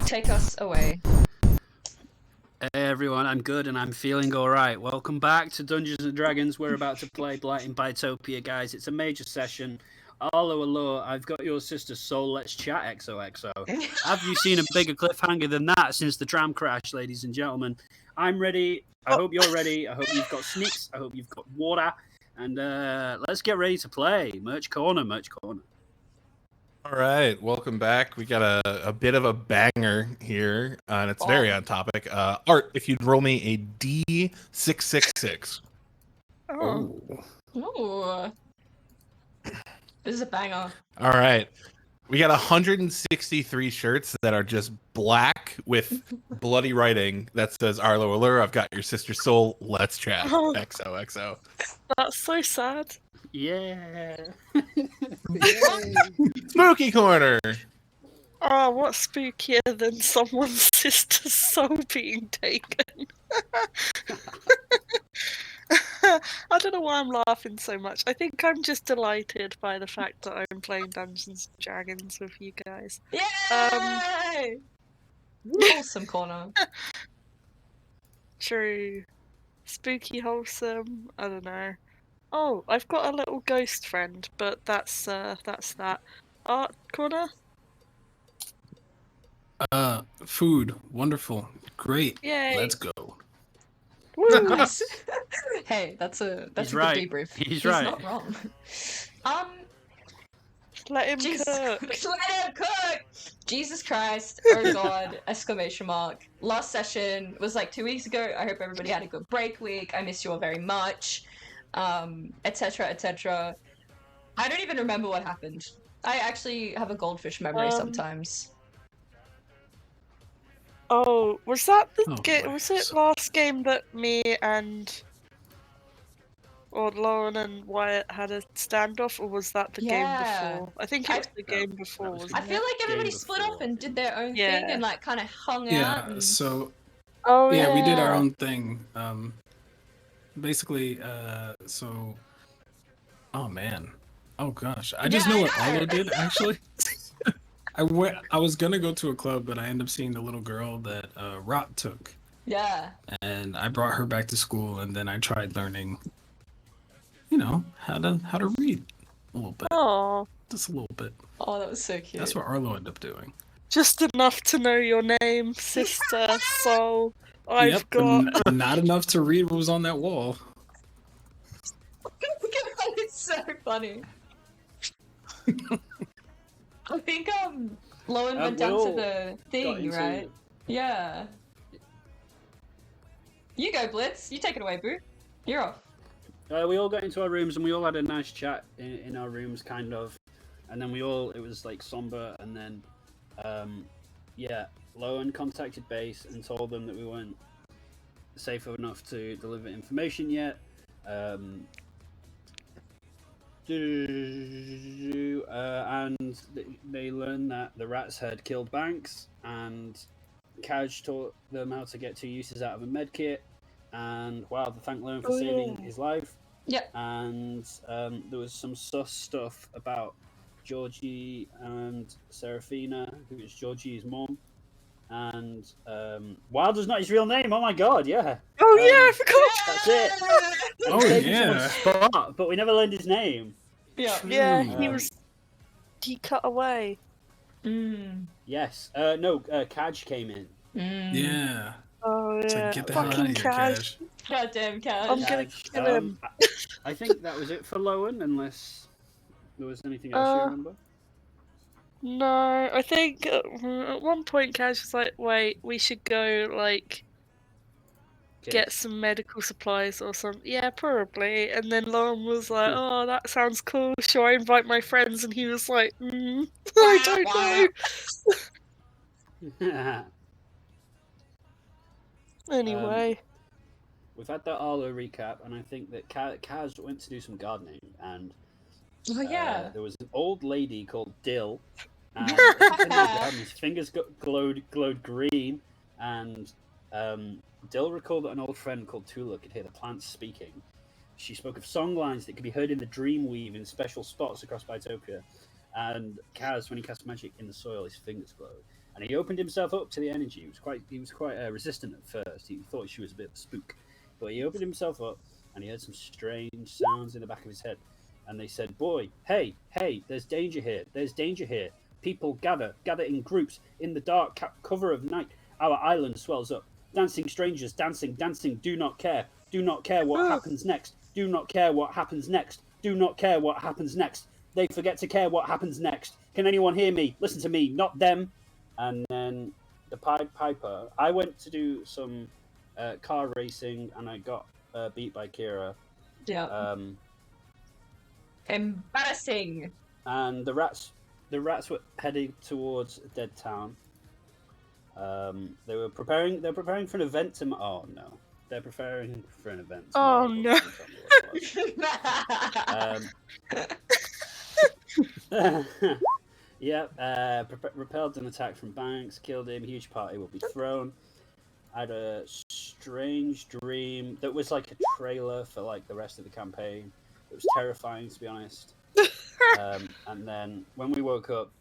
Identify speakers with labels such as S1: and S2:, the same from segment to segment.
S1: Take us away.
S2: Hey everyone, I'm good and I'm feeling alright. Welcome back to Dungeons & Dragons. We're about to play Blight in Bytopia, guys. It's a major session. Hello, I've got your sister Soul. Let's chat, XOXO. Have you seen a bigger cliffhanger than that since the tram crash, ladies and gentlemen? I'm ready. I hope you're ready. I hope you've got sneaks. I hope you've got water. And let's get ready to play. Merch Corner.
S3: All right, welcome back. We got a bit of a banger here, and it's very on topic. Art, if you'd roll me a D666.
S1: Oh. Ooh. This is a banger.
S3: All right. We got 163 shirts that are just black with bloody writing that says Arlo Allure, I've got your sister Soul, let's chat. XOXO.
S4: That's so sad.
S2: Yeah.
S3: Spooky Corner.
S4: Oh, what's spookier than someone's sister's soul being taken? I don't know why I'm laughing so much. I think I'm just delighted by the fact that I'm playing Dungeons & Dragons with you guys.
S1: Yay! Wholesome corner.
S4: True. Spooky wholesome. I don't know. Oh, I've got a little ghost friend, but that's that. Art corner?
S5: Food. Wonderful. Great.
S4: Yay.
S5: Let's go.
S1: Nice. Hey, that's a good debrief.
S2: He's
S1: He's
S2: right.
S1: not wrong.
S4: Let him
S1: Jesus.
S4: cook.
S1: Let him cook! Jesus Christ. Oh God. Exclamation mark. Last session was like 2 weeks ago. I hope everybody had a good break week. I miss you all very much. Etc. etc. I don't even remember what happened. I actually have a goldfish memory sometimes.
S4: Oh, was that the
S5: Oh,
S4: was it last game that me and Lauren and Wyatt had a standoff, or was that the game before? I think it was the game before, wasn't
S1: I feel like everybody
S2: Game
S1: split
S2: before.
S1: off and did their own
S4: Yeah.
S1: thing and like kind of hung out.
S5: Yeah,
S1: And...
S5: so
S4: Oh
S5: yeah, we did our
S4: yeah.
S5: own thing. Basically, so oh man. Oh gosh. I just know what Arlo did actually. I was gonna go to a club, but I ended up seeing the little girl that Rot took.
S1: Yeah.
S5: And I brought her back to school, and then I tried learning, you know, how to read a little bit.
S4: Oh,
S5: Just a little bit.
S1: Oh, that was so cute.
S5: That's what Arlo ended up doing.
S4: just enough to know your name, sister. So I've
S5: Yep,
S4: got.
S5: but not enough to read what was on that wall.
S1: It's so so funny. I think Lowen went
S2: we
S1: down to
S2: all
S1: the
S2: got
S1: thing,
S2: into-
S1: right? Yeah. You go, Blitz. You take it away, Boo. You're off.
S2: We all got into our rooms and we all had a nice chat in our rooms, kind of. And then it was like somber, and then, Lowen contacted base and told them that we weren't safe enough to deliver information yet. And they learned that the rats had killed Banks, and Kaj taught them how to get 2 uses out of a med kit, and wow, thank Lowen for saving his life.
S1: Yep.
S2: And there was some sus stuff about Georgie and Serafina, who is Georgie's mom. And Wilder's not his real name. Oh my god, yeah.
S4: Oh yeah, I forgot.
S2: That's it.
S5: Oh,
S2: Taken
S5: yeah.
S2: someone's spot, but we never learned his name.
S1: Yeah.
S4: Yeah,
S2: Um,
S4: he cut away.
S2: Yes. No, Kaj came in.
S5: Yeah.
S4: Oh
S5: It's
S4: yeah.
S5: like, get the hell out of
S4: Fucking
S5: here,
S4: Cash.
S5: Cash.
S1: Goddamn Cash.
S4: I'm gonna
S2: Kaj.
S4: kill him.
S2: I think that was it for Lowen, unless there was anything else you remember.
S4: No, I think at one point Cash was like, "Wait, we should go like get some medical supplies or something." Yeah, probably. And then Lauren was like, "Oh, that sounds cool. Should I invite my friends?" And he was like, I don't know. Anyway,
S2: We've had that Arlo recap, and I think that Kaz went to do some gardening, and
S1: Oh yeah.
S2: there was an old lady called Dill, and his fingers glowed green, and Dill recalled that an old friend called Tula could hear the plants speaking. She spoke of song lines that could be heard in the dreamweave in special spots across Bytopia, and Kaz, when he cast magic in the soil, his fingers glowed. And he opened himself up to the energy. He was quite resistant at first. He thought she was a bit of a spook, but he opened himself up, and he heard some strange sounds in the back of his head. And they said, "Boy, hey, there's danger here. There's danger here. People gather in groups in the dark cover of night. Our island swells up. Dancing strangers, dancing. Do not care. Do not care what happens next. Do not care what happens next. Do not care what happens next. They forget to care what happens next. Can anyone hear me? Listen to me, not them." And then the Pied Piper. I went to do some car racing, and I got beat by Kira.
S1: Yeah. Embarrassing.
S2: And the rats were heading towards a dead town. They were preparing for an event to. Oh no, they're preparing for an event.
S4: Oh no.
S2: Repelled an attack from Banks, killed him. Huge party will be thrown. I had a strange dream that was like a trailer for like the rest of the campaign. It was terrifying, to be honest. And then when we woke up,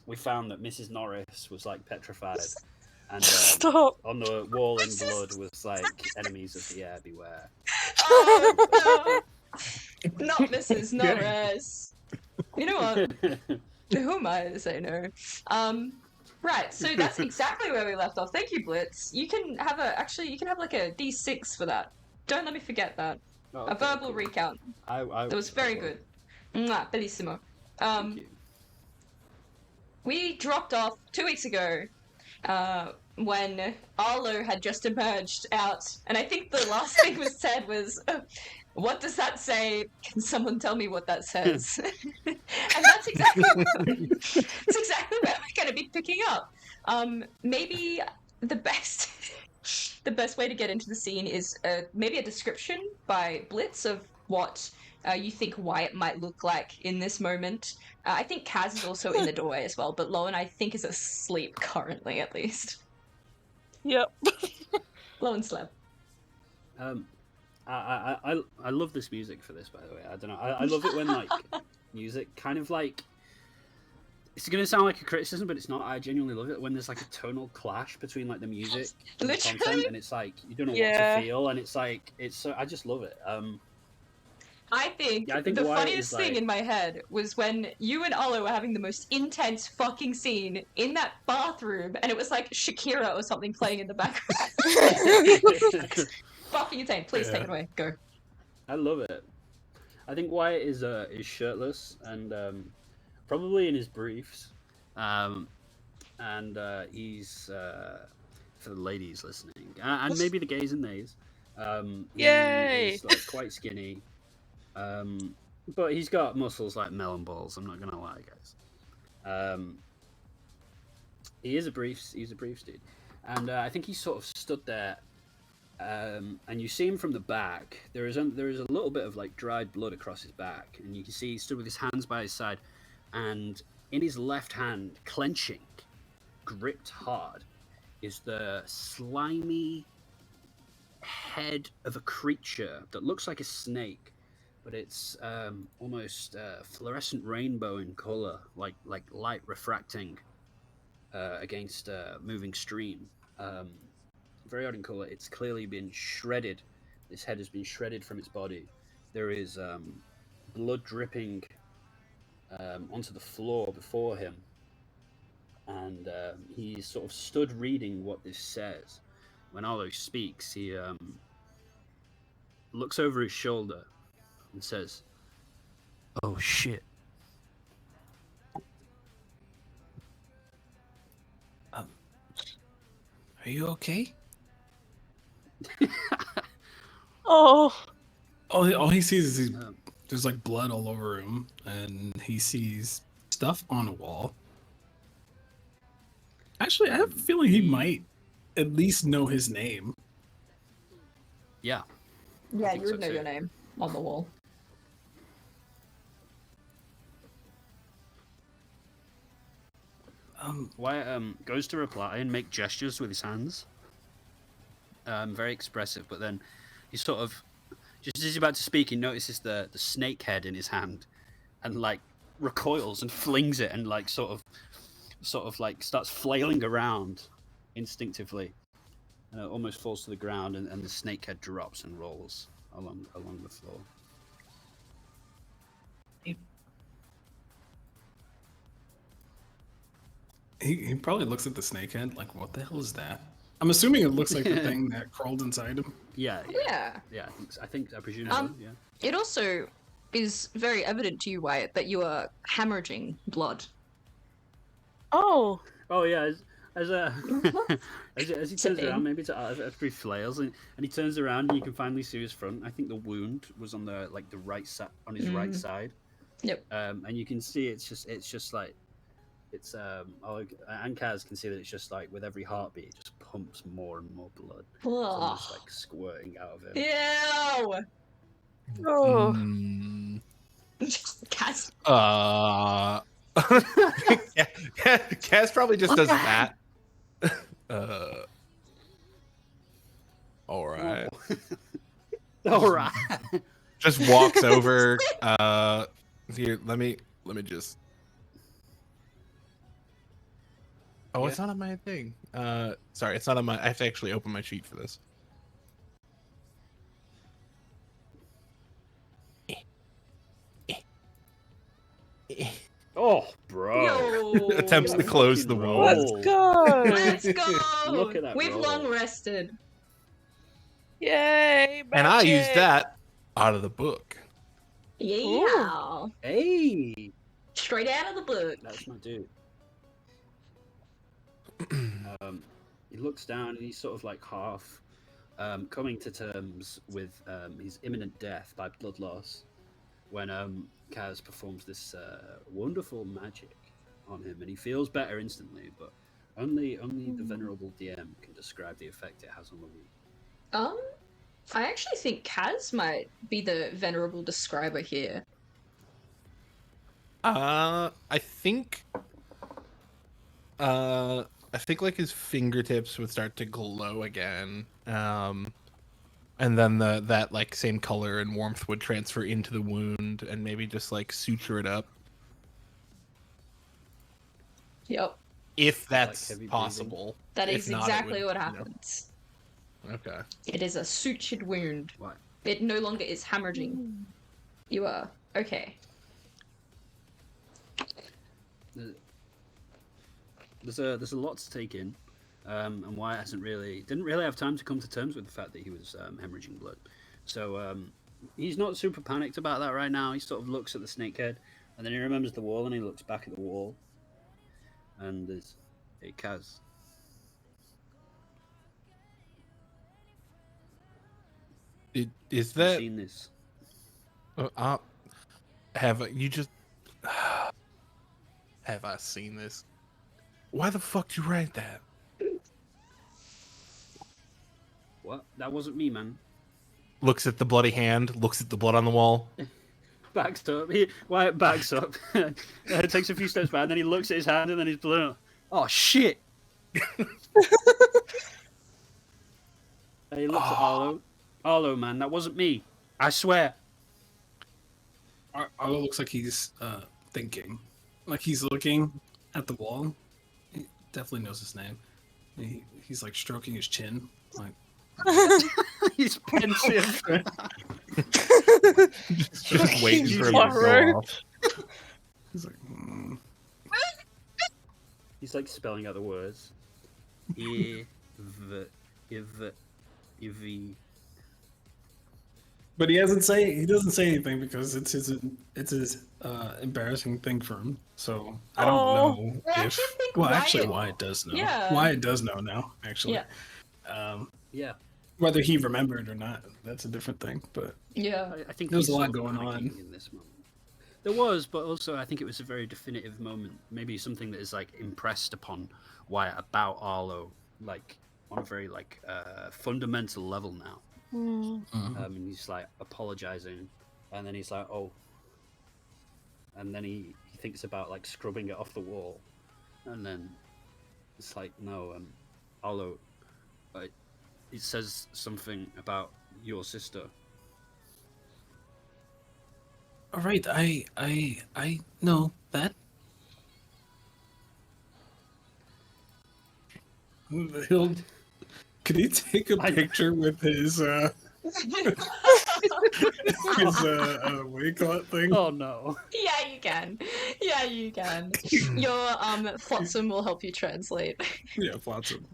S2: we found that Mrs. Norris was like petrified, and
S4: Stop.
S2: on the wall in blood was like "Enemies of the air, beware."
S1: Not Mrs. Norris. You know what? Who am I to say no? Right, so that's exactly where we left off. Thank you, Blitz. You can have like a D6 for that. Don't let me forget that.
S2: Oh,
S1: A verbal recount. That was very good. Mwah, bellissimo.
S2: Thank you.
S1: We dropped off 2 weeks ago when Arlo had just emerged out, and I think the last thing was said was, "What does that say? Can someone tell me what that says?" And that's exactly where we're going to be picking up. Maybe the best way to get into the scene is maybe a description by Blitz of what you think Wyatt might look like in this moment. I think Kaz is also in the doorway as well, but Lowen I think is asleep currently, at least.
S4: Yep.
S1: Lowen slept.
S2: I love this music for this, by the way. I don't know. I love it when like music kind of like. It's gonna sound like a criticism, but it's not. I genuinely love it when there's like a tonal clash between like the music and the content, and it's like you don't know what to feel, and it's like it's so. I just love it.
S1: I think the
S2: Wyatt
S1: funniest
S2: is,
S1: thing
S2: like-
S1: in my head was when you and Arlo were having the most intense fucking scene in that bathroom, and it was like Shakira or something playing in the background. Fucking insane. Please take it away. Go.
S2: I love it. I think Wyatt is shirtless and probably in his briefs, and he's for the ladies listening, and maybe the gays and theys. He
S4: Yay!
S2: is like quite skinny, but he's got muscles like melon balls. I'm not gonna lie, guys. He is a briefs. He's a briefs dude, and I think he sort of stood there. And you see him from the back. There is a little bit of like dried blood across his back, and you can see he stood with his hands by his side, and in his left hand, clenching, gripped hard, is the slimy head of a creature that looks like a snake, but it's almost fluorescent rainbow in color, like light refracting against a moving stream. Very odd in color. It's clearly been shredded. This head has been shredded from its body. There is blood dripping onto the floor before him, and he sort of stood reading what this says. When Arlo speaks, he looks over his shoulder and says, "Oh shit."
S5: Are you okay?
S4: Oh,
S5: All he sees is there's like blood all over him, and he sees stuff on a wall. Actually, I have a feeling he might at least know his name.
S2: Yeah.
S1: Yeah,
S2: think
S1: you would
S2: so
S1: know
S2: too.
S1: your name on the wall.
S2: Wyatt goes to reply and make gestures with his hands. Very expressive, but then he sort of, just as he's about to speak, he notices the snake head in his hand, and like recoils and flings it, and like sort of like starts flailing around instinctively, and it almost falls to the ground, and the snake head drops and rolls along the floor.
S5: He probably looks at the snakehead like, what the hell is that? I'm assuming it looks like the thing that crawled inside him.
S2: Yeah.
S1: Yeah.
S2: I presume. Yeah.
S1: It also is very evident to you, Wyatt, that you are hemorrhaging blood.
S4: oh,
S2: Oh yeah, as he turns
S1: Sitting.
S2: around, maybe it's after he flails, and he turns around, and you can finally see his front. I think the wound was on the right side, on his right side.
S1: Yep.
S2: And you can see it's just like it's and Kaz can see that it's just like with every heartbeat, it just pumps more and more blood. It's almost like squirting out of him.
S1: Ew!
S4: oh.
S3: Mm,
S1: Cass.
S3: Cass probably just
S1: What
S3: does
S1: the
S3: that. All right.
S2: All right.
S3: Just walks over. Here, let me just. Oh, it's not on my thing. Sorry, it's not on my. I have to actually open my sheet for this.
S2: Oh, bro.
S1: Yo.
S3: Attempts to close the
S2: Fucking
S3: wound.
S4: Let's
S2: roll.
S4: go!
S1: Let's go!
S2: Look at that
S1: We've
S2: roll.
S1: long rested.
S4: Yay!
S3: And I used
S4: magic!
S3: that out of the book.
S1: Yeah.
S2: Hey,
S1: Straight out of the book.
S2: that's my dude. He looks down and he's sort of like half coming to terms with his imminent death by blood loss when Kaz performs this wonderful magic on him, and he feels better instantly, but only the venerable DM can describe the effect it has on the wound.
S1: I actually think Kaz might be the venerable describer here.
S3: I think like his fingertips would start to glow again. And then that like same color and warmth would transfer into the wound and maybe just like suture it up.
S1: Yep.
S3: If that's
S2: heavy breathing.
S3: possible.
S1: That
S3: If
S1: is
S3: not, it
S1: exactly
S3: would,
S1: what
S3: you know.
S1: happens.
S3: Okay.
S1: It is a sutured wound.
S2: What?
S1: It no longer is hemorrhaging. You are okay.
S2: There's a lot to take in, and Wyatt didn't really have time to come to terms with the fact that he was hemorrhaging blood. So he's not super panicked about that right now. He sort of looks at the snakehead, and then he remembers the wall, and he looks back at the wall, and there's a Kaz.
S3: Is
S2: You've
S3: that
S2: seen this?
S3: have you just have I seen this? Why the fuck did you write that?
S2: What? That wasn't me, man.
S3: Looks at the bloody hand, looks at the blood on the wall.
S2: Backs up. Wyatt backs up. Takes a few steps back, and then he looks at his hand, and then he's blood. Oh shit! He looks at Arlo. Arlo, man, that wasn't me. I swear.
S5: Arlo looks like he's thinking, like he's looking at the wall. He definitely knows his name. He's like stroking his chin, like
S2: He's pensive.
S3: Just waiting for him to
S4: Horror.
S3: go off.
S5: he's like.
S2: He's like spelling out the words. Iv.
S5: But he doesn't say anything because it's his embarrassing thing for him. So I don't know
S1: I
S5: if
S1: actually think
S5: actually
S1: Wyatt-
S5: Wyatt does know.
S1: Yeah.
S5: Wyatt does know now, actually.
S1: Yeah.
S2: Yeah.
S5: Whether he remembered or not, that's a different thing. But
S1: Yeah.
S2: I think
S5: There's
S2: he's
S5: a lot
S2: sort of
S5: going on.
S2: panicking in this moment. There was, but also I think it was a very definitive moment. Maybe something that is like impressed upon Wyatt about Arlo, like on a very like fundamental level now. And he's like apologizing, and then he's like, "Oh," and then he thinks about like scrubbing it off the wall, and then it's like, "No, Arlo, it says something about your sister."
S5: all right, I know that. Could he take a picture with his what do you call it thing?
S2: Oh no!
S1: Yeah, you can. Yeah, you can. Your Flotsam will help you translate.
S5: Yeah, Flotsam.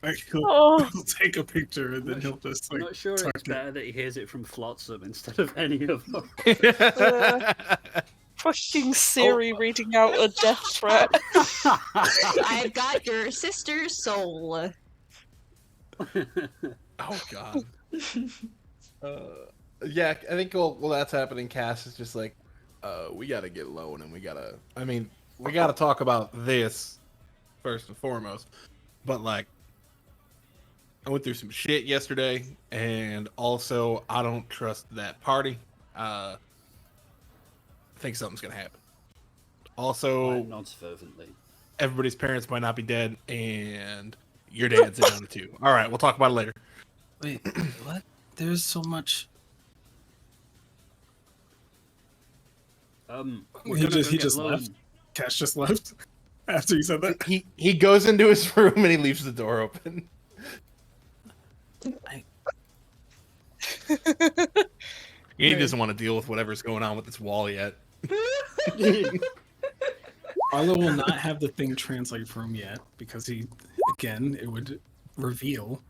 S5: Like, he'll
S4: Oh,
S5: take a picture and then he'll just
S2: I'm
S5: like.
S2: not sure
S5: tuck
S2: it's
S5: it.
S2: better that he hears it from Flotsam instead of any of them.
S4: fucking Siri reading out a death threat.
S1: I got your sister's soul.
S3: Oh god. Yeah, I think while that's happening, Cass is just like, we gotta get low and we gotta. I mean, we gotta talk about this first and foremost. But like, I went through some shit yesterday, and also I don't trust that party. I think something's gonna happen. Also,
S2: Wyatt nods fervently.
S3: everybody's parents might not be dead, and your dad's in on it too. All right, we'll talk about it later.
S5: Wait, what? There's so much.
S2: We're
S5: He
S2: gonna
S5: just
S2: go
S5: he
S2: get
S5: just
S2: low
S5: left.
S2: and-
S5: Cash just left after he said that.
S3: He goes into his room and he leaves the door open. He doesn't want to deal with whatever's going on with this wall yet.
S5: Arlo will not have the thing translate for him yet because it would reveal.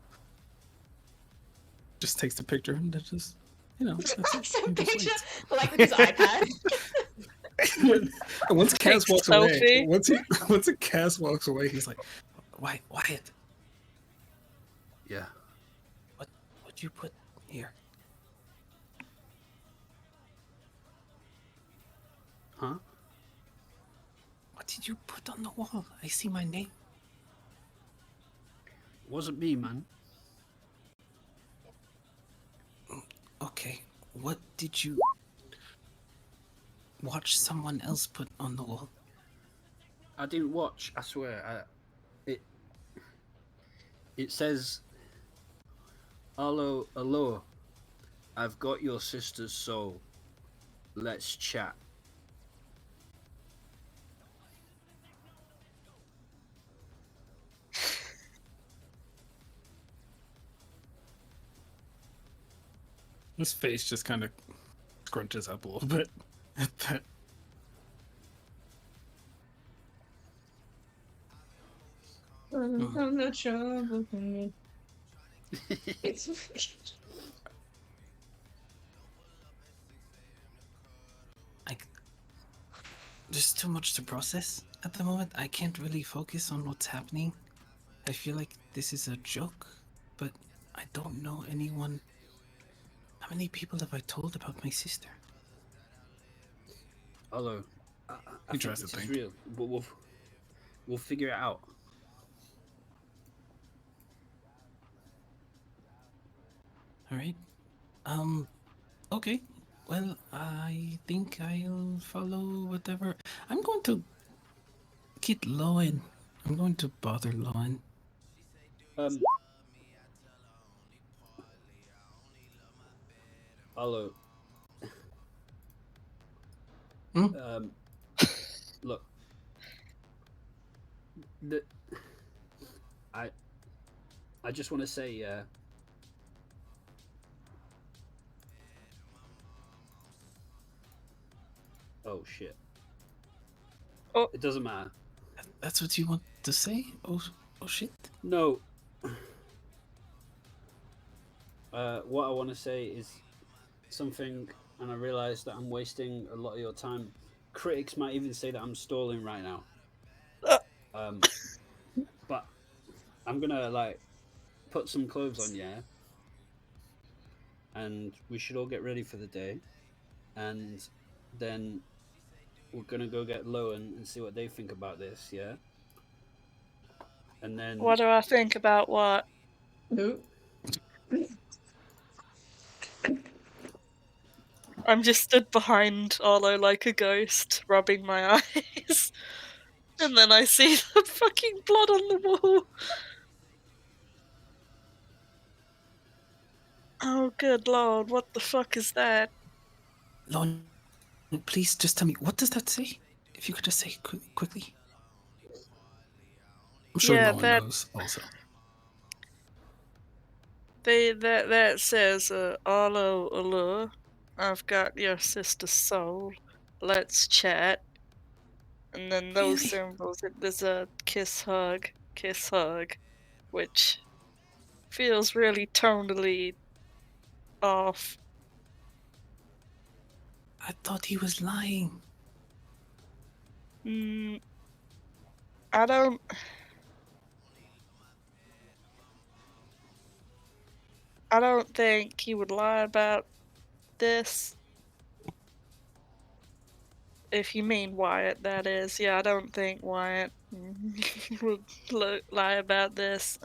S5: Just takes the picture and that just, that's it.
S1: Takes a
S5: He just
S1: picture,
S5: waits.
S1: like with his iPad.
S5: And once Cass
S4: Takes
S5: walks
S4: a
S5: away,
S4: selfie.
S5: once a Cass walks away, he's like, Wyatt,
S2: Yeah.
S5: what'd you put here?
S2: Huh?
S5: What did you put on the wall? I see my name.
S2: Wasn't me, man.
S5: Okay, what did you watch someone else put on the wall?
S2: I didn't watch. I swear. It says, "Hello, I've got your sister's soul. Let's chat."
S5: His face just kind of scrunches up a little bit at that.
S1: I'm not trouble for me.
S5: there's too much to process at the moment. I can't really focus on what's happening. I feel like this is a joke, but I don't know anyone. How many people have I told about my sister?
S2: Hello. I
S5: He
S2: think
S5: tries to
S2: this is
S5: think.
S2: real, but we'll figure it out.
S5: All right. Okay. Well, I think I'll follow whatever. I'm going to get Lowen. I'm going to bother Lowen.
S2: Hello.
S5: Hmm?
S2: Look. I just want to say, oh shit.
S4: Oh.
S2: It doesn't matter.
S5: That's what you want to say? Oh shit.
S2: No. What I want to say is something, and I realize that I'm wasting a lot of your time. Critics might even say that I'm stalling right now. But I'm gonna like put some clothes on, yeah, and we should all get ready for the day, and then we're gonna go get Lowen and see what they think about this, yeah. And then
S4: What do I think about what?
S1: Nope.
S4: I'm just stood behind Arlo like a ghost, rubbing my eyes. And then I see the fucking blood on the wall. Oh, good lord, what the fuck is that?
S5: Lowen, please just tell me, what does that say? If you could just say quickly. I'm sure
S4: Yeah,
S5: Lowen
S4: that-
S5: knows also.
S4: That says, Arlo Allure, I've got your sister's soul. Let's chat. And then those
S5: Really?
S4: symbols, there's a kiss hug, which feels really tonally off.
S5: I thought he was lying.
S4: I don't think he would lie about this. If you mean Wyatt, that is. Yeah, I don't think Wyatt would lie about this.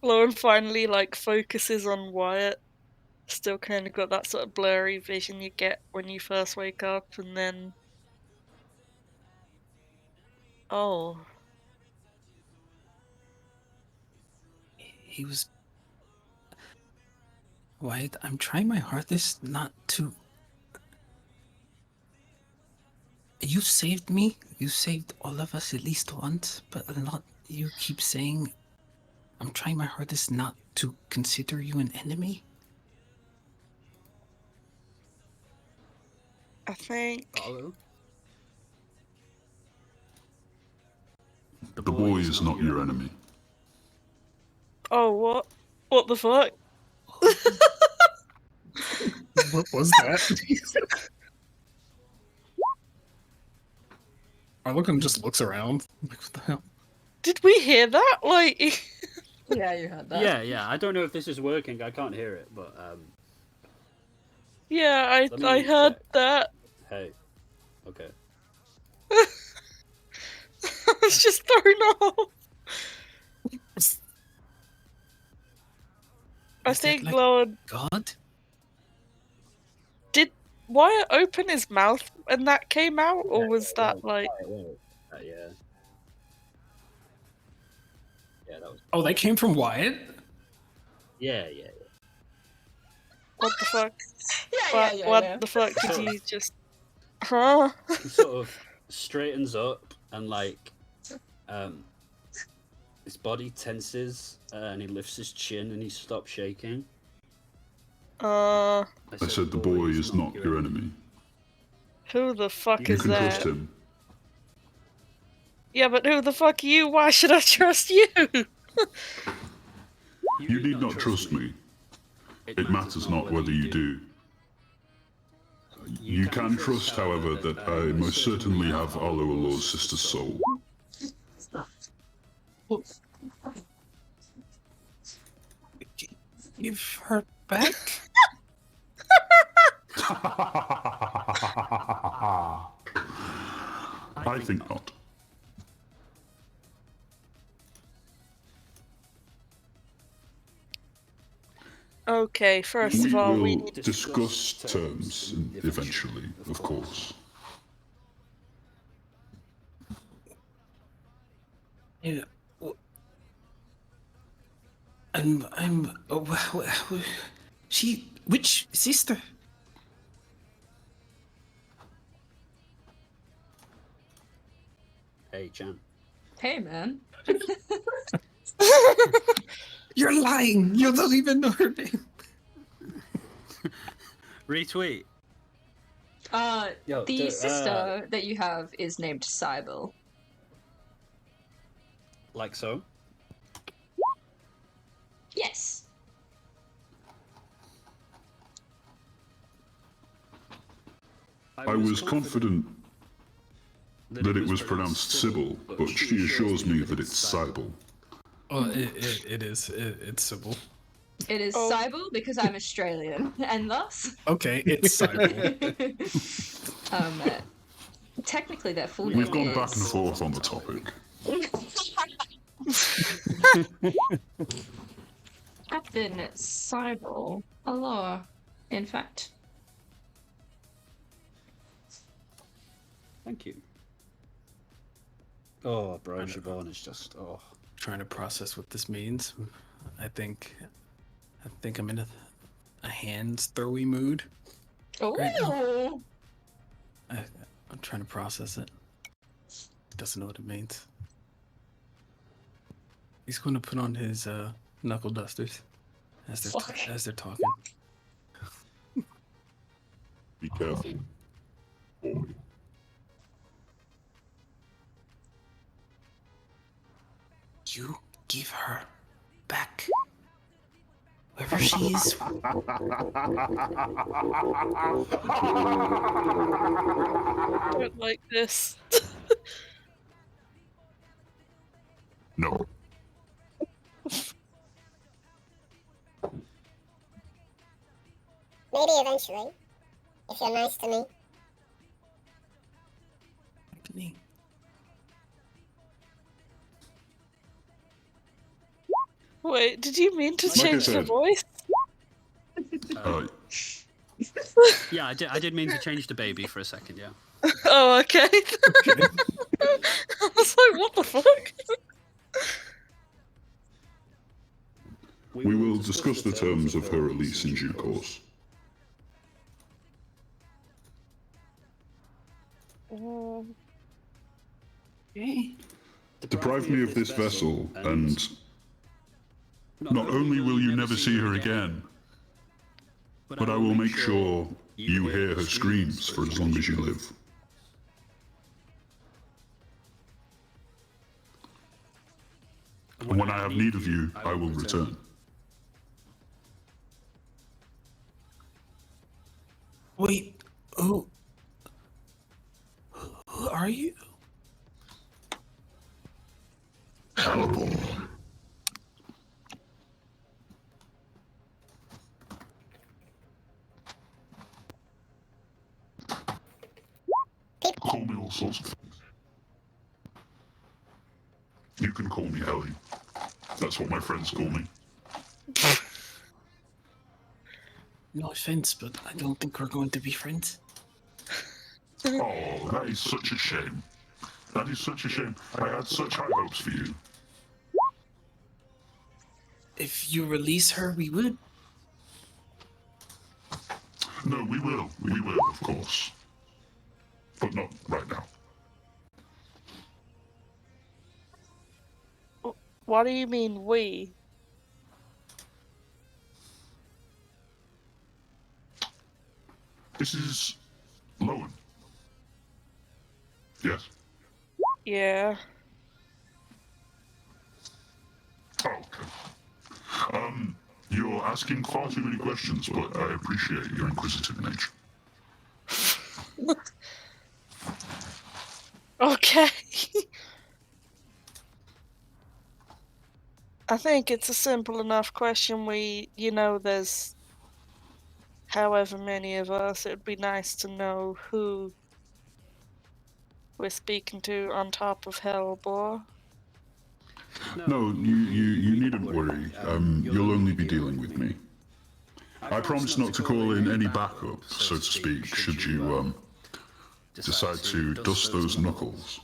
S4: Lauren finally like focuses on Wyatt. Still kind of got that sort of blurry vision you get when you first wake up, and then oh,
S5: He was. Wyatt, I'm trying my hardest not to. You saved me. You saved all of us at least once, but a lot. You keep saying. I'm trying my hardest not to consider you an enemy.
S4: I think.
S2: Hello?
S6: The boy is not your enemy.
S4: Oh, what? What the fuck?
S5: What was that? Arlequin just looks around. Like, what the hell?
S4: Did we hear that? Like,
S1: Yeah, you heard that.
S2: Yeah. I don't know if this is working. I can't hear it, but
S4: yeah,
S2: Let me
S4: I heard
S2: check.
S4: that.
S2: hey, okay.
S4: I was just thrown off. I
S5: Is that
S4: think
S5: like
S4: Lord
S5: God?
S4: did Wyatt open his mouth and that came out, or was that like?
S2: Yeah. Yeah, that was.
S5: Oh, they came from Wyatt?
S2: Yeah.
S4: What the fuck?
S1: Yeah.
S4: What the fuck did you just? Huh?
S2: He sort of straightens up and like, his body tenses and he lifts his chin and he stops shaking.
S6: I said the boy is not your enemy.
S4: Who the fuck
S6: You
S4: is
S6: can
S4: that?
S6: trust him.
S4: Yeah, but who the fuck are you? Why should I trust you?
S6: You need not trust me. It matters not whether you do. You can trust, however, that I most certainly have Arlo Allur's sister's soul.
S5: Give her back?
S6: I think not.
S4: Okay, first of all, we
S6: will
S4: need
S6: discuss terms eventually, of course.
S5: Yeah. Which sister?
S2: Hey, Chan.
S1: Hey, man.
S5: You're lying. You don't even know her name.
S2: Retweet.
S1: The sister that you have is named Cybele.
S2: Like so?
S1: Yes.
S6: I was confident that it was pronounced Sybil, but she assures me that it's Cybele.
S5: Oh, it is. It's Sybil.
S1: It is Cybele because I'm Australian, and thus...
S5: Okay, it's Sybil.
S1: Technically their full name
S6: We've gone
S1: is...
S6: back and forth on the topic.
S1: Captain Cybele Allure, in fact.
S2: Thank you. Oh, Brian Siobhan is just
S5: Trying to process what this means. I think I'm in a hands throwy mood.
S1: Oh.
S5: Right now. I'm trying to process it. Doesn't know what it means. He's going to put on his knuckle dusters as they're talking.
S6: Be careful, boy.
S5: You give her back. Wherever she is.
S4: I don't like this.
S6: No.
S7: Maybe eventually, if you're nice to me.
S4: Wait, did you mean to change the voice?
S2: Yeah, I did mean to change the baby for a second, yeah.
S4: Oh, okay. I was like, what the fuck?
S6: We will discuss the terms of her release in due course.
S5: Okay.
S6: Deprive me of this vessel, and not only will you never see her again, but I will make sure you hear her screams for as long as you live. And when I have need of you, I will return.
S5: Wait, who are you?
S6: Caliber. Call me all sorts of things. You can call me Ellie. That's what my friends call me.
S5: No offense, but I don't think we're going to be friends.
S6: Oh, that is such a shame. That is such a shame. I had such high hopes for you.
S5: If you release her, we would.
S6: No, we will. We will, of course. But not right now.
S4: What do you mean, we?
S6: This is Lowen. Yes.
S4: Yeah.
S6: Oh, okay. You're asking far too many questions, but I appreciate your inquisitive nature.
S4: Okay. I think it's a simple enough question. There's however many of us. It would be nice to know who we're speaking to on top of Hellbore.
S6: No, you needn't worry. You'll only be dealing with me. I promise not to call in any backup, so to speak, should you decide to dust those knuckles.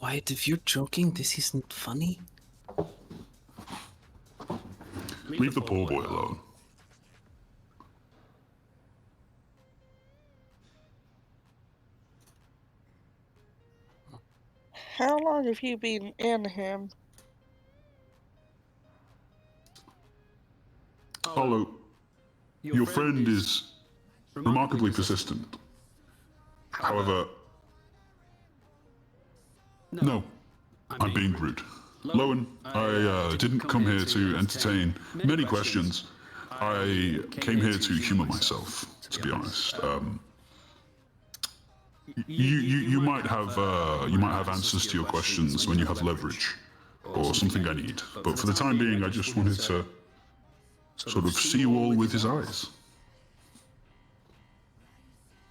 S5: Wyatt, if you're joking, this isn't funny.
S6: Leave the poor boy alone.
S4: How long have you been in him?
S6: Hollow, your friend is remarkably persistent. However, no, I'm being rude. Lowen, I didn't come here to entertain many questions. I came here to humor myself, to be honest. You might have answers to your questions when you have leverage, or something I need. But for the time being, I just wanted to sort of see you all with his eyes.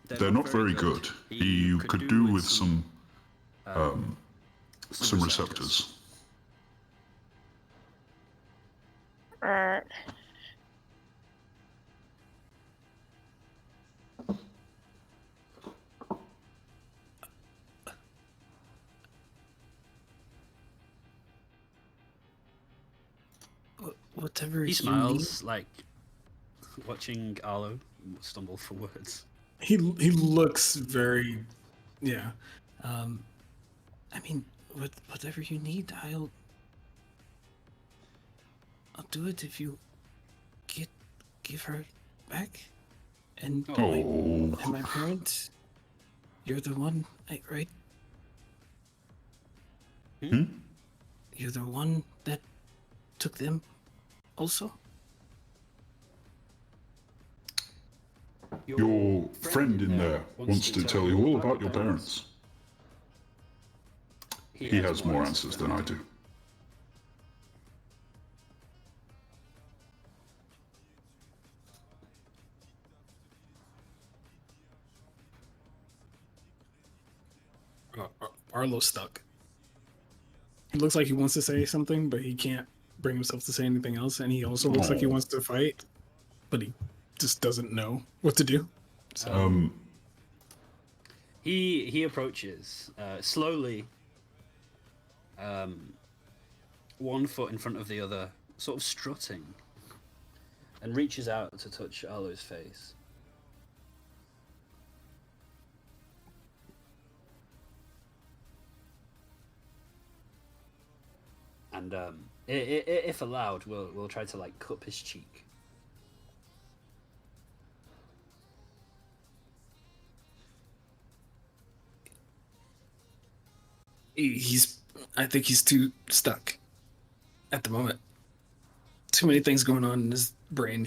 S6: They're not very good. You could do with some receptors.
S5: Whatever
S2: He
S5: you
S2: smiles, like watching Arlo stumble for words.
S5: He looks very, yeah. I mean, whatever you need, I'll do it if you give her back. And my parents, you're the one, right?
S6: Hmm?
S5: You're the one that took them also?
S6: Your friend in there wants to tell you all about your parents. He has more answers than I do.
S5: Arlo's stuck. He looks like he wants to say something, but he can't bring himself to say anything else. And he also looks like he wants to fight, but he just doesn't know what to do. So.
S2: He approaches slowly, one foot in front of the other, sort of strutting, and reaches out to touch Arlo's face. And if allowed, we'll try to like cup his cheek.
S5: I think he's too stuck at the moment. Too many things going on in his brain.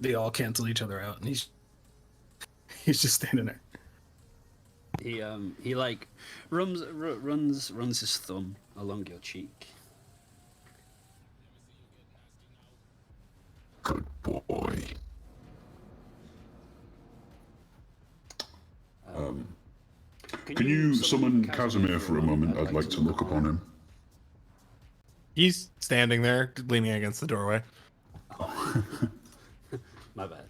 S5: They all cancel each other out, and he's just standing there.
S2: He like runs his thumb along your cheek.
S6: Good boy. Can you summon Casimir for a moment? I'd like to look upon him.
S3: He's standing there, leaning against the doorway.
S2: My bad.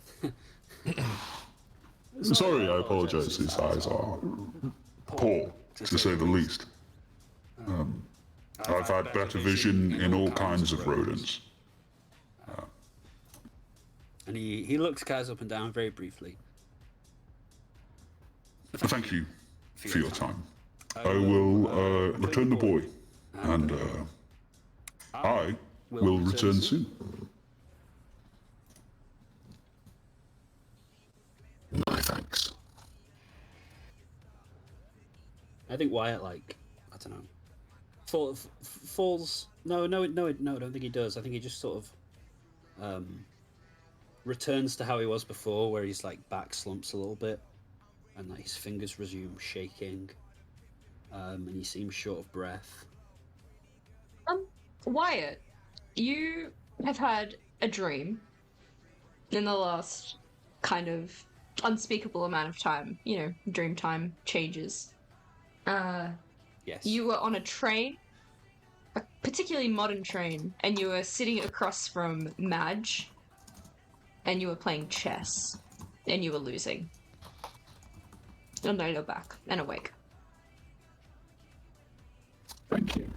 S6: Sorry, I apologize. His eyes are poor, to say the least. I've had better vision in all kinds of rodents.
S2: And he looks Kaz up and down very briefly.
S6: Thank you for your time. I will return the boy, and I will return soon. No, thanks.
S2: I think Wyatt, like, I don't know, falls. No, I don't think he does. I think he just sort of returns to how he was before, where he's like back slumps a little bit, and like his fingers resume shaking, and he seems short of breath.
S1: Wyatt, you have had a dream in the last kind of unspeakable amount of time. You know, dream time changes.
S2: Yes.
S1: You were on a train, a particularly modern train, and you were sitting across from Madge, and you were playing chess, and you were losing. Oh no, you're back and awake.
S5: Thank you.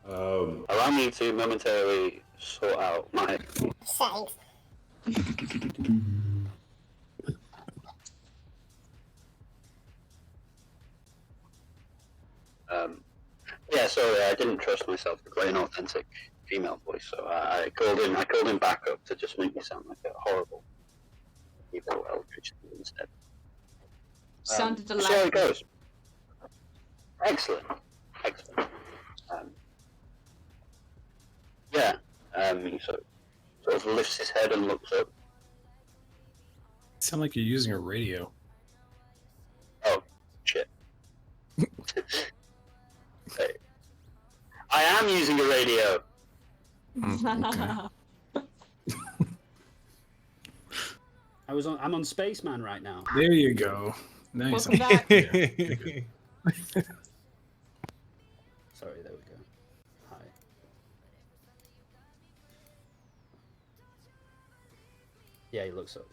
S8: Allow me to momentarily sort out my
S7: Settings.
S8: Yeah, sorry, I didn't trust myself to play an authentic female voice, so I called in backup to just make me sound like a horrible evil eldritch instead.
S1: Sounded
S8: See how it
S1: delightful.
S8: goes. Excellent. He sort of lifts his head and looks up.
S5: Sound like you're using a radio.
S8: Oh, shit. Hey. I am using a radio.
S5: Okay.
S2: I'm on Spaceman right now.
S5: There you go. Nice.
S1: Welcome back.
S2: Sorry, there we go. Hi. Yeah, he looks up.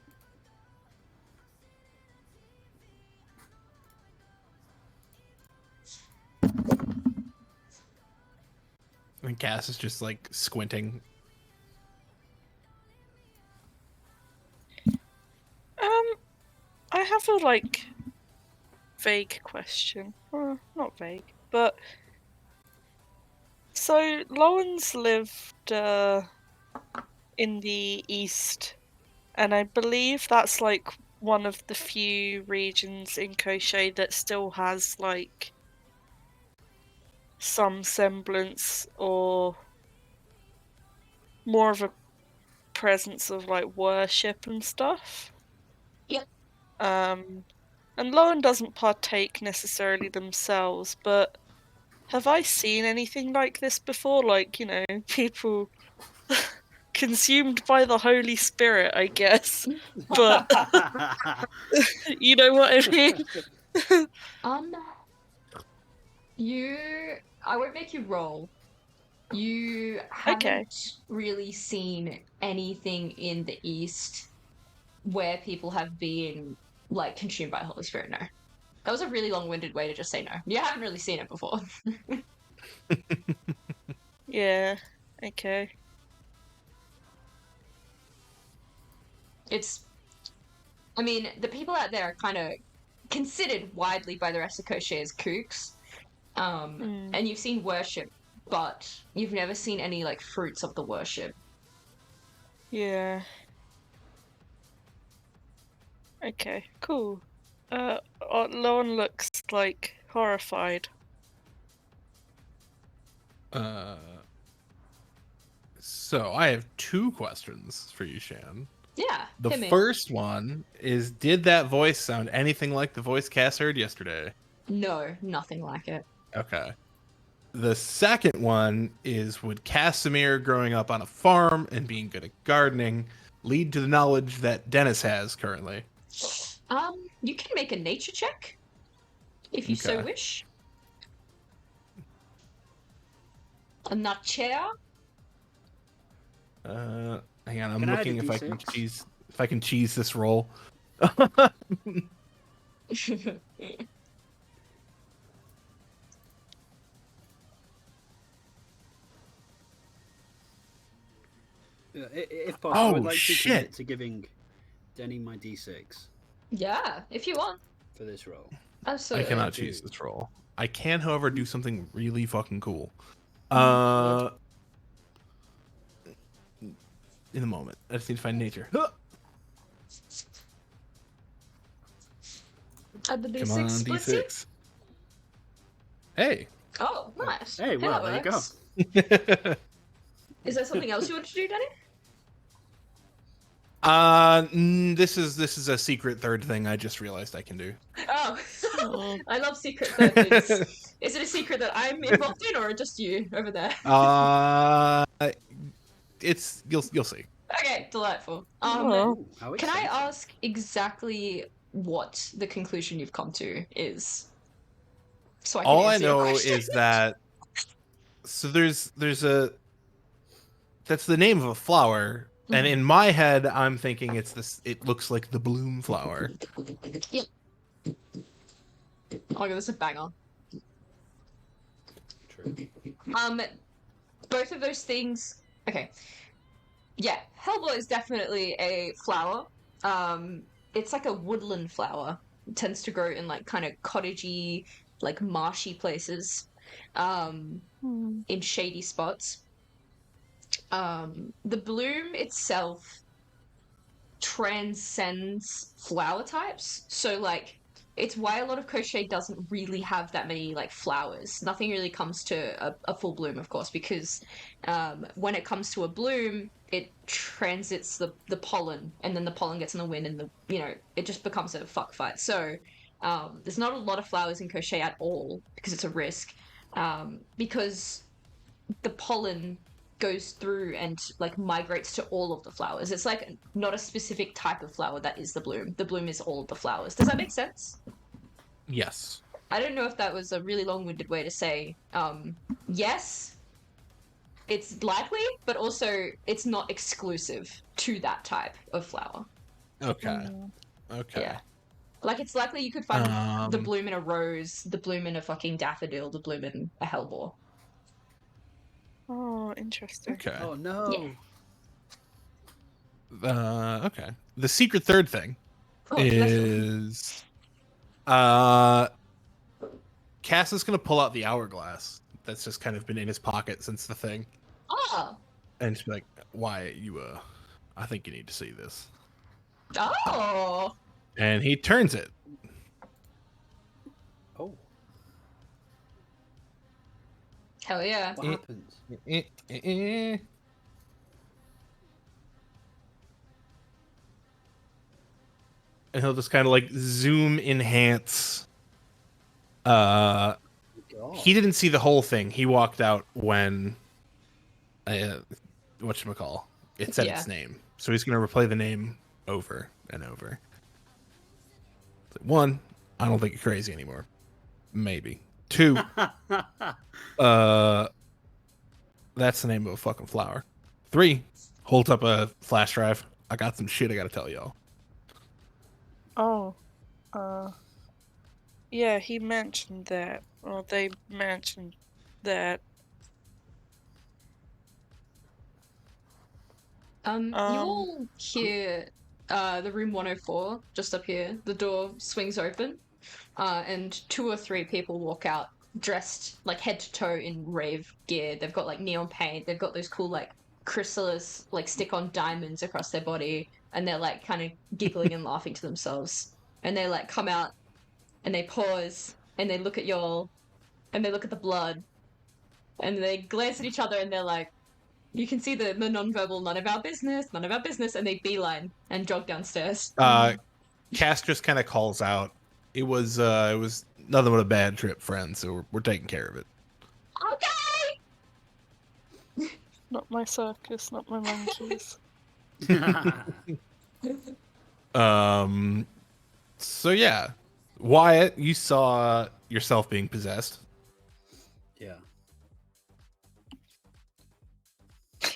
S3: And Cass is just like squinting.
S4: I have a like vague question. Not vague, but so Lawrence lived in the east, and I believe that's like one of the few regions in Koshei that still has like some semblance or more of a presence of like worship and stuff.
S1: Yep.
S4: And Lowen doesn't partake necessarily themselves, but have I seen anything like this before? Like, you know, people consumed by the Holy Spirit, I guess. But you know what I mean?
S1: I won't make you roll. You haven't really seen anything in the East where people have been, like, consumed by the Holy Spirit, no. That was a really long-winded way to just say no. You haven't really seen it before.
S4: Yeah, okay.
S1: I mean, the people out there are kind of considered widely by the rest of Koshei as kooks. And you've seen worship, but you've never seen any, like, fruits of the worship.
S4: Yeah. Okay, cool. Lowen looks, like, horrified.
S3: So I have two questions for you, Shan.
S1: Yeah,
S3: The
S1: hit me.
S3: first one is, did that voice sound anything like the voice Cass heard yesterday?
S1: No, nothing like it.
S3: Okay. The second one is, would Casimir growing up on a farm and being good at gardening lead to the knowledge that Dennis has currently?
S1: You can make a nature check, if you so
S3: Okay.
S1: wish. A nature?
S3: Hang on, I'm
S2: Can I
S3: looking
S2: add a
S3: if I can cheese this roll.
S2: If possible, I'd
S3: Oh,
S2: like to
S3: shit.
S2: commit to giving Denny my d6
S1: Yeah, if you want.
S2: for this roll.
S3: I
S1: Absolutely.
S3: cannot cheese this roll. I can, however, do something really fucking cool. In a moment. I just need to find nature.
S1: Add the
S3: Come
S1: D6
S3: on,
S1: splitsy.
S3: D6. Hey.
S1: Oh, nice.
S2: Hey, well,
S1: that
S2: there you go.
S1: works. Is there something else you want to do, Danny?
S3: This is a secret third thing I just realized I can do.
S1: Oh, I love secret third things. Is it a secret that I'm involved in, or just you over there?
S3: It's you'll see.
S1: Okay, delightful.
S4: Oh.
S2: How
S1: Can I
S2: exciting.
S1: ask exactly what the conclusion you've come to is? So I can
S3: All I
S1: answer your
S3: know
S1: question.
S3: is that there's a that's the name of a flower, and in my head I'm thinking it's this. It looks like the bloom flower.
S1: Yep. Oh my god, this is a banger.
S2: True.
S1: Both of those things. Okay. Yeah, hellebore is definitely a flower. It's like a woodland flower. It tends to grow in like kind of cottagey, like marshy places, in shady spots. The bloom itself transcends flower types, so like it's why a lot of crochet doesn't really have that many like flowers. Nothing really comes to a full bloom, of course, because when it comes to a bloom, it transits the pollen, and then the pollen gets in the wind, and it just becomes a fuck fight. So there's not a lot of flowers in crochet at all because it's a risk, because the pollen goes through and like migrates to all of the flowers. It's like not a specific type of flower that is the bloom. The bloom is all of the flowers. Does that make sense?
S3: Yes.
S1: I don't know if that was a really long-winded way to say yes, it's likely, but also it's not exclusive to that type of flower.
S3: Okay. Okay.
S1: Yeah. Like it's likely you could find the bloom in a rose, the bloom in a fucking daffodil, the bloom in a hellebore.
S4: Oh, interesting.
S3: Okay.
S2: Oh no.
S1: Yeah.
S3: Okay. The secret third thing
S1: Oh, delightful.
S3: is Cass is gonna pull out the hourglass that's just kind of been in his pocket since the thing.
S1: Oh.
S3: And just be like, Wyatt, I think you need to see this.
S1: Oh.
S3: And he turns it.
S2: Oh.
S1: Hell yeah.
S2: What happens?
S3: And he'll just kind of like zoom enhance.
S2: God.
S3: He didn't see the whole thing. He walked out when whatchamacall, it said its name. So he's gonna replay the name over and over. One, I don't think you're crazy anymore. Maybe. Two, that's the name of a fucking flower. Three, holds up a flash drive. I got some shit I gotta tell y'all.
S4: Oh. Yeah, he mentioned that. Well, they mentioned that.
S1: You all hear the room 104 just up here. The door swings open, and 2 or 3 people walk out dressed like head to toe in rave gear. They've got like neon paint. They've got those cool like chrysalis like stick-on diamonds across their body, and they're like kind of giggling and laughing to themselves. And they like come out and they pause and they look at y'all and they look at the blood and they glance at each other and they're like, you can see the non-verbal none of our business, and they beeline and jog downstairs.
S3: Cass just kind of calls out, it was nothing but a bad trip, friends, so we're taking care of it.
S1: Okay.
S4: Not my circus, not my monkeys.
S3: So yeah, Wyatt, you saw yourself being possessed.
S2: Yeah.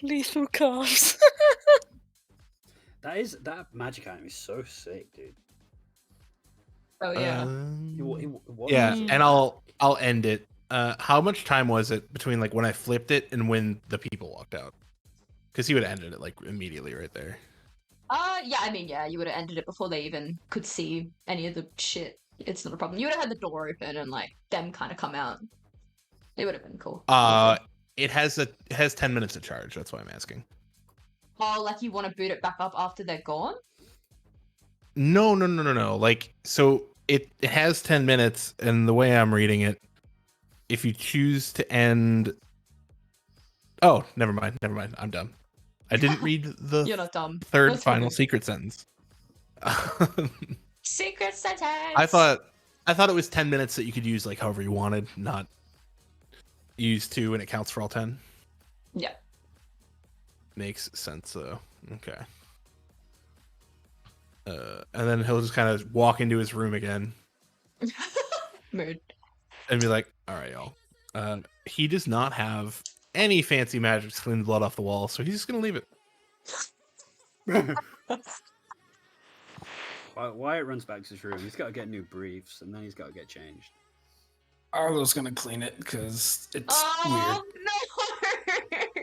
S4: Lethal calves.
S2: That magic item is so sick, dude.
S1: Oh yeah.
S3: Yeah, and I'll end it. How much time was it between like when I flipped it and when the people walked out? Because he would have ended it like immediately right there.
S1: Yeah, I mean, yeah, you would have ended it before they even could see any of the shit. It's not a problem. You would have had the door open and like them kind of come out. It would have been cool.
S3: It has 10 minutes to charge. That's why I'm asking.
S1: Oh, like you want to boot it back up after they're gone?
S3: No. Like, so It has 10 minutes, and the way I'm reading it, if you choose to end... Oh, never mind. I'm dumb. I didn't read the
S1: You're not dumb.
S3: third
S1: That's all
S3: final
S1: good.
S3: secret sentence.
S1: Secret sentence.
S3: I thought it was 10 minutes that you could use like however you wanted, not use 2 and it counts for all 10.
S1: Yeah.
S3: Makes sense though. Okay. And then he'll just kind of walk into his room again.
S1: Mood.
S3: And be like, all right, y'all. He does not have any fancy magic to clean the blood off the wall, so he's just going to leave it.
S2: Wyatt runs back to his room. He's got to get new briefs, and then he's got to get changed.
S5: Arlo's gonna clean it because it's
S1: Oh,
S5: weird.
S1: no!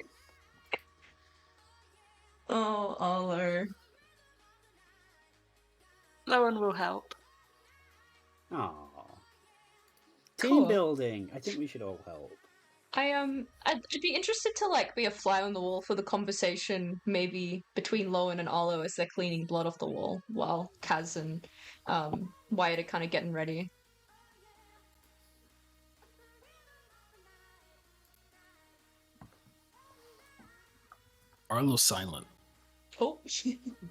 S1: Oh, Arlo.
S4: No one will help.
S2: Aww.
S1: Cool.
S2: Team building. I think we should all help.
S1: I'd be interested to like be a fly on the wall for the conversation, maybe between Lowen and Arlo as they're cleaning blood off the wall, while Kaz and Wyatt are kind of getting ready.
S5: Arlo's silent,
S1: Oh.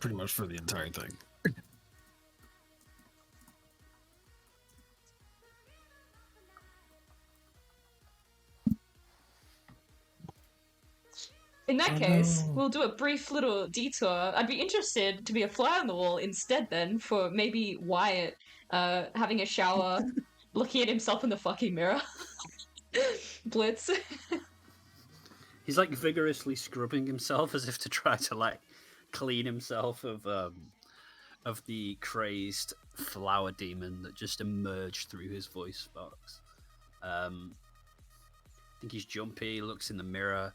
S5: pretty much for the entire thing.
S1: In that case, we'll do a brief little detour. I'd be interested to be a fly on the wall instead then for maybe Wyatt having a shower, looking at himself in the fucking mirror. Blitz.
S2: He's like vigorously scrubbing himself as if to try to like clean himself of the crazed flower demon that just emerged through his voice box. I think he's jumpy, looks in the mirror.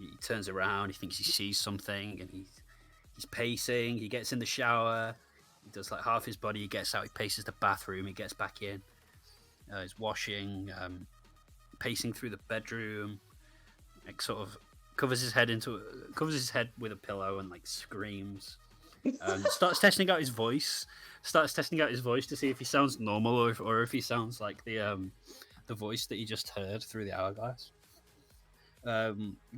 S2: He turns around, he thinks he sees something, and he's pacing. He gets in the shower. He does like half his body. He gets out. He paces the bathroom. He gets back in. He's washing, pacing through the bedroom. Like sort of covers his head with a pillow and like screams. Starts testing out his voice. To see if he sounds normal or if he sounds like the voice that he just heard through the hourglass.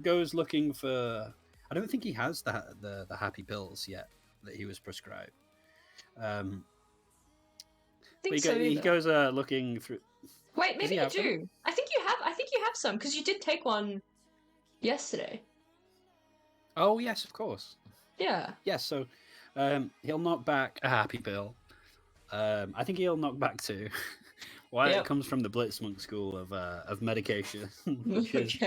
S2: Goes looking for. I don't think he has the happy pills yet that he was prescribed. He goes looking through.
S1: Wait, maybe you do. I think you have some because you did take one yesterday.
S2: Oh yes, of course.
S1: Yeah.
S2: Yes. So he'll knock back a happy pill. I think he'll knock back 2. Wyatt comes from the Blitzmonk school of medication, which is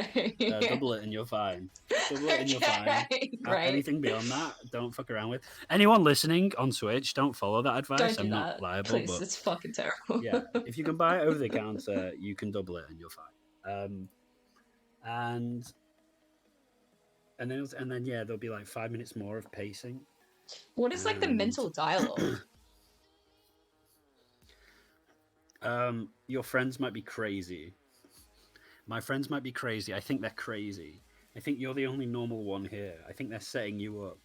S2: double it and you're fine. Double it and you're fine.
S1: Great.
S2: Anything beyond that, don't fuck around with. Anyone listening on Switch, don't follow that advice.
S1: Don't do
S2: I'm
S1: that.
S2: not liable.
S1: Please,
S2: but
S1: it's fucking terrible.
S2: yeah, if you can buy it over the counter, you can double it and you're fine. And then yeah, there'll be like 5 minutes more of pacing.
S1: What is like the mental dialogue?
S2: Your friends might be crazy. My friends might be crazy. I think they're crazy. I think you're the only normal one here. I think they're setting you up.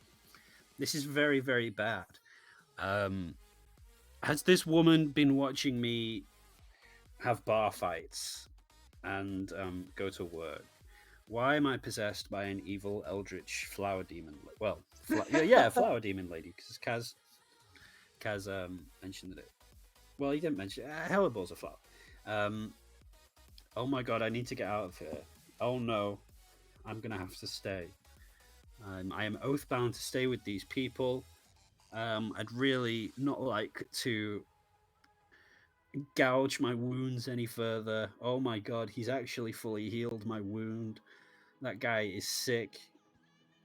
S2: This is very, very bad. Has this woman been watching me have bar fights and go to work? Why am I possessed by an evil eldritch flower demon? Well, flower demon lady, because Kaz mentioned it. Well, he didn't mention it. Helleball's a flower. Oh my god, I need to get out of here. Oh no, I'm gonna have to stay. I am oath-bound to stay with these people. I'd really not like to gouge my wounds any further. Oh my god, he's actually fully healed my wound. That guy is sick.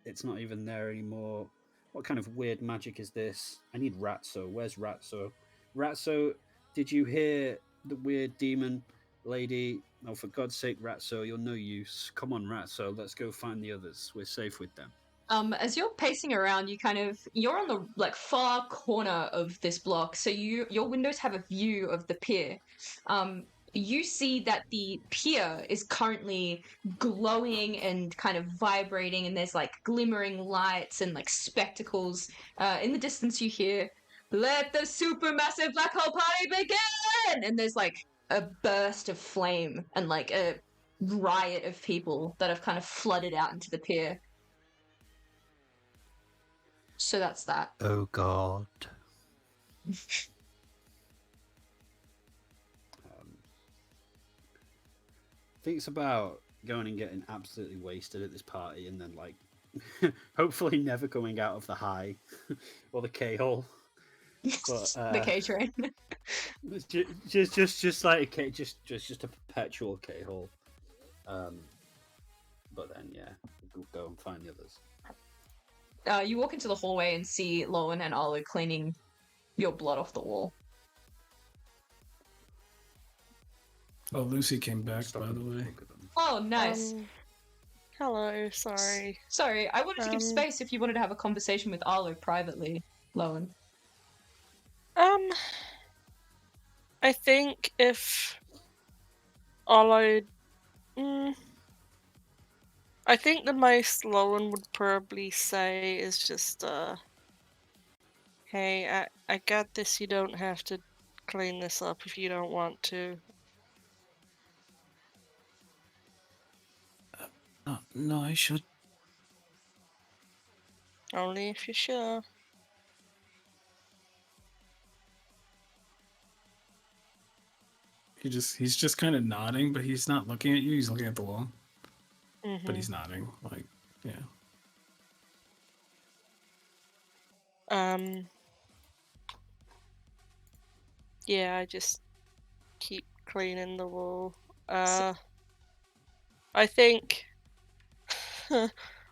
S2: It's not even there anymore. What kind of weird magic is this? I need Ratso. Where's Ratso? Ratso, did you hear the weird demon lady? Oh, for God's sake, Ratso, you're no use. Come on, Ratso, let's go find the others. We're safe with them.
S1: As you're pacing around, you're on the like far corner of this block, so your windows have a view of the pier. You see that the pier is currently glowing and kind of vibrating, and there's like glimmering lights and like spectacles. In the distance, you hear let the supermassive black hole party begin! And there's like a burst of flame and like a riot of people that have kind of flooded out into the pier. So that's that.
S2: Oh God. Thinks about going and getting absolutely wasted at this party, and then like, hopefully never coming out of the high or the K-hole. But,
S1: The K train.
S2: just like a K, just a perpetual K-hole. But then yeah, we'll go and find the others.
S1: You walk into the hallway and see Lowen and Arlo cleaning your blood off the wall.
S5: Oh, Lucy came back, by the way.
S1: Oh, nice.
S4: Hello, sorry.
S1: Sorry, I wanted to give space if you wanted to have a conversation with Arlo privately, Lowen.
S4: I think if Arlo... I think the most Lowen would probably say is just, hey, I got this, you don't have to clean this up if you don't want to.
S5: No, I should.
S4: Only if you're sure.
S5: He's just kind of nodding, but he's not looking at you. He's looking at the wall.
S4: Mm-hmm.
S5: But he's nodding, like, yeah.
S4: Yeah, I just keep cleaning the wall. I think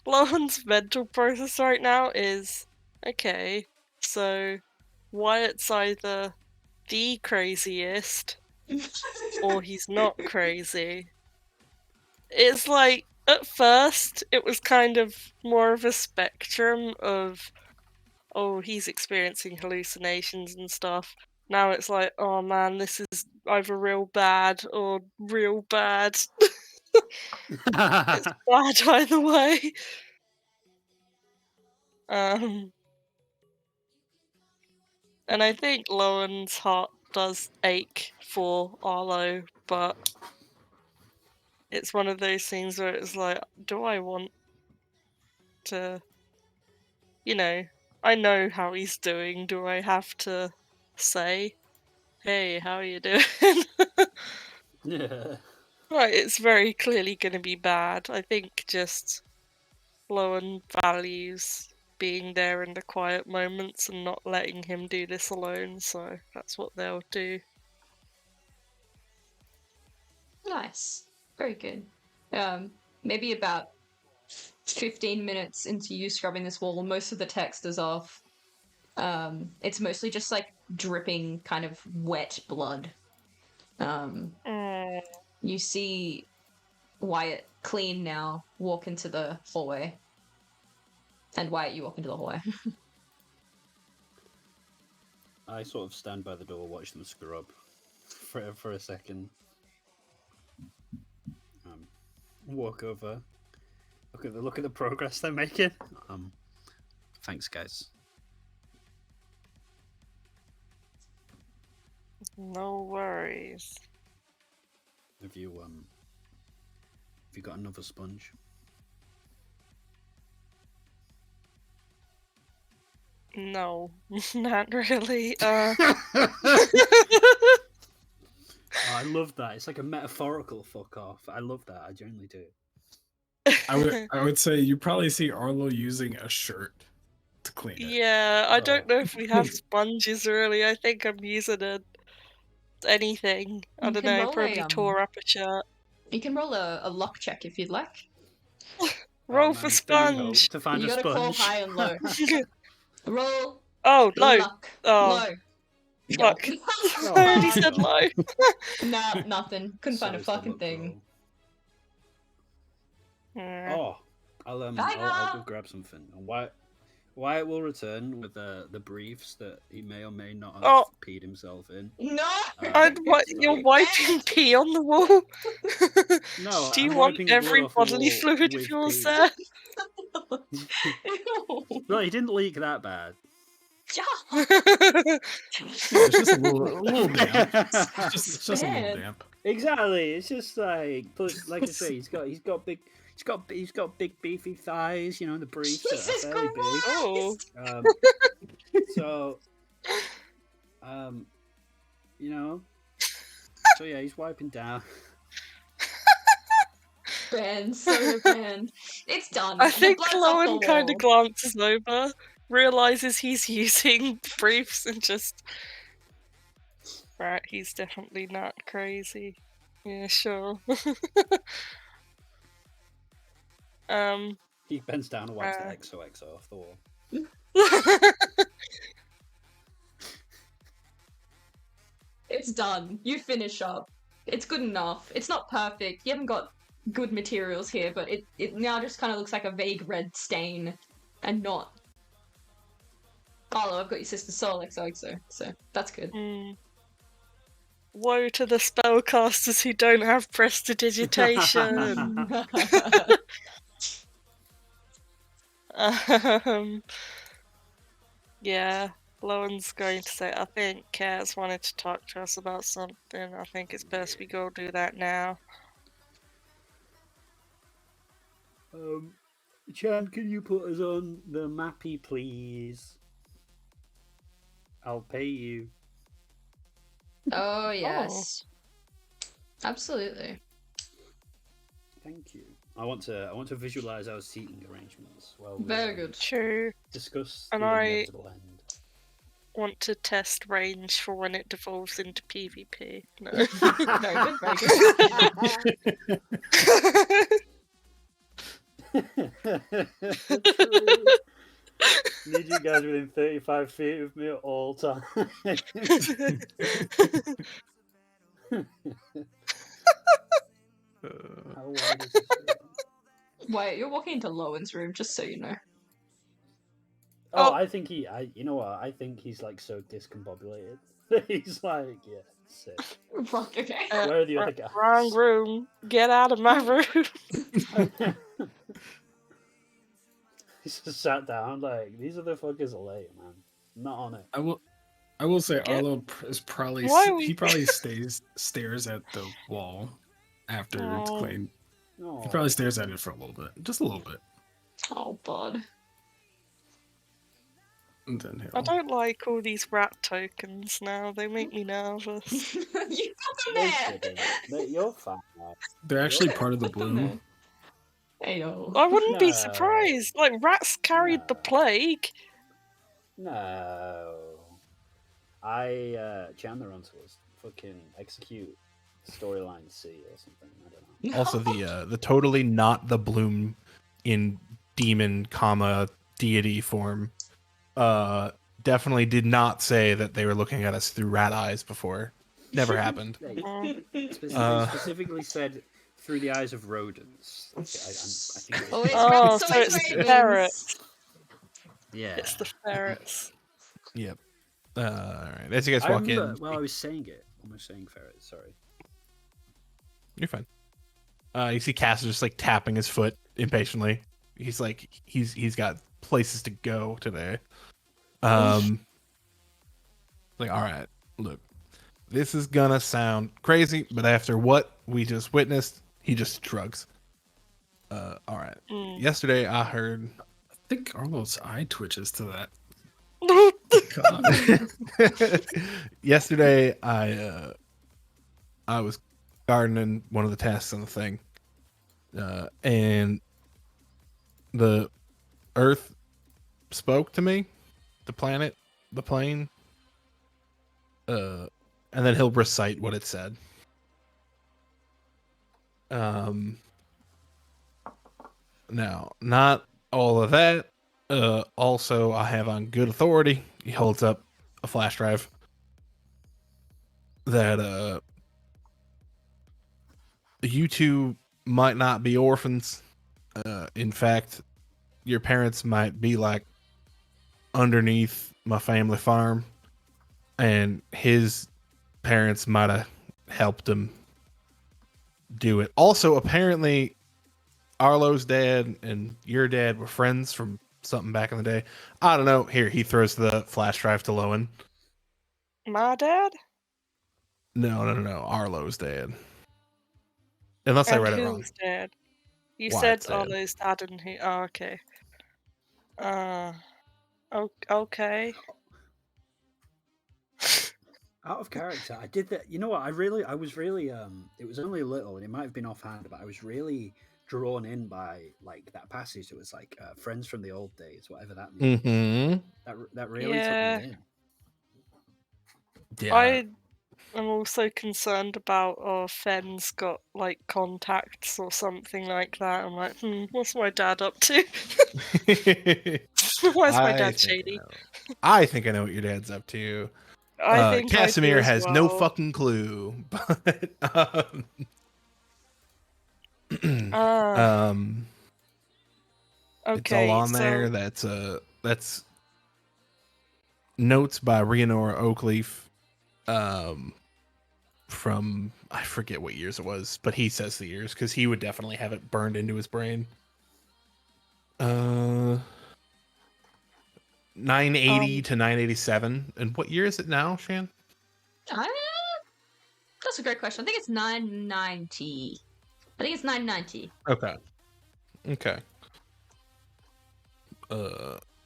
S4: Lowen's mental process right now is, okay, so Wyatt's either the craziest or he's not crazy. It's like, at first, it was kind of more of a spectrum of, oh, he's experiencing hallucinations and stuff. Now it's like, oh man, this is either real bad or real bad. It's bad either way. And I think Lowen's heart does ache for Arlo, but it's one of those things where it's like, do I want to, you know, I know how he's doing, do I have to say, hey, how are you doing?
S2: Yeah.
S4: Right, it's very clearly going to be bad. I think just Lowen values being there in the quiet moments and not letting him do this alone, so that's what they'll do.
S1: Nice. Very good. Maybe about 15 minutes into you scrubbing this wall, most of the text is off. It's mostly just like dripping kind of wet blood. You see Wyatt, clean now, walk into the hallway. And Wyatt, you walk into the hallway.
S2: I sort of stand by the door, watch them scrub for a second. Walk over. Look at the progress they're making. Thanks, guys.
S4: No worries.
S2: Have you got another sponge?
S4: No, not really.
S2: I love that. It's like a metaphorical fuck off. I love that. I genuinely do.
S5: I would say you probably see Arlo using a shirt to clean it.
S4: Yeah, I don't know if we have sponges really. I think I'm using anything. I don't know, probably tore up a shirt.
S1: You can roll a luck check if you'd like.
S4: Roll for sponge.
S2: To find
S1: you
S2: a
S1: gotta call
S2: sponge.
S1: high and low. Roll.
S4: Oh, low.
S1: Luck.
S4: Oh.
S1: Low.
S4: Fuck. I already said low.
S1: Nah, nothing. Couldn't find a
S2: Sorry,
S1: fucking
S2: stomach
S1: thing.
S2: Oh, I'll go grab something. And Wyatt will return with the briefs that he may or may not have peed himself in.
S1: No!
S4: You're wiping pee on the wall?
S2: No,
S4: Do you
S2: I'm
S4: want
S2: wiping
S4: every
S2: blood off the
S4: bodily
S2: wall
S4: fluid
S2: with
S4: of yours
S2: pee.
S4: there?
S2: No, he didn't leak that bad.
S1: Yeah.
S5: It's just a little damp. It's just a little
S1: Man.
S5: damp.
S2: Exactly. It's just like, but like I say, he's got big beefy thighs. You know, the briefs
S1: Jesus
S2: are fairly big.
S4: Oh.
S2: So, you know, so yeah, he's wiping down.
S1: Banned, so banned. It's done.
S4: I
S1: The
S4: think
S1: blood's off the
S4: Lowen kind
S1: wall.
S4: of glances over, realizes he's using briefs, and just. Right, he's definitely not crazy. Yeah, sure.
S2: He bends down and wipes the XOXO off the wall.
S1: It's done. You finish up. It's good enough. It's not perfect. You haven't got good materials here, but it now just kind of looks like a vague red stain and not. Carlo, I've got your sister's soul XOXO, so that's good.
S4: Woe to the spellcasters who don't have prestidigitation. Yeah, Lowen's going to say, I think Kaz wanted to talk to us about something. I think it's best we go do that now.
S2: Chan, can you put us on the mappy, please? I'll pay you.
S1: Oh yes, absolutely.
S2: Thank you. I want to visualize our seating arrangements. Well,
S1: Very good.
S4: True.
S2: Discuss
S4: And
S2: the
S4: I
S2: inevitable end.
S4: want to test range for when it devolves into PvP. No.
S1: Very good. Very good.
S2: Need you guys within 35 feet of me at all times. How wide is this room?
S1: Wait, you're walking into Lowen's room, just so you know.
S2: Oh, I think you know what? I think he's like so discombobulated. He's like, yeah, sick.
S1: Fuck, okay.
S2: Where are the other guys?
S4: Wrong room. Get out of my room.
S2: He's just sat down like, these other fuckers are late, man. I'm not on it.
S5: I will say Arlo is probably he probably stares at the wall after it's cleaned.
S2: No.
S5: He probably stares at it for a little bit, just a little bit.
S1: Oh, bud.
S5: And then
S4: I don't like all these rat tokens now. They make me nervous.
S1: You put them there!
S2: You're fine.
S5: They're actually part of the bloom.
S1: Ayo.
S4: I wouldn't be surprised. Like, rats carried the plague.
S2: No. Chan the Runs was fucking execute storyline C or something. I don't know.
S3: Also, the totally not the bloom in demon, deity form. Definitely did not say that they were looking at us through rat eyes before. Never happened.
S2: Specifically said through the eyes of rodents. I think it was
S4: so it's the ferrets.
S2: Yeah.
S4: It's the ferrets.
S3: Yep. Alright, as you guys walk in.
S2: Well, I was saying it. Almost saying ferret, sorry.
S3: You're fine. You see Cass just like tapping his foot impatiently. He's like he's got places to go today. Like, all right, look, this is gonna sound crazy, but after what we just witnessed, he just shrugs. All right. Yesterday I heard.
S5: I think Arlo's eye twitches to that.
S3: Yesterday I was gardening one of the tasks on the thing, and the Earth spoke to me, the planet, the plane, and then he'll recite what it said. Now, not all of that. Also, I have on good authority. He holds up a flash drive that you two might not be orphans. In fact, your parents might be like underneath my family farm, and his parents might have helped him do it. Also, apparently, Arlo's dad and your dad were friends from something back in the day. I don't know. Here, he throws the flash drive to Lowen.
S4: My dad?
S3: No. Arlo's dad. Unless I
S4: And
S3: read it wrong.
S4: who's dad? You
S3: Wyatt's
S4: said
S3: dad.
S4: Arlo's dad, didn't he? Oh, okay. Okay.
S2: Out of character, I did that. You know what? I was really. It was only a little, and it might have been offhand, but I was really drawn in by like that passage. It was like friends from the old days, whatever that means.
S3: Mm-hmm.
S2: That really
S4: Yeah.
S2: took me in.
S3: Yeah.
S4: I am also concerned about Fenn's got like contacts or something like that. I'm like, what's my dad up to? Why is my dad shady?
S3: I think I know what your dad's up to.
S4: I think
S3: Casimir
S4: I do as
S3: has
S4: well.
S3: no fucking clue, but
S4: Okay,
S3: it's all on
S4: so
S3: there. That's notes by Rhiannon Oakleaf, from I forget what years it was, but he says the years because he would definitely have it burned into his brain. 980 to 987, and what year is it now, Shan?
S1: That's a great question. I think it's 990. I think it's 990.
S3: Okay.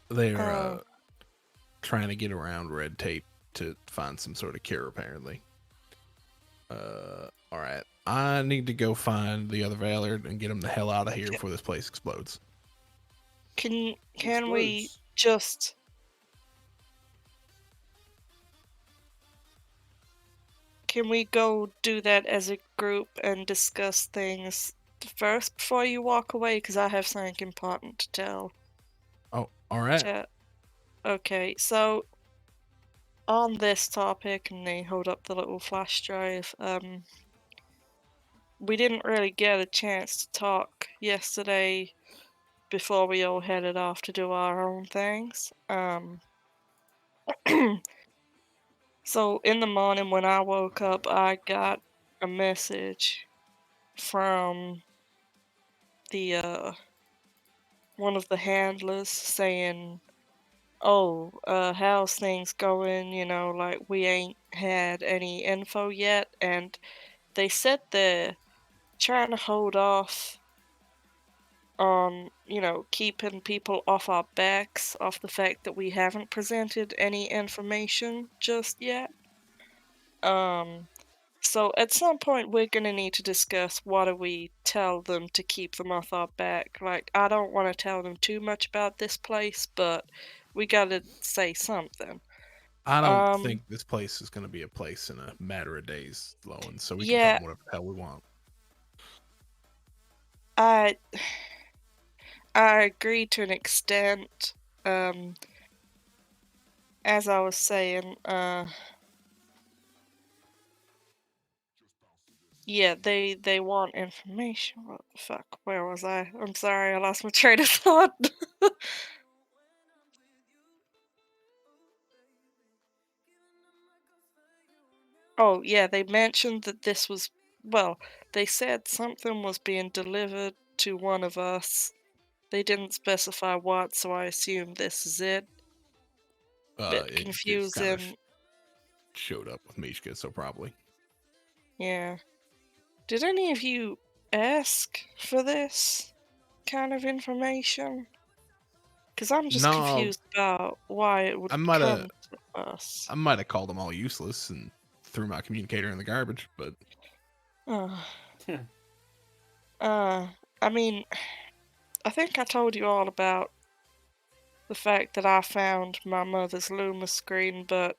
S3: They're trying to get around red tape to find some sort of cure, apparently. All right. I need to go find the other Valor and get them the hell out of here before this place explodes.
S4: can we just go do that as a group and discuss things first before you walk away? Because I have something important to tell.
S3: Oh, all right.
S4: Chat. Okay, so on this topic, and they hold up the little flash drive, we didn't really get a chance to talk yesterday before we all headed off to do our own things. So in the morning when I woke up, I got a message from the one of the handlers saying, "Oh, how's things going? You know, like we ain't had any info yet," and they said they're trying to hold off on, keeping people off our backs, off the fact that we haven't presented any information just yet. So at some point we're gonna need to discuss what do we tell them to keep them off our back. Like, I don't want to tell them too much about this place, but we gotta say something.
S3: I don't think this place is going to be a place in a matter of days, Lowen, so we can tell them whatever the hell we want.
S4: I agree to an extent. As I was saying, yeah, they want information. What the fuck? Where was I? I'm sorry, I lost my train of thought. Oh, yeah, they mentioned that this was, well, they said something was being delivered to one of us. They didn't specify what, so I assume this is it. Bit
S3: It
S4: confusing.
S3: just kind of showed up with Mishka, so probably.
S4: Yeah. Did any of you ask for this kind of information? Because I'm just confused about why it would come to us.
S3: I might have called them all useless and threw my communicator in the garbage, but...
S4: I mean, I think I told you all about the fact that I found my mother's Luma screen, but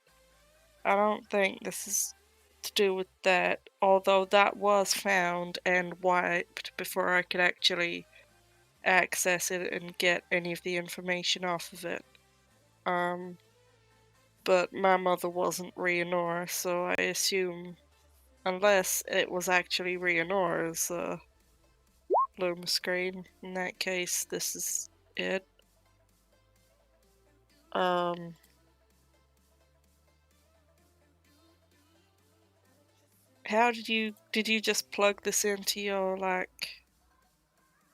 S4: I don't think this is to do with that, although that was found and wiped before I could actually access it and get any of the information off of it. But my mother wasn't Rhiannon, so I assume, unless it was actually Rhiannon's Luma screen, in that case, this is it. How did you just plug this into your, like...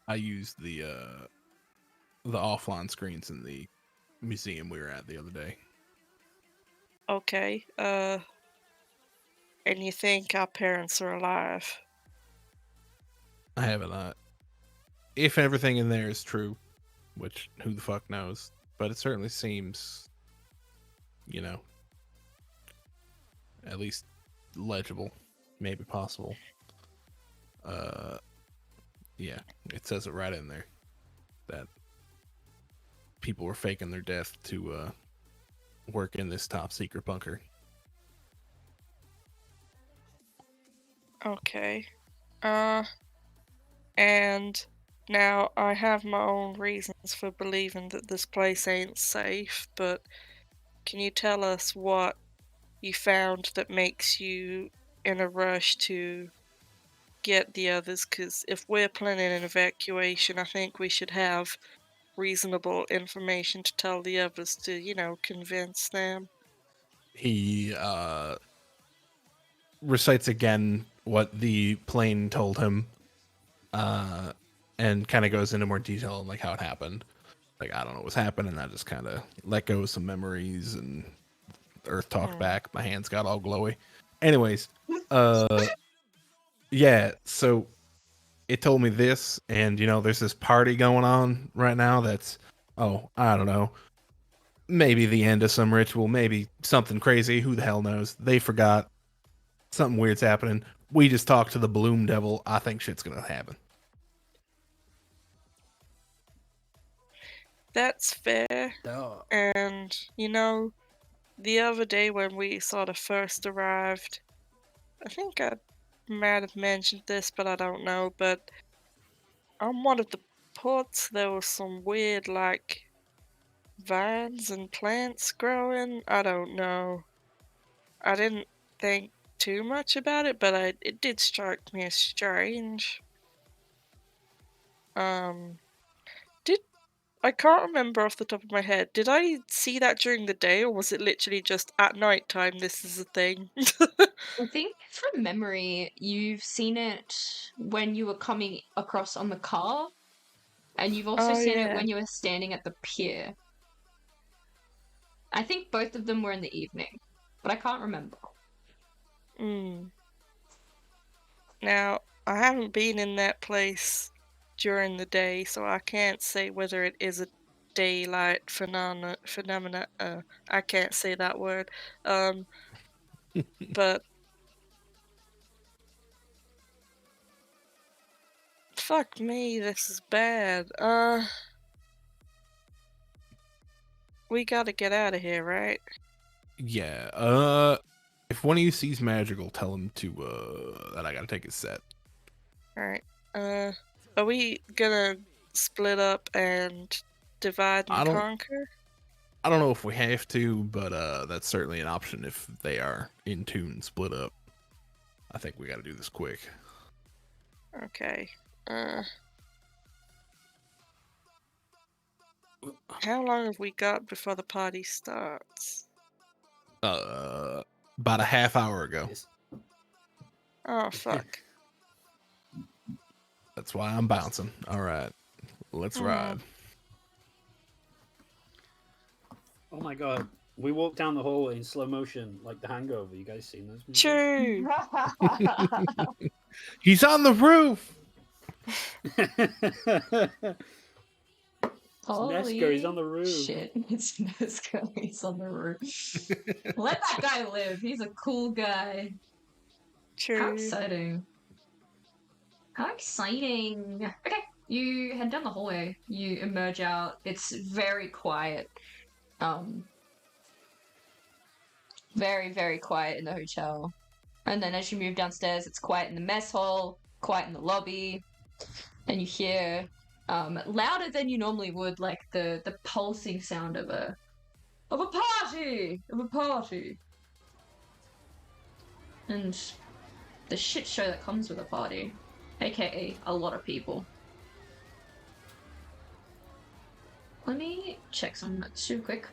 S3: I used the the offline screens in the museum we were at the other day.
S4: Okay. And you think our parents are alive?
S3: I haven't. If everything in there is true, which who the fuck knows, but it certainly seems, you know, at least legible, maybe possible. Yeah, it says it right in there that people were faking their death to work in this top secret bunker.
S4: Okay. And now I have my own reasons for believing that this place ain't safe, but can you tell us what you found that makes you in a rush to get the others? Because if we're planning an evacuation, I think we should have reasonable information to tell the others to, you know, convince them.
S3: He recites again what the plane told him, and kind of goes into more detail on like how it happened. Like, I don't know what's happening. I just kind of let go of some memories and Earth talked back. My hands got all glowy. Anyways, yeah, so it told me this, and you know, there's this party going on right now that's, oh, I don't know, maybe the end of some ritual, maybe something crazy, who the hell knows. They forgot. Something weird's happening. We just talked to the Bloom Devil. I think shit's gonna happen.
S4: That's fair.
S2: Duh.
S4: And, you know, the other day when we sort of first arrived, I think I might have mentioned this, but I don't know, but on one of the ports there was some weird, like, vines and plants growing. I don't know. I didn't think too much about it, but it did strike me as strange. I can't remember off the top of my head. Did I see that during the day, or was it literally just at night time this is a thing?
S1: I think from memory, you've seen it when you were coming across on the car, and you've also
S4: Oh,
S1: seen it
S4: yeah.
S1: when you were standing at the pier. I think both of them were in the evening, but I can't remember.
S4: Now, I haven't been in that place during the day, so I can't say whether it is a daylight phenomena. I can't say that word. But fuck me, this is bad. We gotta get out of here, right?
S3: Yeah. If one of you sees magical, tell him to that I gotta take his set.
S4: Alright. Are we gonna split up and divide and conquer?
S3: I don't know if we have to, but that's certainly an option if they are in tune, split up. I think we gotta do this quick.
S4: Okay. How long have we got before the party starts?
S3: About a half hour ago.
S4: Oh, fuck.
S3: That's why I'm bouncing. All right, let's ride.
S2: Oh my god. We walked down the hallway in slow motion, like The Hangover. You guys seen those movies?
S4: True.
S3: He's on the roof.
S2: Nesco, he's on the roof.
S1: Shit, it's Nesco, he's on the roof. Let that guy live. He's a cool guy.
S4: True.
S1: How exciting. How exciting. Okay, you head down the hallway. You emerge out. It's very quiet. Very, very quiet in the hotel. And then as you move downstairs, it's quiet in the mess hall, quiet in the lobby, and you hear louder than you normally would, like the pulsing sound of a party, and the shit show that comes with a party, aka a lot of people. Let me check some notes too quick.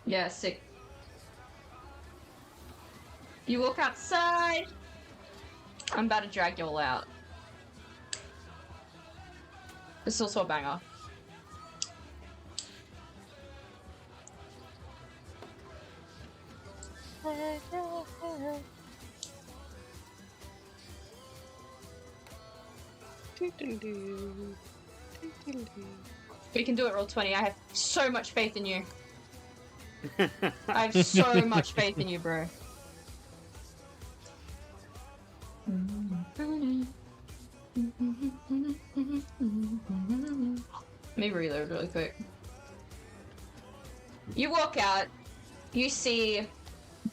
S1: Yeah, sick. You walk outside. I'm about to drag you all out. This is also a banger. We can do it, Roll20. I have so much faith in you. I have so much faith in you, bro. Let me reload really quick. You walk out, you see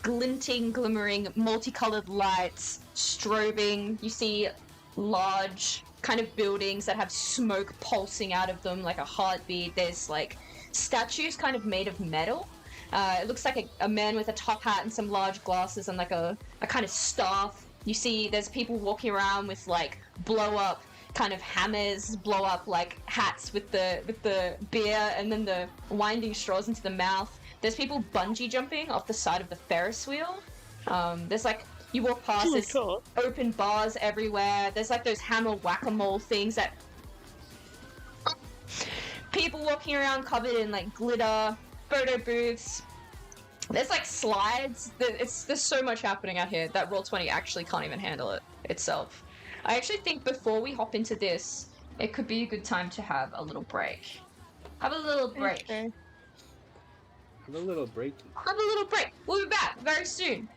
S1: glinting, glimmering, multicolored lights, strobing. You see large kind of buildings that have smoke pulsing out of them like a heartbeat. There's like statues kind of made of metal. It looks like a man with a top hat and some large glasses and like a kind of staff. You see there's people walking around with like blow up kind of hammers, blow up like hats with the beer and then the winding straws into the mouth. There's people bungee jumping off the side of the Ferris wheel. There's like, you walk past, there's open bars everywhere. There's like those hammer whack-a-mole things that... People walking around covered in like glitter, photo booths. There's like slides. There's so much happening out here that Roll20 actually can't even handle it itself. I actually think before we hop into this, it could be a good time to have a little break. Have a little break.
S4: Okay.
S2: Have a little break.
S1: Have a little break. We'll be back very soon.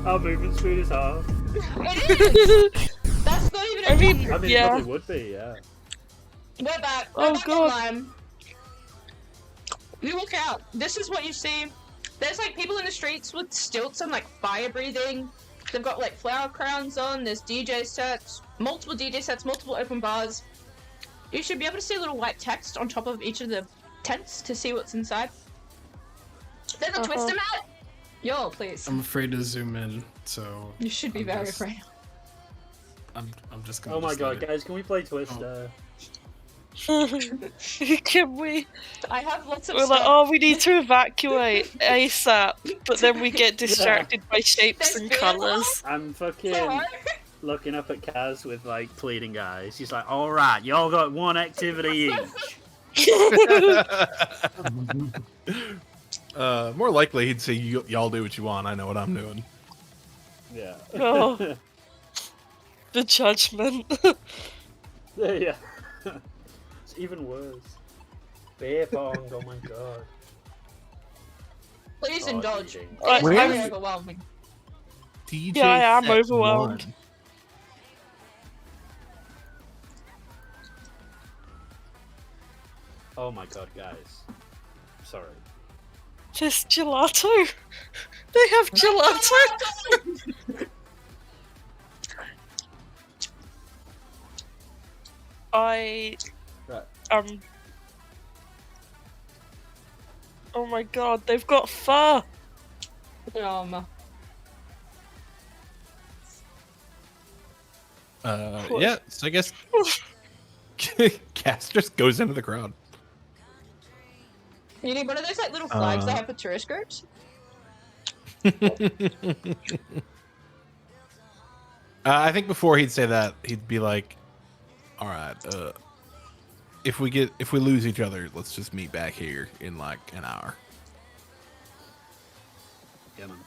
S2: Our movement speed is half.
S1: It is! That's not even a
S4: I mean,
S2: I mean,
S4: yeah.
S2: it probably would be, yeah.
S1: We're back.
S4: Oh,
S1: We're back
S4: God.
S1: online. You walk out. This is what you see. There's like people in the streets with stilts and like fire breathing. They've got like flower crowns on. There's DJ sets, multiple DJ sets, multiple open bars. You should be able to see a little white text on top of each of the tents to see what's inside. There's a twister mat. Yo, please.
S5: I'm afraid to zoom in, so
S1: You should be
S5: I'm
S1: very
S5: just-
S1: afraid.
S5: I'm just gonna.
S2: Oh my
S5: just
S2: god,
S5: leave it.
S2: guys, can we play Twister?
S4: Can we?
S1: I have lots of
S4: We're
S1: stuff.
S4: like, oh, we need to evacuate ASAP, but then we get distracted by shapes
S1: There's
S4: and
S1: beer
S4: colours.
S2: I'm fucking
S1: Sorry.
S2: looking up at Kaz with like pleading eyes. He's like, alright, y'all got one activity each.
S3: More likely he'd say, y'all do what you want, I know what I'm doing.
S2: Yeah.
S4: Oh. The judgment.
S2: Yeah. It's even worse. Beer pong, oh my god.
S1: Please
S2: Oh,
S1: indulge.
S2: cheating.
S1: It's
S3: Where
S1: very
S3: is-
S1: overwhelming.
S3: DJ
S4: Yeah, I am
S3: set
S4: overwhelmed.
S3: 1.
S2: Oh my god, guys. Sorry.
S4: There's gelato. They have gelato. I
S2: Right.
S4: Oh my god, they've got fur.
S3: Yeah, so I guess Cass just goes into the crowd.
S1: You need one of those like little flags they have for tourist groups.
S3: I think before he'd say that, he'd be like, "All right, if we lose each other, let's just meet back here in like an hour."
S2: Yeah, man.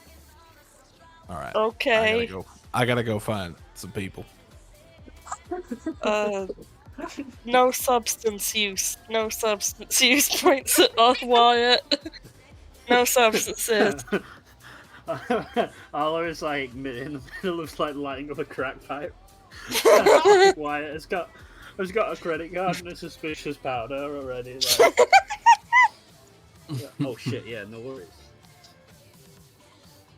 S3: All right.
S4: Okay.
S3: I gotta go find some people.
S4: No substance use. No substance use points at us, Wyatt. No substances.
S2: Arlo is like in the middle of like lighting up a crack pipe. Wyatt has got a credit card and a suspicious powder already. Like... Yeah. Oh shit! Yeah, no worries.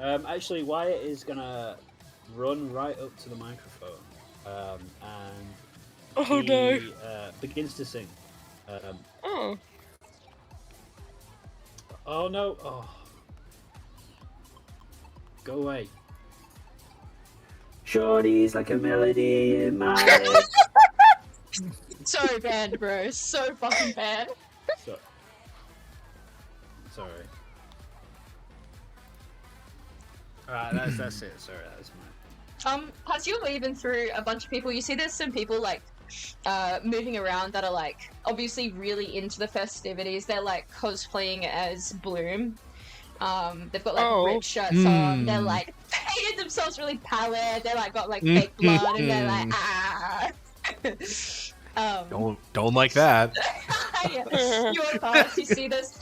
S2: Actually, Wyatt is gonna run right up to the microphone, and he begins to sing. Oh no! Oh, go away! Shorty's like a melody in my head.
S1: So bad, bro. So fucking bad.
S2: Sorry. Alright, that's it. Sorry, that's mine.
S1: As you're leaving through a bunch of people, you see there's some people like moving around that are like obviously really into the festivities. They're like cosplaying as Bloom. They've got like red shirts on. They're like painted themselves really pallid. They're like got like fake blood, and they're like
S3: Don't like that.
S1: Yeah. You walk past, you see this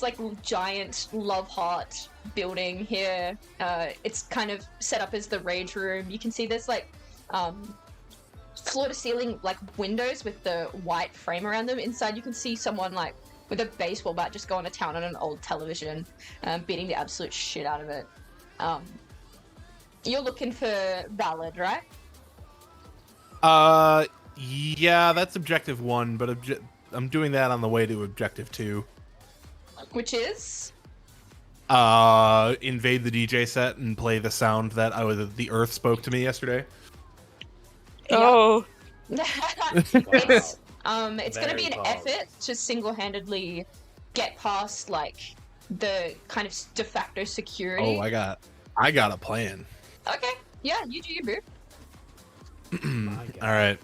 S1: like giant love heart building here. It's kind of set up as the rage room. You can see there's like floor to ceiling like windows with the white frame around them. Inside you can see someone like with a baseball bat just going to town on an old television, beating the absolute shit out of it. You're looking for Ballad, right?
S3: Yeah, that's objective 1, but I'm doing that on the way to objective 2.
S1: Which is?
S3: Invade the DJ set and play the sound that the Earth spoke to me yesterday.
S4: Oh.
S1: It's gonna be an effort to single-handedly get past like the kind of de facto security.
S3: Oh, I got a plan.
S1: Okay, yeah, you do your boo.
S3: All right.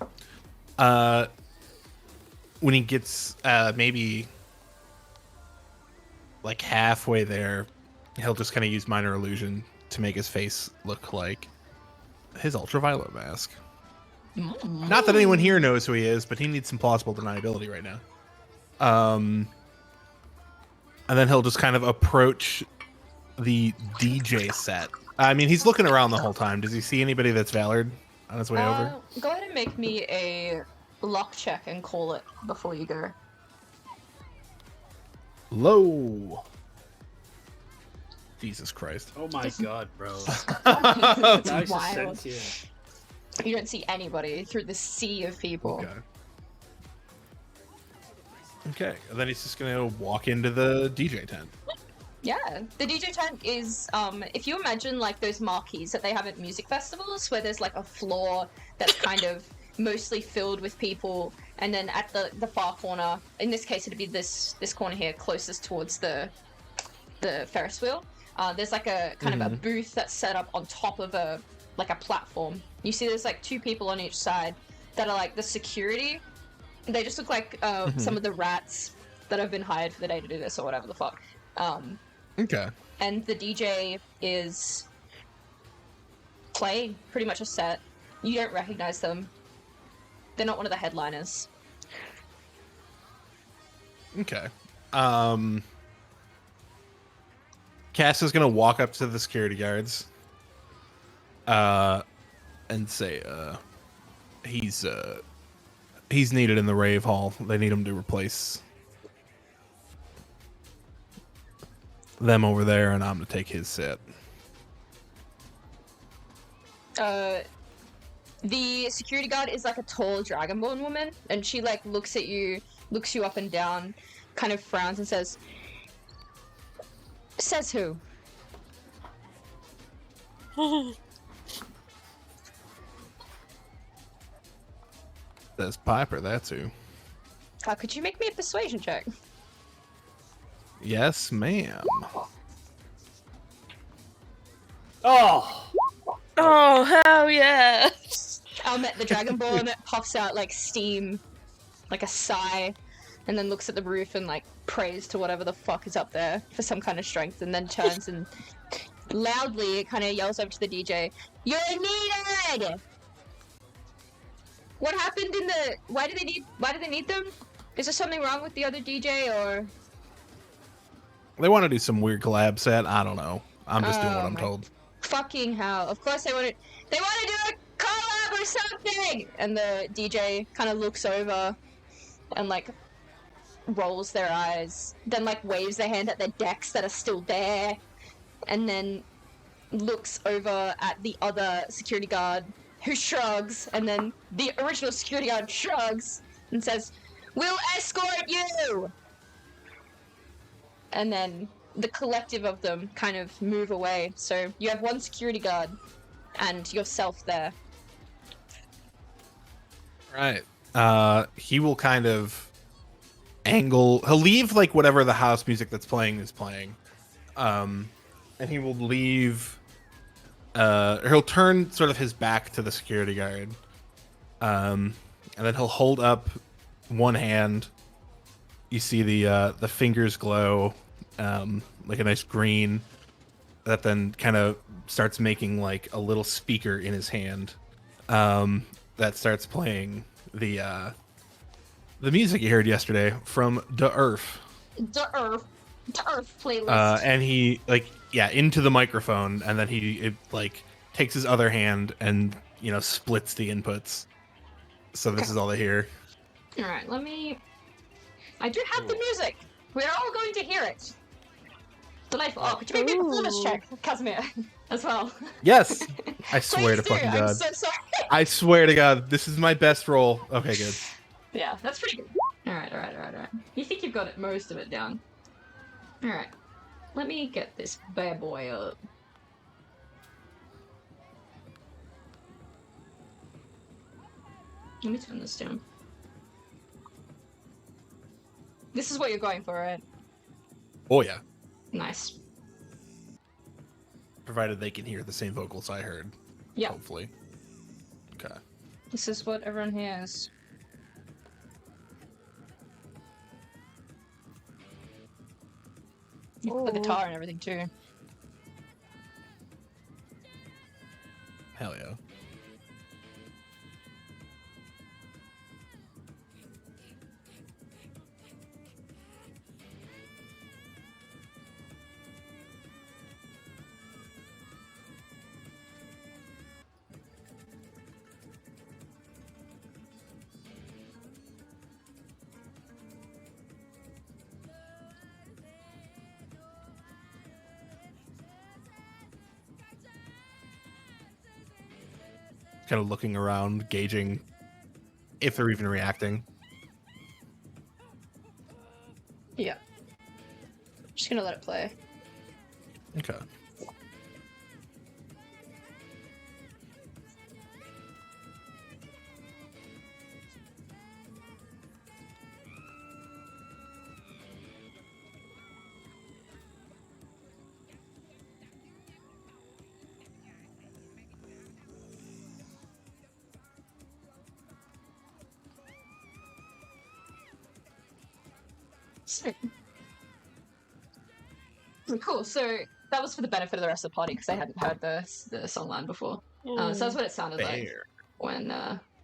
S3: When he gets maybe like halfway there, he'll just kind of use minor illusion to make his face look like his ultraviolet mask. Not that anyone here knows who he is, but he needs some plausible deniability right now. And then he'll just kind of approach the DJ set. I mean, he's looking around the whole time. Does he see anybody that's Valard on his way over?
S1: Go ahead and make me a lock check and call it before you go.
S3: Low. Jesus Christ.
S2: Oh my god, bro.
S1: It's wild. You don't see anybody through the sea of people.
S3: Okay. And then he's just gonna walk into the DJ tent.
S1: Yeah, the DJ tent is, if you imagine like those marquees that they have at music festivals, where there's like a floor that's kind of mostly filled with people, and then at the far corner, in this case it'd be this corner here, closest towards the Ferris wheel, there's like a kind of a booth that's set up on top of a platform. You see there's like 2 people on each side that are like the security. They just look like some of the rats that have been hired for the day to do this or whatever the fuck.
S3: Okay.
S1: And the DJ is playing pretty much a set. You don't recognize them. They're not one of the headliners.
S3: Okay. Cass is gonna walk up to the security guards and say he's needed in the rave hall. They need him to replace them over there, and I'm gonna take his set.
S1: The security guard is like a tall dragonborn woman, and she like looks you up and down, kind of frowns and says who?
S3: Says Piper, that's who.
S1: Could you make me a persuasion check?
S3: Yes, ma'am.
S2: Oh!
S4: Oh, hell yeah!
S1: The Dragonborn puffs out like steam, like a sigh, and then looks at the roof and like prays to whatever the fuck is up there for some kind of strength, and then turns and loudly kind of yells over to the DJ, "You're needed!" What happened in the? Why do they need them? Is there something wrong with the other DJ or?
S3: They want to do some weird collab set. I don't know. I'm just doing what I'm
S1: my
S3: told.
S1: Fucking hell! Of course they want to. They want to do a collab or something. And the DJ kind of looks over, and like rolls their eyes, then like waves their hand at their decks that are still there, and then looks over at the other security guard who shrugs, and then the original security guard shrugs and says, "We'll escort you!" And then the collective of them kind of move away. So you have one security guard and yourself there.
S3: Right. He will kind of angle. He'll leave like whatever the house music that's playing is playing, and he will leave. He'll turn sort of his back to the security guard, and then he'll hold up one hand. You see the fingers glow, like a nice green, that then kind of starts making like a little speaker in his hand, that starts playing the music you heard yesterday from The Earth.
S1: The Earth playlist.
S3: And he into the microphone, and then he takes his other hand and splits the inputs. So this is all they hear.
S1: All right, I do have the music. We're all going to hear it. Delightful. Oh, could you make me a performance check, Casimir, as well?
S3: Yes. I swear to
S1: Please do.
S3: fucking God.
S1: I'm so sorry.
S3: I swear to God, this is my best roll. Okay, good.
S1: Yeah, that's pretty good. All right. You think you've got most of it down. All right. Let me get this bad boy up. Let me turn this down. This is what you're going for, right?
S3: Oh yeah.
S1: Nice.
S3: Provided they can hear the same vocals I heard.
S1: Yeah.
S3: Hopefully. Okay.
S1: This is what everyone hears. You got the guitar and everything too.
S3: Hell yeah. Kind of looking around, gauging if they're even reacting.
S1: Yeah. Just gonna let it play.
S3: Okay.
S1: So, cool. So that was for the benefit of the rest of the party because they hadn't heard the song line before. So that's what it sounded like when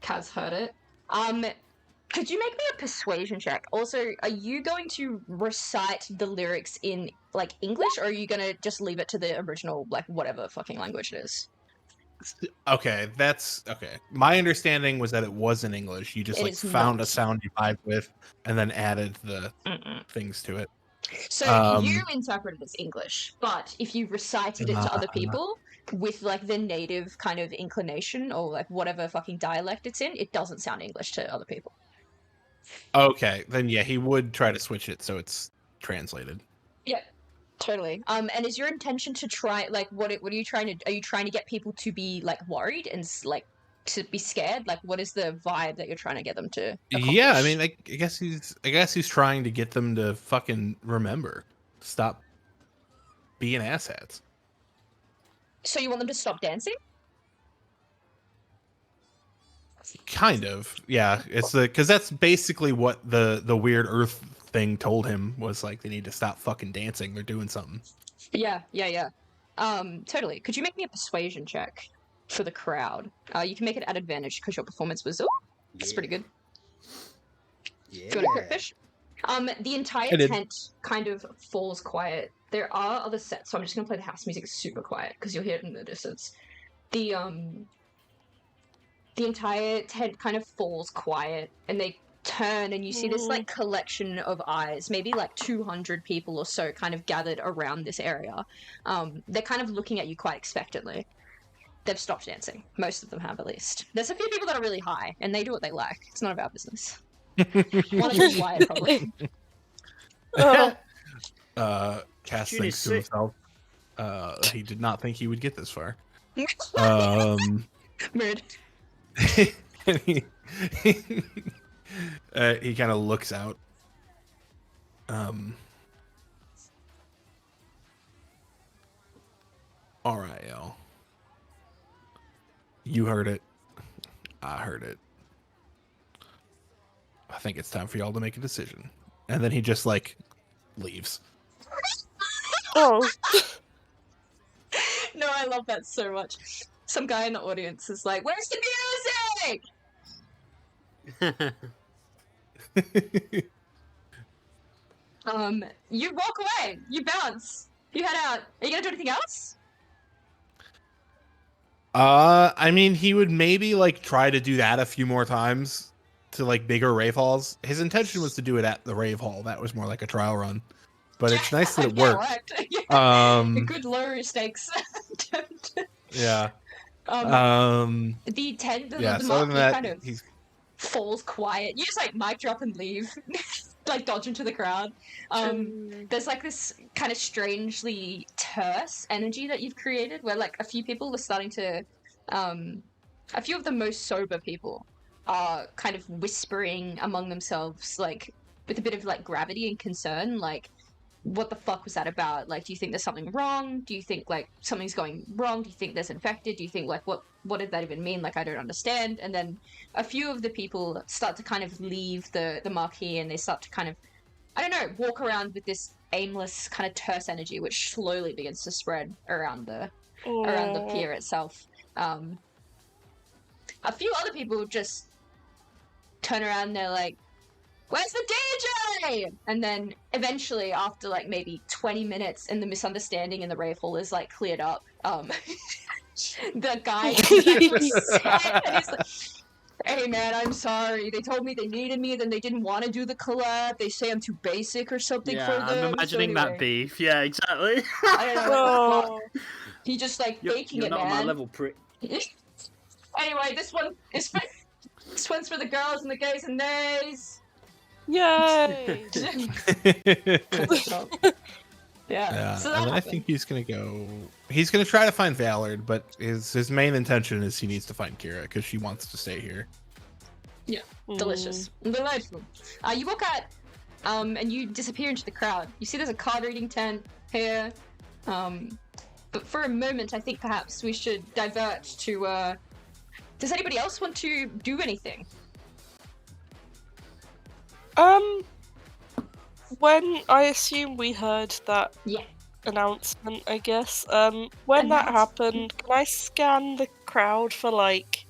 S1: Kaz heard it. Could you make me a persuasion check? Also, are you going to recite the lyrics in like English, or are you gonna just leave it to the original, like whatever fucking language it is?
S3: Okay, that's okay. My understanding was that it was in English. You just found a sound you vibed with and then added the things to it.
S1: So you interpreted it as English, but if you recited it to other people with like the native kind of inclination or like whatever fucking dialect it's in, it doesn't sound English to other people.
S3: Okay, then yeah, he would try to switch it so it's translated.
S1: Yeah. Totally. And is your intention to try what are you trying to? Are you trying to get people to be like worried and like to be scared? Like, what is the vibe that you're trying to get them to accomplish?
S3: Yeah, I mean, I guess he's trying to get them to fucking remember. stop being asshats.
S1: So you want them to stop dancing?
S3: Kind of, yeah. It's because that's basically what the weird Earth thing told him, was like they need to stop fucking dancing. They're doing something.
S1: Yeah. Totally. Could you make me a persuasion check for the crowd? You can make it at advantage because your performance was. Oh, that's pretty good.
S2: Yeah.
S1: Do you want to crit fish? The entire
S3: I did.
S1: tent kind of falls quiet. There are other sets, so I'm just gonna play the house music super quiet because you'll hear it in the distance. The entire tent kind of falls quiet, and they turn, and you see this like collection of eyes, maybe like 200 people or so, kind of gathered around this area. They're kind of looking at you quite expectantly. They've stopped dancing. Most of them have, at least. There's a few people that are really high, and they do what they like. It's none of our business. One of them's wired, probably.
S3: Cass
S2: June
S3: thinks
S2: is
S3: to
S2: sick.
S3: himself, he did not think he would get this far.
S1: Mood.
S3: And he kind of looks out. All right, y'all. You heard it. I heard it. I think it's time for y'all to make a decision. And then he just like leaves.
S4: Oh.
S1: No, I love that so much. Some guy in the audience is like, "Where's the music?" You walk away. You bounce. You head out. Are you gonna do anything else?
S3: I mean, he would maybe like try to do that a few more times to like bigger rave halls. His intention was to do it at the rave hall. That was more like a trial run. But it's nice that it
S1: Yeah,
S3: worked.
S1: a good low stakes attempt.
S3: Yeah.
S1: The tent,
S3: Yeah,
S1: the
S3: so other than
S1: marquee
S3: that,
S1: kind of
S3: he's
S1: falls quiet. You just like mic drop and leave, like dodge into the crowd. There's like this kind of strangely terse energy that you've created, where like a few people are starting to, a few of the most sober people are kind of whispering among themselves, like with a bit of like gravity and concern, like, what the fuck was that about? Like, do you think there's something wrong? Do you think like something's going wrong? Do you think there's infected? Do you think like what did that even mean? Like, I don't understand. And then a few of the people start to kind of leave the marquee, and they start to kind of, I don't know, walk around with this aimless kind of terse energy, which slowly begins to spread around the pier itself. A few other people just turn around and they're like, "Where's the DJ?" And then eventually, after like maybe 20 minutes, and the misunderstanding in the rave hall is like cleared up, the guy is actually sad, and he's like, "Hey man, I'm sorry. They told me they needed me, then they didn't want to do the collab. They say I'm too basic or something for them."
S2: I'm imagining
S1: so anyway,
S2: that beef. Yeah, exactly.
S1: I don't know what the fuck. He just like faking
S2: You're
S1: it,
S2: not
S1: man.
S2: on my level, prick.
S1: Anyway, this one's for the girls and the gays and theys.
S4: Yay!
S1: Yeah. So that
S3: and I think he's gonna go. He's gonna try to find Valard, but his main intention is he needs to find Kira because she wants to stay here.
S1: Yeah, delicious, delightful. You walk out, and you disappear into the crowd. You see there's a card reading tent here, but for a moment, I think perhaps we should divert to. Does anybody else want to do anything?
S4: When I assume we heard that announcement, I guess. When that happened, can I scan the crowd for like?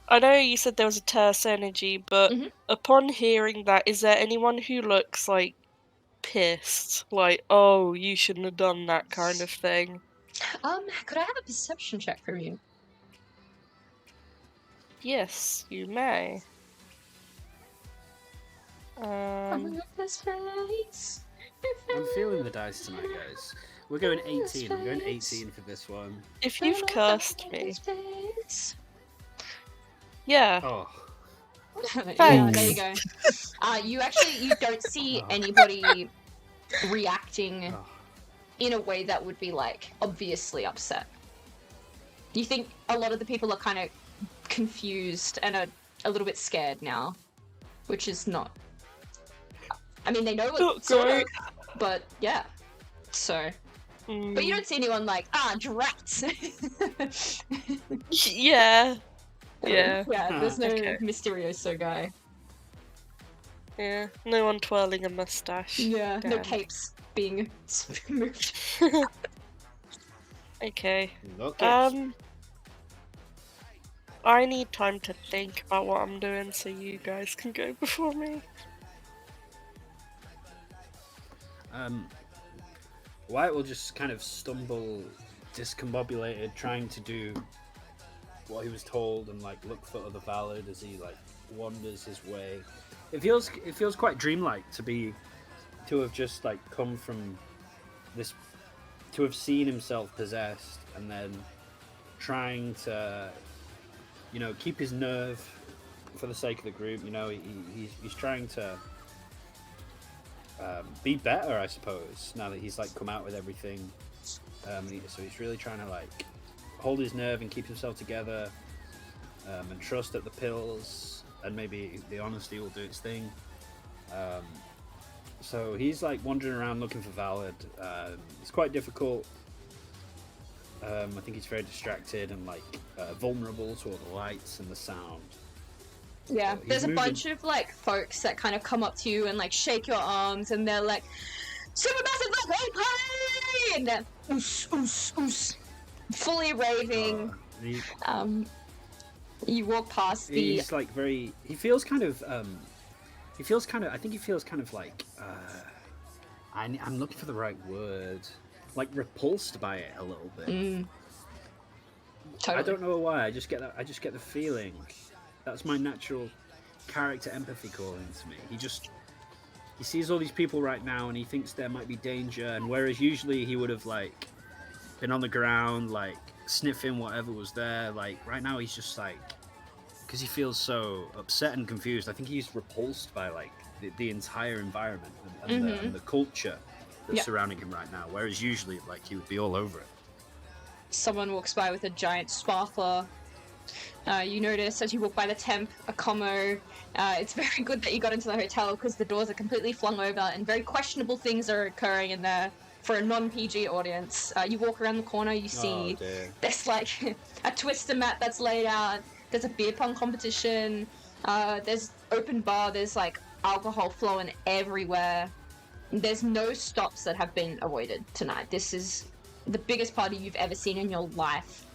S4: I know you said there was a terse energy, but upon hearing that, is there anyone who looks like pissed? Like, oh, you shouldn't have done that kind of thing.
S1: Could I have a perception check from you?
S4: Yes, you may.
S2: I'm feeling the dice tonight, guys. We're going 18. I'm going 18 for this one.
S4: If you've cursed me. Yeah.
S2: Oh.
S1: Yeah, there you go. You don't see anybody reacting in a way that would be like obviously upset. You think a lot of the people are kind of confused and are a little bit scared now, which is not. I mean, they know what. But yeah, so. But you don't see anyone like, drats!
S4: Yeah. Yeah.
S1: Yeah, there's no
S4: Okay.
S1: Mysterioso guy.
S4: Yeah. No one twirling a mustache.
S1: Yeah, no
S4: Damn.
S1: capes being moved.
S4: Okay.
S2: Look at
S4: I need time to think about what I'm doing so you guys can go before me.
S2: White will just kind of stumble, discombobulated, trying to do what he was told and like look for other valid as he like wanders his way. It feels quite dreamlike to have just like come from this, to have seen himself possessed and then trying to, you know, keep his nerve for the sake of the group. You know, he's trying to be better, I suppose, now that he's like come out with everything. So he's really trying to like hold his nerve and keep himself together, and trust that the pills and maybe the honesty will do its thing. So he's like wandering around looking for valid. It's quite difficult. I think he's very distracted and like vulnerable to all the lights and the sound.
S1: Yeah,
S2: So
S1: there's a
S2: he's
S1: bunch of like folks that kind of come up to you and like shake your arms and they're like, "Supermassive Black Hole Party!" and they're oos, oos, oos, fully raving. You walk past the.
S2: He's like very. He feels kind of. He feels kind of. I think he feels kind of like. I'm looking for the right word. Like repulsed by it a little bit.
S1: Totally.
S2: I don't know why. I just get that. I just get the feeling. That's my natural character empathy calling to me. He sees all these people right now and he thinks there might be danger, and whereas usually he would have like been on the ground like sniffing whatever was there, like right now he's just like, because he feels so upset and confused. I think he's repulsed by like the entire environment and the culture that's surrounding him right now, whereas usually like he would be all over it.
S1: Someone walks by with a giant sparkler. You notice as you walk by the temp, a commo. It's very good that you got into the hotel because the doors are completely flung over and very questionable things are occurring in there for a non-PG audience. You walk around the corner, you see there's like a twister mat that's laid out. There's a beer pong competition. There's open bar. There's like alcohol flowing everywhere. There's no stops that have been avoided tonight. This is the biggest party you've ever seen in your life.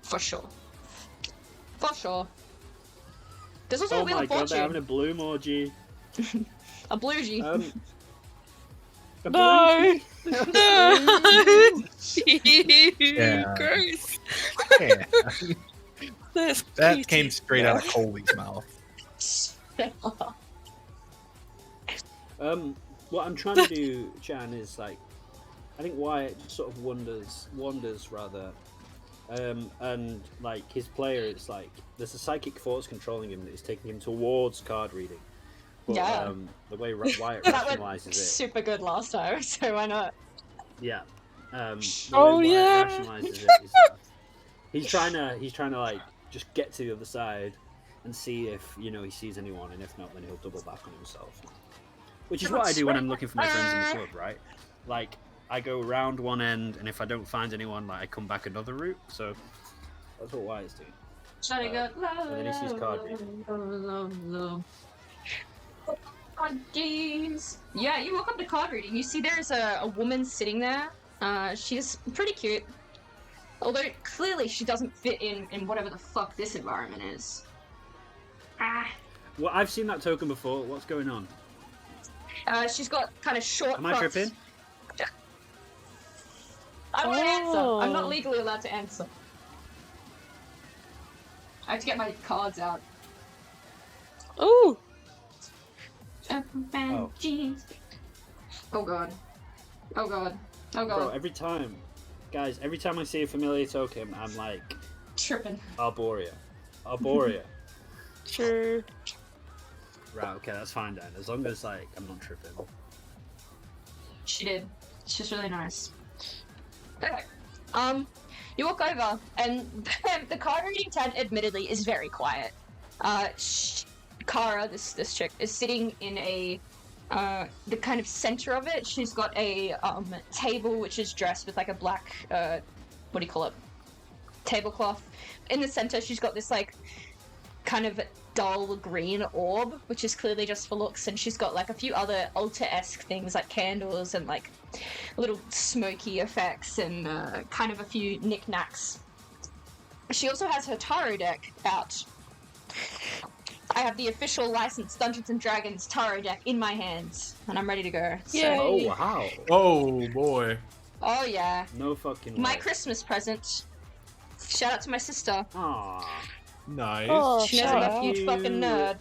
S1: For sure. For sure. There's also a Wheel of Fortune.
S2: They're having a bloom orgy.
S1: A bluesy.
S4: No! No!
S3: Yeah.
S4: Gross.
S3: Yeah.
S4: That's
S3: That
S4: cute.
S3: came straight out of Coley's mouth.
S2: What I'm trying to do, Jan, is like, I think Wyatt sort of wanders rather, and like his player, it's like there's a psychic force controlling him that is taking him towards card reading. But,
S1: Yeah.
S2: The way Wyatt
S1: That went
S2: rationalizes it.
S1: super good last time, so why not?
S2: Yeah. The
S4: Oh,
S2: way Wyatt
S4: yeah.
S2: rationalizes it is he's trying to like just get to the other side and see if he sees anyone, and if not, then he'll double back on himself. Which is what I do when I'm looking for my friends in the club, right? Like I go round one end, and if I don't find anyone, like I come back another route. So that's what Wyatt's doing. And then he sees card reading.
S1: Oh, jeez. Yeah, you walk up to card reading. You see there's a woman sitting there. She's pretty cute. Although, clearly she doesn't fit in whatever the fuck this environment is.
S2: Well, I've seen that token before. What's going on?
S1: She's got kind of short
S2: Am I
S1: fronts.
S2: tripping?
S1: I won't answer. I'm not
S4: Oh.
S1: legally allowed to answer. I have to get my cards out.
S4: Ooh!
S2: Oh.
S1: Oh god. Oh god. Oh god.
S2: Bro, every time I see a familiar token, I'm like,
S1: Tripping.
S2: Arborea.
S4: Sure.
S2: Right, okay, that's fine then. As long as like I'm not tripping.
S1: She did. She's really nice. Okay. You walk over, and the card reading tent, admittedly, is very quiet. Kara, this chick, is sitting in a the kind of center of it, she's got a table which is dressed with like a black, what do you call it? Tablecloth. In the center, she's got this like kind of dull green orb, which is clearly just for looks, and she's got like a few other altar-esque things like candles and like little smoky effects and kind of a few knickknacks. She also has her tarot deck out. I have the official licensed Dungeons & Dragons tarot deck in my hands, and I'm ready to go. So.
S4: Yay.
S2: Oh wow!
S3: Oh boy.
S1: Oh yeah.
S2: No fucking way.
S1: My Christmas present. Shout out to my sister.
S2: Aww.
S3: Nice.
S4: Oh,
S1: She knows I'm a huge fucking nerd.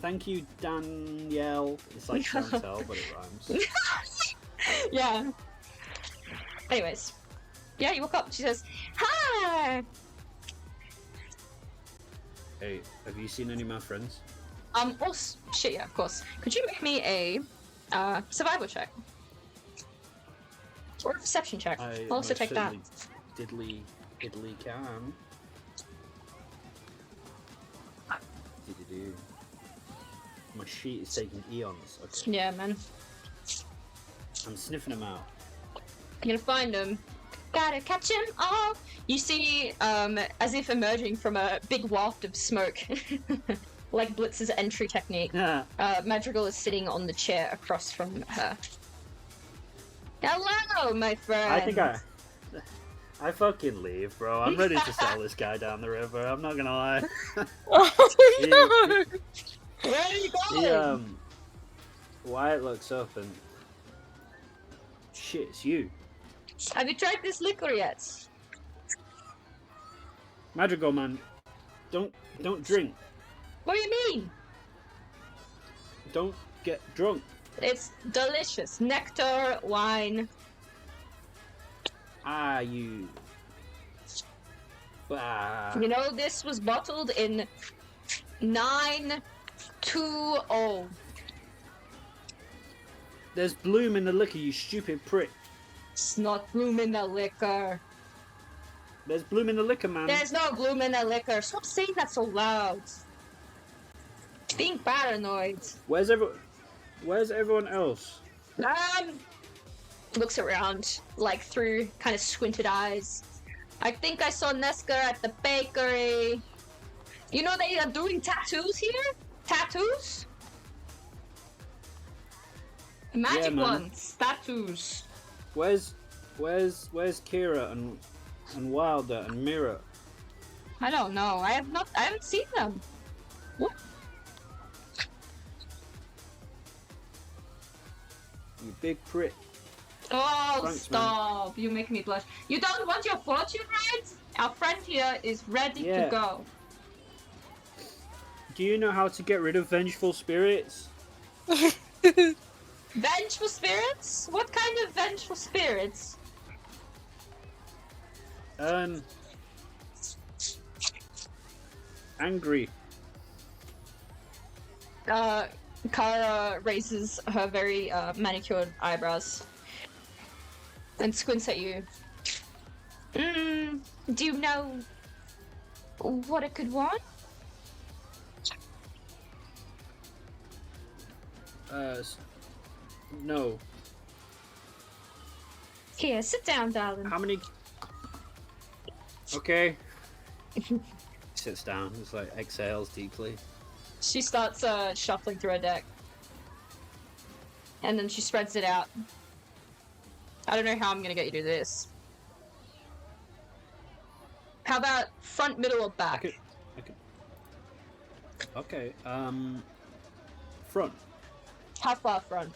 S2: Thank you, Danielle. It's like Chantel, but it rhymes.
S1: Yeah. Anyways. Yeah, you woke up. She says, "Hi."
S2: Hey, have you seen any of my friends?
S1: Oh shit, yeah, of course. Could you make me a survival check? Or a perception check?
S2: I
S1: I'll also
S2: most
S1: take that.
S2: certainly Diddly can. Diddy-do. My sheet is taking eons. Okay.
S1: Yeah, man.
S2: I'm sniffing them out.
S1: You're gonna find them. Gotta catch them all. You see, as if emerging from a big waft of smoke, like Blitz's entry technique, Madrigal is sitting on the chair across from her. Hello, my friend.
S2: I think I fucking leave, bro. I'm ready to sell this guy down the river. I'm not gonna lie.
S4: Oh no!
S1: Where are you going?
S2: Wyatt looks up and shit, it's you.
S1: Have you tried this liquor yet?
S2: Madrigal, man, don't drink.
S1: What do you mean?
S2: Don't get drunk.
S1: It's delicious. Nectar, wine.
S2: You.
S1: You know, this was bottled in 920.
S2: There's bloom in the liquor, you stupid prick.
S1: It's not bloom in the liquor.
S2: There's bloom in the liquor, man.
S1: There's no bloom in the liquor. Stop saying that so loud. Being paranoid.
S2: Where's everyone else?
S1: Looks around, like through kind of squinted eyes. I think I saw Neska at the bakery. You know they are doing tattoos here? Tattoos? Magic ones. Tattoos.
S2: Where's Kira and Wilder and Mira?
S1: I don't know. I haven't seen them. What?
S2: You big prick.
S1: Oh,
S2: Thanks,
S1: stop. You make me blush. You don't want your fortune, right? Our friend here is ready to go.
S2: Do you know how to get rid of vengeful spirits?
S1: Vengeful spirits? What kind of vengeful spirits?
S2: Angry.
S1: Kara raises her very manicured eyebrows and squints at you. Do you know what it could want?
S2: No.
S1: Here, sit down, darling.
S2: How many? Okay. Sits down. It's like exhales deeply.
S1: She starts shuffling through her deck. And then she spreads it out. I don't know how I'm gonna get you to do this. How about front, middle, or back?
S2: I could. Okay, front.
S1: How far front?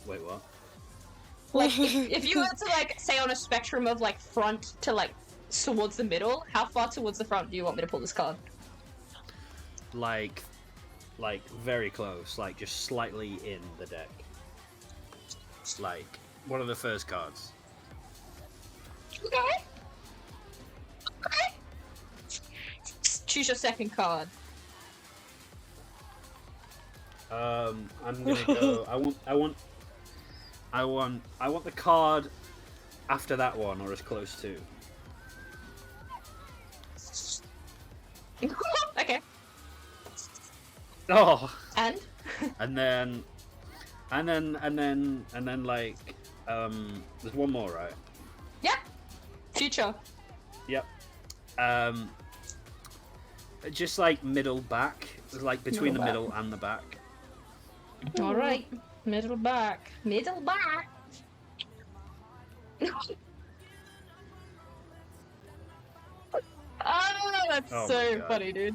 S2: Wait, what?
S1: Like, if you were to, like, say on a spectrum of, like, front to, like, towards the middle, how far towards the front do you want me to pull this card?
S2: Like very close, like just slightly in the deck. Like one of the first cards.
S1: Okay. Okay. Choose your second card.
S2: I'm gonna go. I want the card after that one, or as close to.
S1: Okay.
S2: Oh.
S1: And?
S2: And then like there's one more, right?
S1: Yeah. Future.
S2: Yep. Just like middle back, like between the middle and the back.
S1: All right. Middle back. Middle back. Oh, that's so funny, dude.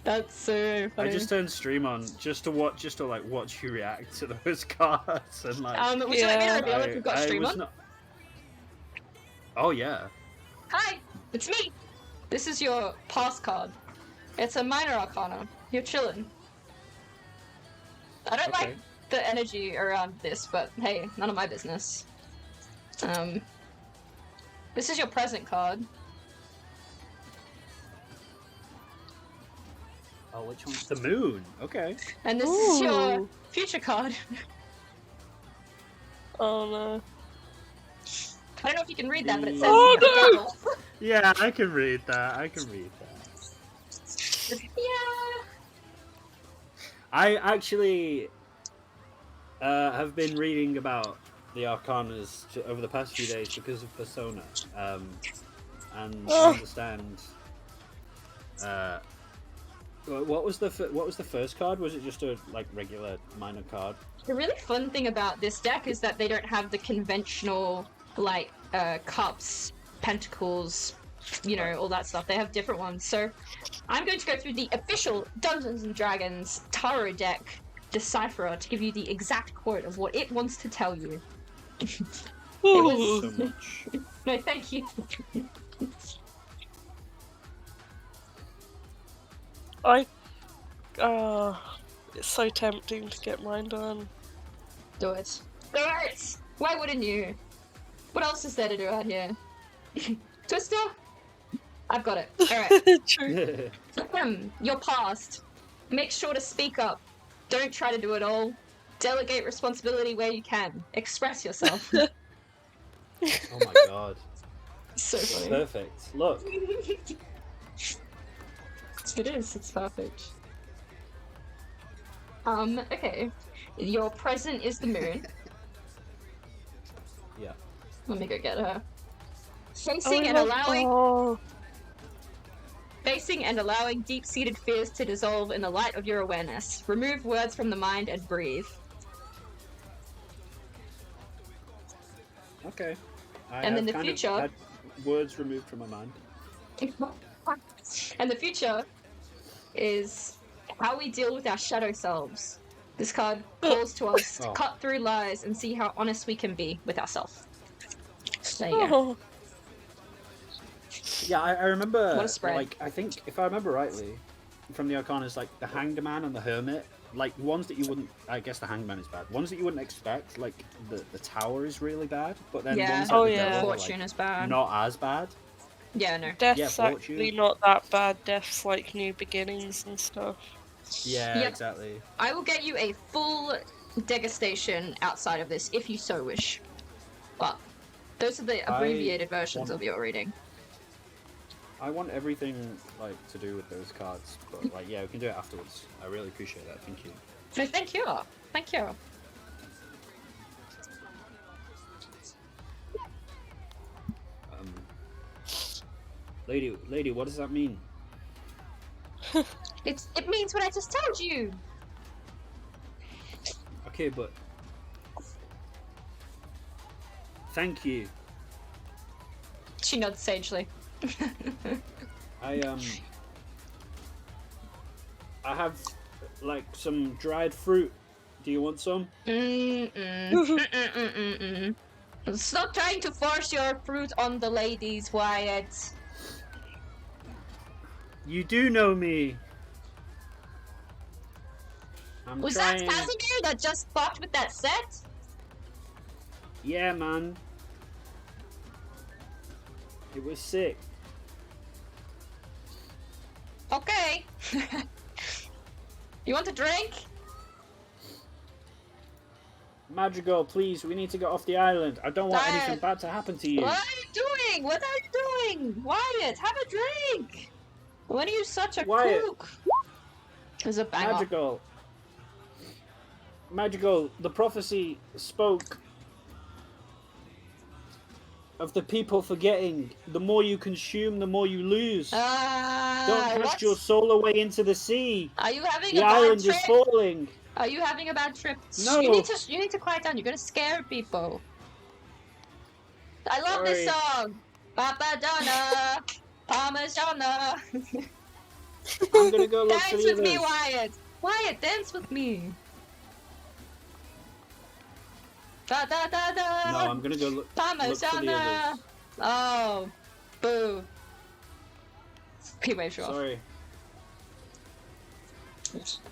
S1: That's so funny.
S2: I just turned stream on just to watch you react to those cards and like.
S1: Would you like me to reveal if we've got stream on?
S2: Oh yeah.
S1: Hi, it's me. This is your pass card. It's a minor arcana. You're chilling. I don't like the energy around this, but hey, none of my business. This is your present card.
S2: Oh, which one's the moon? Okay.
S1: And this is your future card.
S4: Oh no.
S1: I don't know if you can read that, but it says
S4: no!
S2: Yeah, I can read that.
S1: Yeah.
S2: I actually have been reading about the Arcanas over the past few days because of Persona, and I understand. What was the first card? Was it just a like regular minor card?
S1: The really fun thing about this deck is that they don't have the conventional like cups, pentacles, you know, all that stuff. They have different ones. So I'm going to go through the official Dungeons and Dragons tarot deck decipherer to give you the exact quote of what it wants to tell you. It was...
S2: So much.
S1: No, thank you.
S4: It's so tempting to get mine done.
S1: Do it. Do it! Why wouldn't you? What else is there to do out here? Twister? I've got it. Alright.
S4: True.
S1: Your past. Make sure to speak up. Don't try to do it all. Delegate responsibility where you can. Express yourself.
S2: Oh my god.
S1: So funny.
S2: Perfect. Look.
S1: It is. It's perfect. Okay. Your present is the moon.
S2: Yeah.
S1: Let me go get her. Facing and allowing deep-seated fears to dissolve in the light of your awareness. Remove words from the mind and breathe.
S2: Okay.
S1: And then the future.
S2: Had words removed from my mind.
S1: And the future is how we deal with our shadow selves. This card calls to us to cut through lies and see how honest we can be with ourselves. There you go.
S2: Yeah, I remember.
S1: What a spread.
S2: Like, I think if I remember rightly, from the Arcanas, like the Hanged Man and the Hermit, like ones that you wouldn't. I guess the Hanged Man is bad. Ones that you wouldn't expect, like the Tower is really bad, but then ones like the Devil
S1: Fortune is bad.
S2: Not as bad.
S1: Yeah, no.
S4: Death's actually not that bad. Death's like new beginnings and stuff.
S2: Yeah, exactly.
S1: I will get you a full degustation outside of this if you so wish. But those are the abbreviated versions of your reading.
S2: I want everything like to do with those cards, but like yeah, we can do it afterwards. I really appreciate that. Thank you.
S1: No, thank you. Thank you.
S2: Lady, what does that mean?
S1: It means what I just told you.
S2: Okay, but thank you.
S1: She nods sagely.
S2: I have like some dried fruit. Do you want some?
S1: Stop trying to force your fruit on the ladies, Wyatt.
S2: You do know me.
S1: Was that Casimir that just fucked with that set?
S2: Yeah, man. It was sick.
S1: Okay. You want a drink?
S2: Madrigal, please, we need to get off the island. I don't want anything bad to happen to you.
S1: What are you doing? What are you doing? Wyatt, have a drink! When are you such a kook? was a banger.
S2: Magical, the prophecy spoke of the people forgetting. The more you consume, the more you lose. Don't cast your soul away into the sea.
S1: Are you having
S2: The
S1: a bad
S2: island
S1: trip?
S2: is falling.
S1: Are you having a bad trip?
S2: No.
S1: You need to quiet down. You're gonna scare people. I love this
S2: Sorry.
S1: song. Papa Donna, Parmigiana.
S2: I'm gonna go look for
S1: Dance
S2: the
S1: with me,
S2: others.
S1: Wyatt. Wyatt, dance with me. Da da da da.
S2: No, I'm gonna go look for the
S1: Parmigiana.
S2: others.
S1: Oh, boo. P-wave show.
S2: Sorry.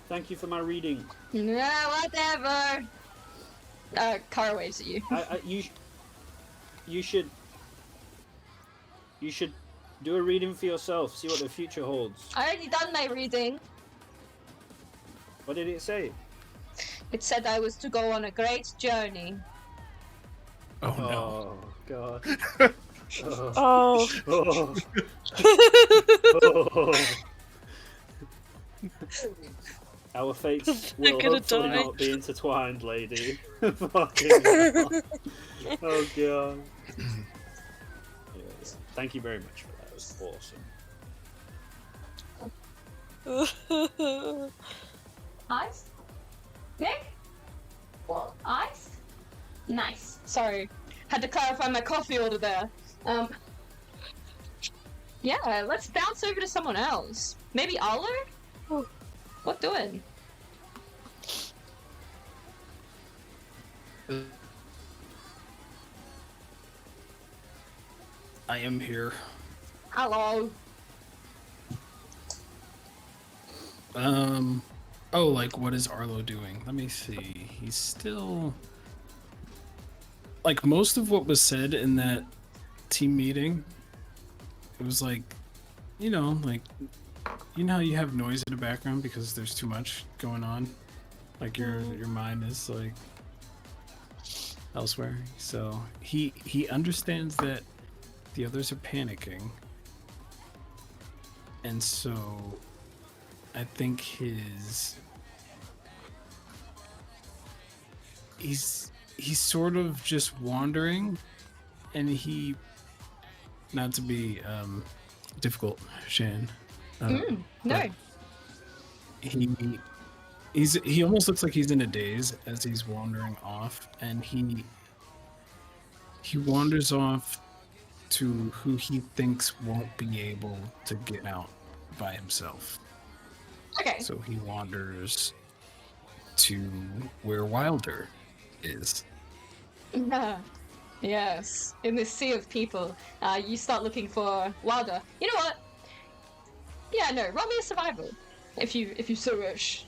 S2: Thank you for my reading.
S1: Yeah, whatever. Car waves at you.
S2: You should do a reading for yourself. See what the future holds.
S1: I already done my reading.
S2: What did it say?
S1: It said I was to go on a great journey.
S3: Oh no.
S2: Oh god.
S4: Oh.
S2: Oh. Oh. Our fates will
S4: gonna
S2: hopefully
S4: die.
S2: not be intertwined, lady. Fucking hell. Oh god. Yeah, thank you very much for that. It was awesome.
S1: Ice? Nick? What? Ice? Nice. Sorry. Had to clarify my coffee order there. Yeah, let's bounce over to someone else. Maybe Arlo? What doing?
S5: I am here.
S1: Hello.
S5: Oh, like, what is Arlo doing? Let me see. He's still... Like, most of what was said in that team meeting, it was like, you know how you have noise in the background because there's too much going on? Like, your mind is, like, elsewhere. So, he understands that the others are panicking. And so, I think he's sort of just wandering, and not to be difficult, Shan.
S1: No.
S5: He almost looks like he's in a daze as he's wandering off, and he wanders off to who he thinks won't be able to get out by himself.
S1: Okay.
S5: So he wanders to where Wilder is.
S1: Yes. In this sea of people, you start looking for Wilder. You know what? Yeah, no. Roll me a survival, if you so wish.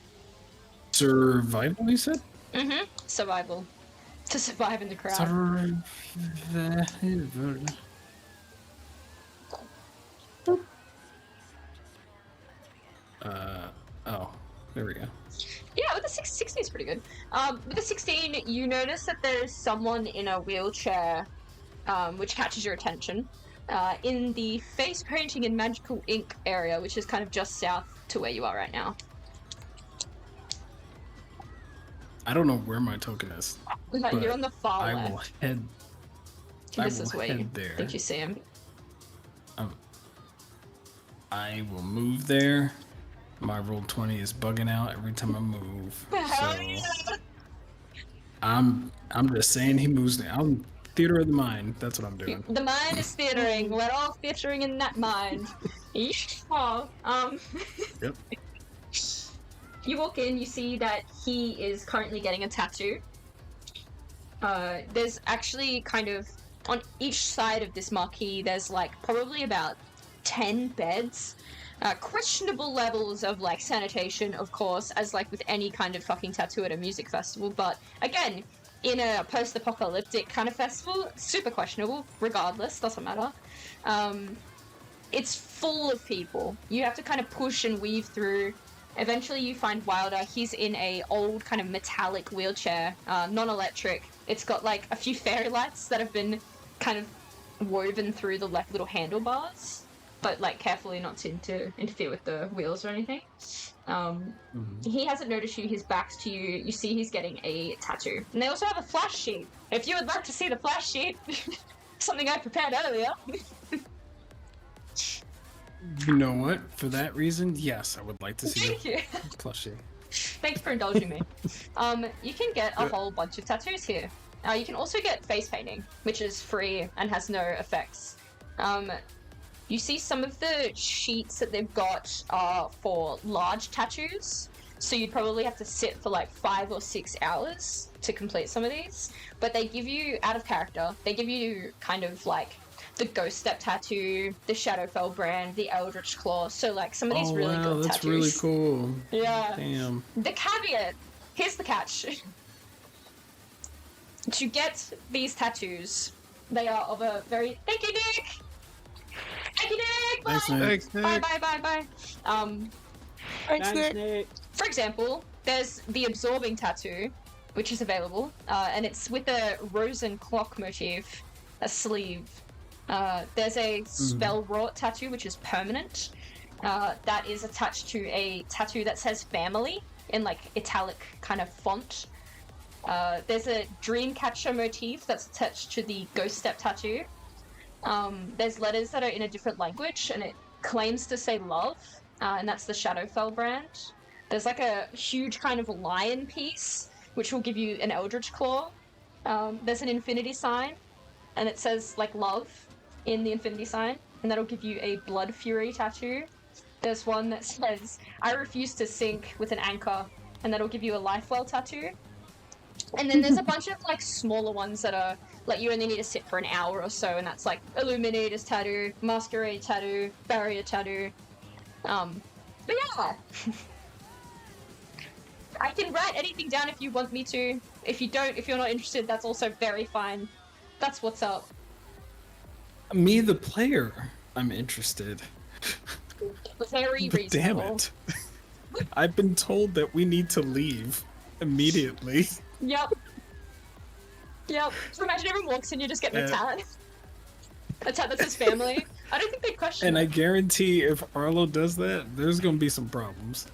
S5: Survival, you said?
S1: Mm-hmm. Survival. To survive in the crowd.
S5: Survival. Oh, there we go.
S1: Yeah, with the 16 is pretty good. With the 16, you notice that there's someone in a wheelchair, which catches your attention, in the face painting and magical ink area, which is kind of just south to where you are right now.
S5: I don't know where my token is. but
S1: You're on the far
S5: I
S1: left.
S5: will head.
S1: This is where you
S5: there.
S1: think you see him.
S5: I will move there. My roll 20 is bugging out every time I move. So I'm just saying he moves now. I'm theater of the mind. That's what I'm doing.
S1: The mind is theatering. We're all theatering in that mind. Oh,
S5: Yep.
S1: You walk in, you see that he is currently getting a tattoo. There's actually kind of, on each side of this marquee, there's like probably about 10 beds. Questionable levels of like sanitation, of course, as like with any kind of fucking tattoo at a music festival, but again, in a post-apocalyptic kind of festival, super questionable, regardless, doesn't matter. It's full of people. You have to kind of push and weave through. Eventually you find Wilder. He's in a old kind of metallic wheelchair, non-electric. It's got like a few fairy lights that have been kind of woven through the like little handlebars, but like carefully not to interfere with the wheels or anything. He hasn't noticed you. His back's to you. You see he's getting a tattoo. And they also have a flash sheet. If you would like to see the flash sheet, something I prepared earlier.
S5: You know what? For that reason, yes, I would like to see
S1: Thank you.
S5: the plushie.
S1: Thanks for indulging me. You can get a whole bunch of tattoos here. You can also get face painting, which is free and has no effects. You see some of the sheets that they've got are for large tattoos, so you'd probably have to sit for like 5 or 6 hours to complete some of these. But they give you, out of character, they give you kind of like the Ghost Step tattoo, the Shadowfell brand, the Eldritch Claw, so like some of these really good
S5: that's
S1: tattoos.
S5: really cool.
S1: Yeah.
S5: Damn.
S1: The caveat, here's the catch. To get these tattoos, they are of a very... Thank you, Nick! Thank you, Nick! Bye!
S5: Thanks, Nick.
S3: Thanks, Nick.
S1: Bye.
S4: Thanks, Nick.
S1: For example, there's the Absorbing tattoo, which is available, and it's with a rose and clock motif, a sleeve. There's a Spell Wrought tattoo, which is permanent. That is attached to a tattoo that says family in like italic kind of font. There's a Dreamcatcher motif that's attached to the Ghost Step tattoo. There's letters that are in a different language, and it claims to say love, and that's the Shadowfell brand. There's like a huge kind of lion piece, which will give you an Eldritch Claw. There's an infinity sign, and it says like love in the infinity sign, and that'll give you a Blood Fury tattoo. There's one that says, I refuse to sink with an anchor, and that'll give you a Lifewell tattoo. And then there's a bunch of like smaller ones that are like you only need to sit for an hour or so, and that's like Illuminator's tattoo, Masquerade tattoo, Barrier tattoo. But yeah. I can write anything down if you want me to. If you don't, if you're not interested, that's also very fine. That's what's up.
S5: Me, the player, I'm interested.
S1: Very
S5: But damn
S1: reasonable.
S5: it. I've been told that we need to leave immediately.
S1: Yep. Yep. So imagine everyone walks in, you just get a tat. A tat that says family. I don't think they'd question
S5: And
S1: it.
S5: I guarantee if Arlo does that, there's gonna be some problems.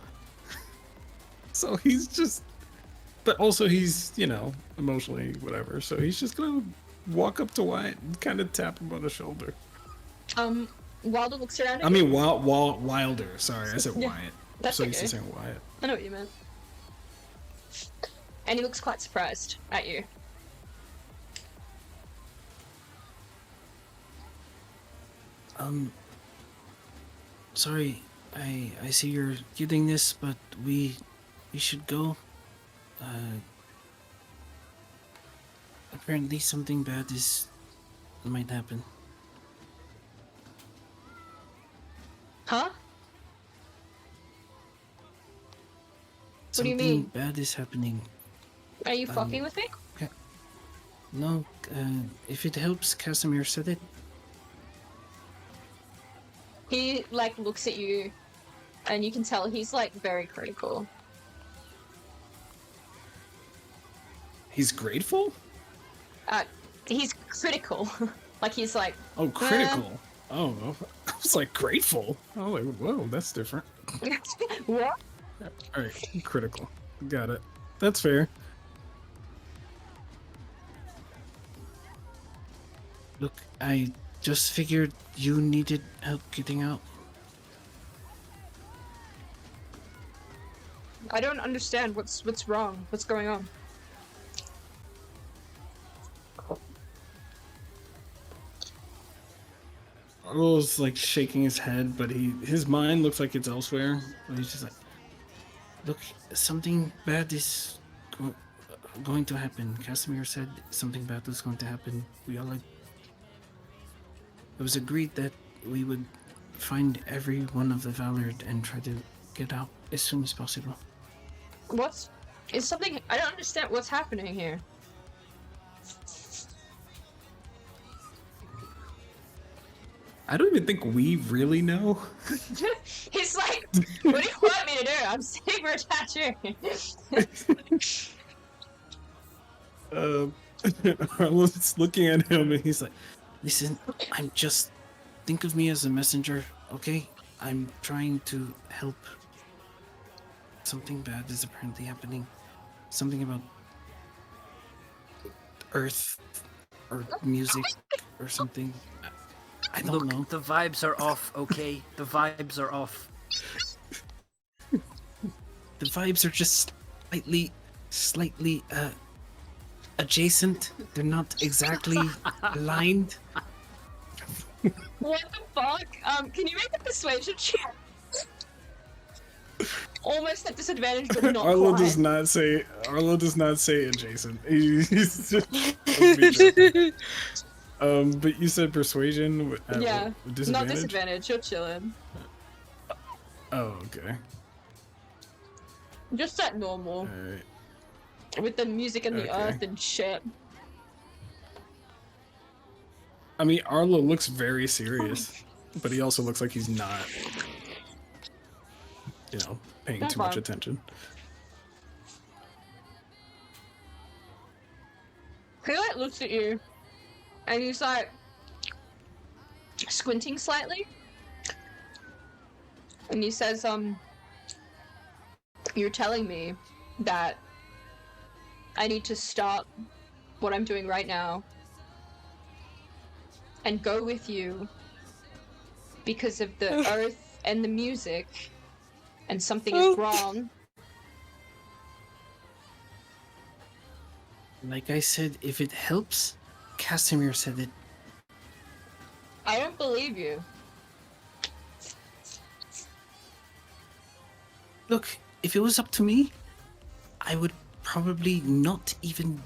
S5: So he's just... But also he's, you know, emotionally whatever, so he's just gonna walk up to Wyatt and kind of tap him on the shoulder.
S1: Wilder looks around.
S5: I mean, Wilder. Sorry, I said
S1: Yeah,
S5: Wyatt.
S1: that's
S5: So used
S1: okay.
S5: to saying Wyatt.
S1: I know what you meant. And he looks quite surprised at you.
S9: Sorry, I see you're getting this, but we should go. Apparently something bad might happen.
S1: Huh? What do you
S9: Something
S1: mean?
S9: bad is happening.
S1: Are you fucking with me?
S9: No, if it helps, Casimir said it.
S1: He like looks at you, and you can tell he's like very critical.
S5: He's grateful?
S1: He's critical. Like he's like,
S5: Oh, critical. Oh, I was like grateful. Oh, like, whoa, that's different.
S1: what?
S5: All right, critical. Got it. That's fair.
S9: Look, I just figured you needed help getting out.
S1: I don't understand what's wrong. What's going on?
S5: Arlo's like shaking his head, but his mind looks like it's elsewhere. But he's just like,
S9: Look, something bad is going to happen. Casimir said something bad was going to happen. We all it was agreed that we would find every one of the Valord and try to get out as soon as possible.
S1: What's is something? I don't understand what's happening here.
S5: I don't even think we really know.
S1: He's like, what do you want me to do? I'm sitting for a tattoo.
S5: Arlo's looking at him and he's like,
S9: Listen, think of me as a messenger, okay? I'm trying to help. something bad is apparently happening. Something about Earth or music or something. I don't know.
S2: The vibes are off, okay? The vibes are off.
S9: The vibes are just slightly adjacent. They're not exactly aligned.
S1: What the fuck? Can you make a persuasion check? Almost at disadvantage, but not
S5: Arlo
S1: quite.
S5: does not say. Arlo does not say adjacent. He's just, let's be joking. But you said persuasion.
S1: Yeah,
S5: with disadvantage?
S1: not disadvantage. You're chilling.
S5: Oh, okay.
S1: Just at normal.
S5: Alright.
S1: With the music and the
S5: Okay.
S1: earth and shit.
S5: I mean, Arlo looks very serious, but he also looks like he's not, paying
S1: That's
S5: too much
S1: fine.
S5: attention.
S1: He like looks at you, and he's like squinting slightly, and he says, "You're telling me that I need to stop what I'm doing right now and go with you because of the earth and the music, and something is wrong."
S9: Like I said, if it helps, Casimir said it.
S1: I don't believe you.
S9: Look, if it was up to me, I would probably not even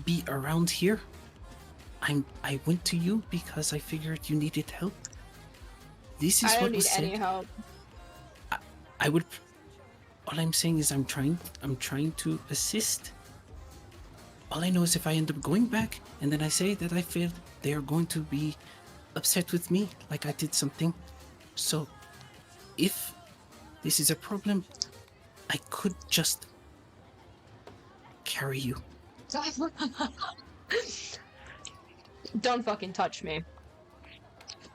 S9: be around here. I went to you because I figured you needed help. This is
S1: I
S9: what
S1: don't need
S9: was said.
S1: any help.
S9: I would. All I'm saying is I'm trying to assist. All I know is if I end up going back and then I say that I failed, they are going to be upset with me, like I did something. So, if this is a problem, I could just carry you.
S1: Don't fucking touch me.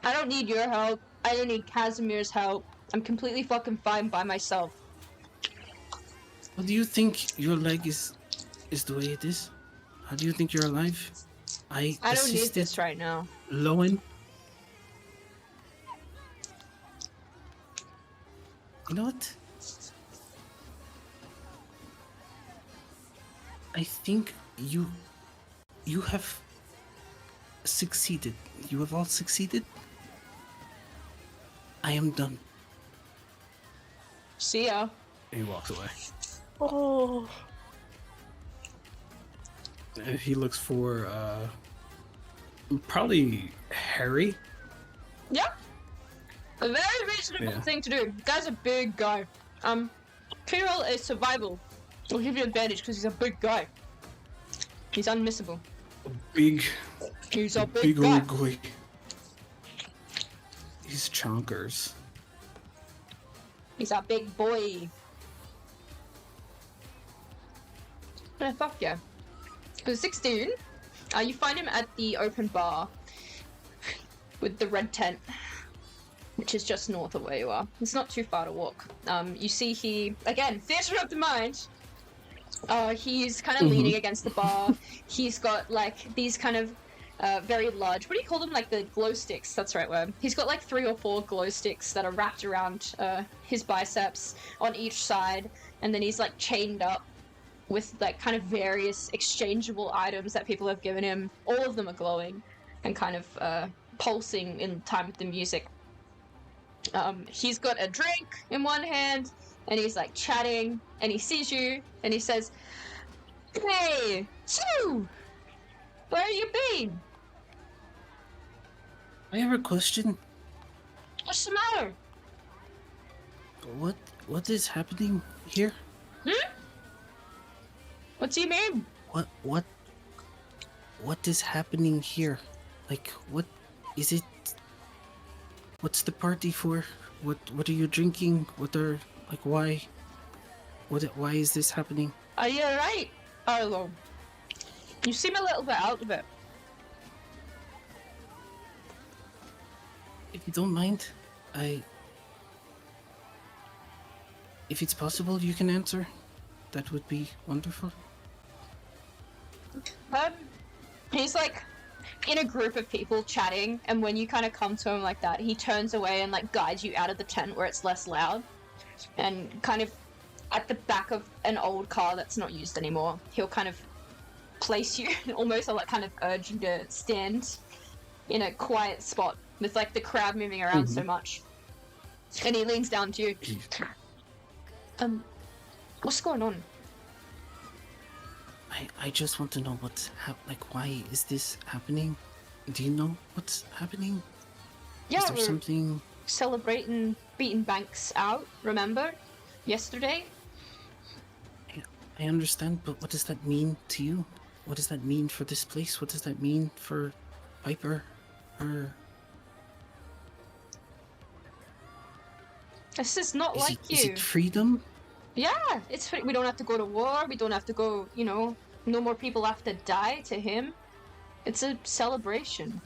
S1: I don't need your help. I don't need Casimir's help. I'm completely fucking fine by myself.
S9: What do you think your leg is the way it is? How do you think you're alive? I
S1: don't need
S9: assisted
S1: this right now.
S9: Lowen. You know what? I think you have succeeded. You have all succeeded. I am done.
S1: See ya.
S5: He walks away.
S4: Oh.
S5: And he looks for probably Harry.
S1: Yeah. A very reasonable
S5: Yeah.
S1: thing to do. Guy's a big guy. Pre-roll is survival. Will give you advantage because he's a big guy. He's unmissable.
S5: Big
S1: He's a big guy.
S5: old guy. He's chonkers.
S1: He's a big boy. Yeah, fuck yeah. For 16, you find him at the open bar with the red tent, which is just north of where you are. It's not too far to walk. You see he, again, theatre of the mind. He's kind of leaning against the bar. He's got like these kind of very large, what do you call them? Like the glow sticks, that's the right word. He's got like 3 or 4 glow sticks that are wrapped around his biceps on each side, and then he's like chained up with like kind of various exchangeable items that people have given him. All of them are glowing and kind of pulsing in time with the music. He's got a drink in one hand and he's like chatting, and he sees you and he says, "Hey, Sue, where you been?
S9: I have a question.
S1: What's the matter?"
S9: What is happening here?
S1: What do you mean?
S9: What is happening here? Like, what is it? What's the party for? What are you drinking? Why is this happening?
S1: Are you alright, Arlo? You seem a little bit out of it.
S9: If you don't mind, if it's possible, you can answer. That would be wonderful.
S1: He's like in a group of people chatting, and when you kind of come to him like that, he turns away and like guides you out of the tent where it's less loud, and kind of at the back of an old car that's not used anymore, he'll kind of place you, almost like kind of urge you to stand in a quiet spot with like the crowd moving around so much. And he leans down to you. What's going on?
S9: I just want to know why is this happening? Do you know what's happening?
S1: Yeah,
S9: is there
S1: we're
S9: something
S1: celebrating beating Banks out, remember? Yesterday?
S9: I understand, but what does that mean to you? What does that mean for this place? What does that mean for Piper?
S1: This is not like you.
S9: Is it freedom?
S1: Yeah, it's we don't have to go to war, we don't have to go, you know, no more people have to die to him. It's a celebration.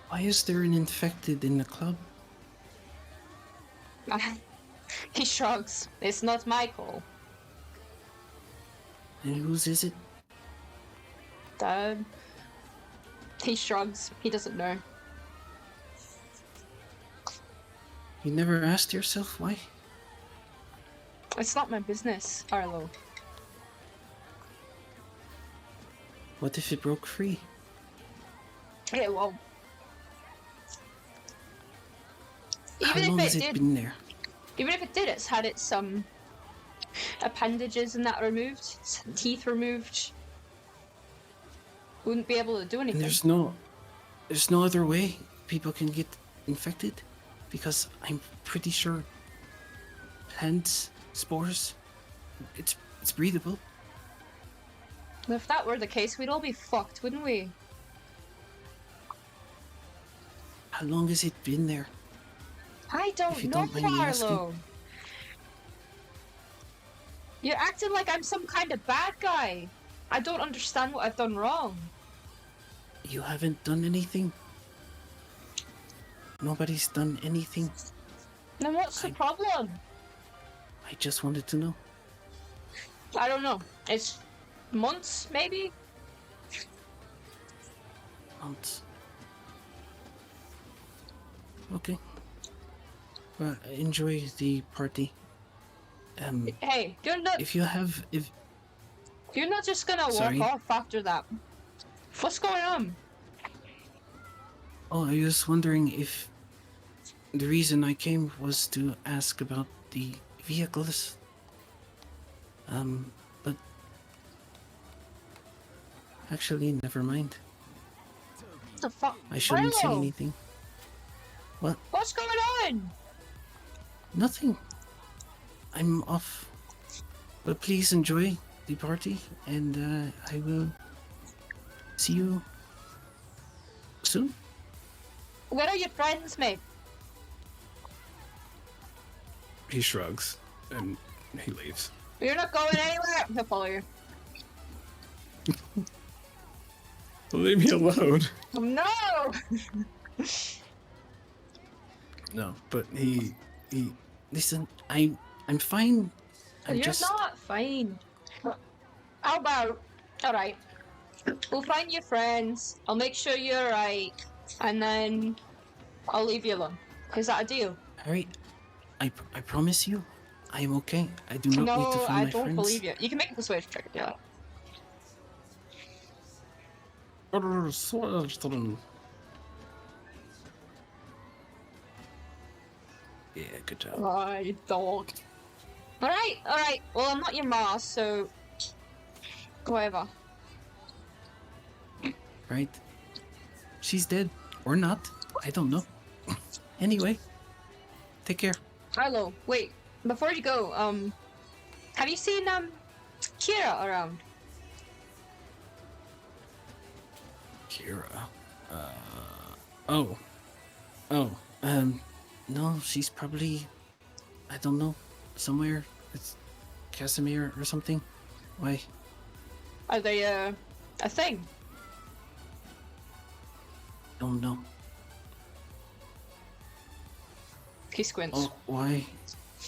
S9: Why is there an infected in the club?
S1: He shrugs. It's not my call.
S9: And whose is it?
S1: He shrugs. He doesn't know.
S9: You never asked yourself why?
S1: It's not my business, Arlo.
S9: What if it broke free?
S1: It won't.
S9: How long has it been there?
S1: Even if it did, it's had its appendages and that removed, its teeth removed. Wouldn't be able to do anything.
S9: And there's no other way people can get infected, because I'm pretty sure plant spores, it's breathable.
S1: If that were the case, we'd all be fucked, wouldn't we?
S9: How long has it been there?
S1: I don't know, Marlo. You're acting like I'm some kind of bad guy. I don't understand what I've done wrong.
S9: You haven't done anything? Nobody's done anything?
S1: Then what's the problem?
S9: I just wanted to know.
S1: I don't know. It's months, maybe?
S9: Months. Okay. Well, enjoy the party.
S1: Hey, you're not just gonna
S9: Sorry?
S1: walk off after that. What's going on?
S9: Oh, I was wondering if the reason I came was to ask about the vehicles. But actually, never mind.
S1: What the fuck?
S9: I shouldn't say
S1: Arlo!
S9: anything. What?
S1: What's going on?
S9: Nothing. I'm off. But please enjoy the party, and I will see you soon.
S1: Where are your friends, mate?
S5: He shrugs and he leaves.
S1: You're not going anywhere. He'll follow you.
S5: Leave me alone.
S1: No!
S5: No, but he
S9: Listen, I'm fine.
S1: You're not fine. How about... Alright. We'll find your friends. I'll make sure you're right. And then... I'll leave you alone. Is that a deal?
S9: Alright. I promise you, I am okay. I do not need to
S1: No,
S9: find
S1: I
S9: my
S1: don't
S9: friends.
S1: believe you. You can make a persuasion check if you like.
S5: Yeah, good job.
S1: I don't. Alright. Well, I'm not your ma, so... Whatever.
S9: Right? She's dead. Or not. I don't know. Anyway. Take care.
S1: Arlo, wait. Before you go, have you seen, Kira around?
S5: Kira.
S9: No, she's probably, I don't know, somewhere. It's Casimir or something. Why?
S1: Are they, a thing?
S9: Don't know.
S1: He squints.
S9: Oh, why?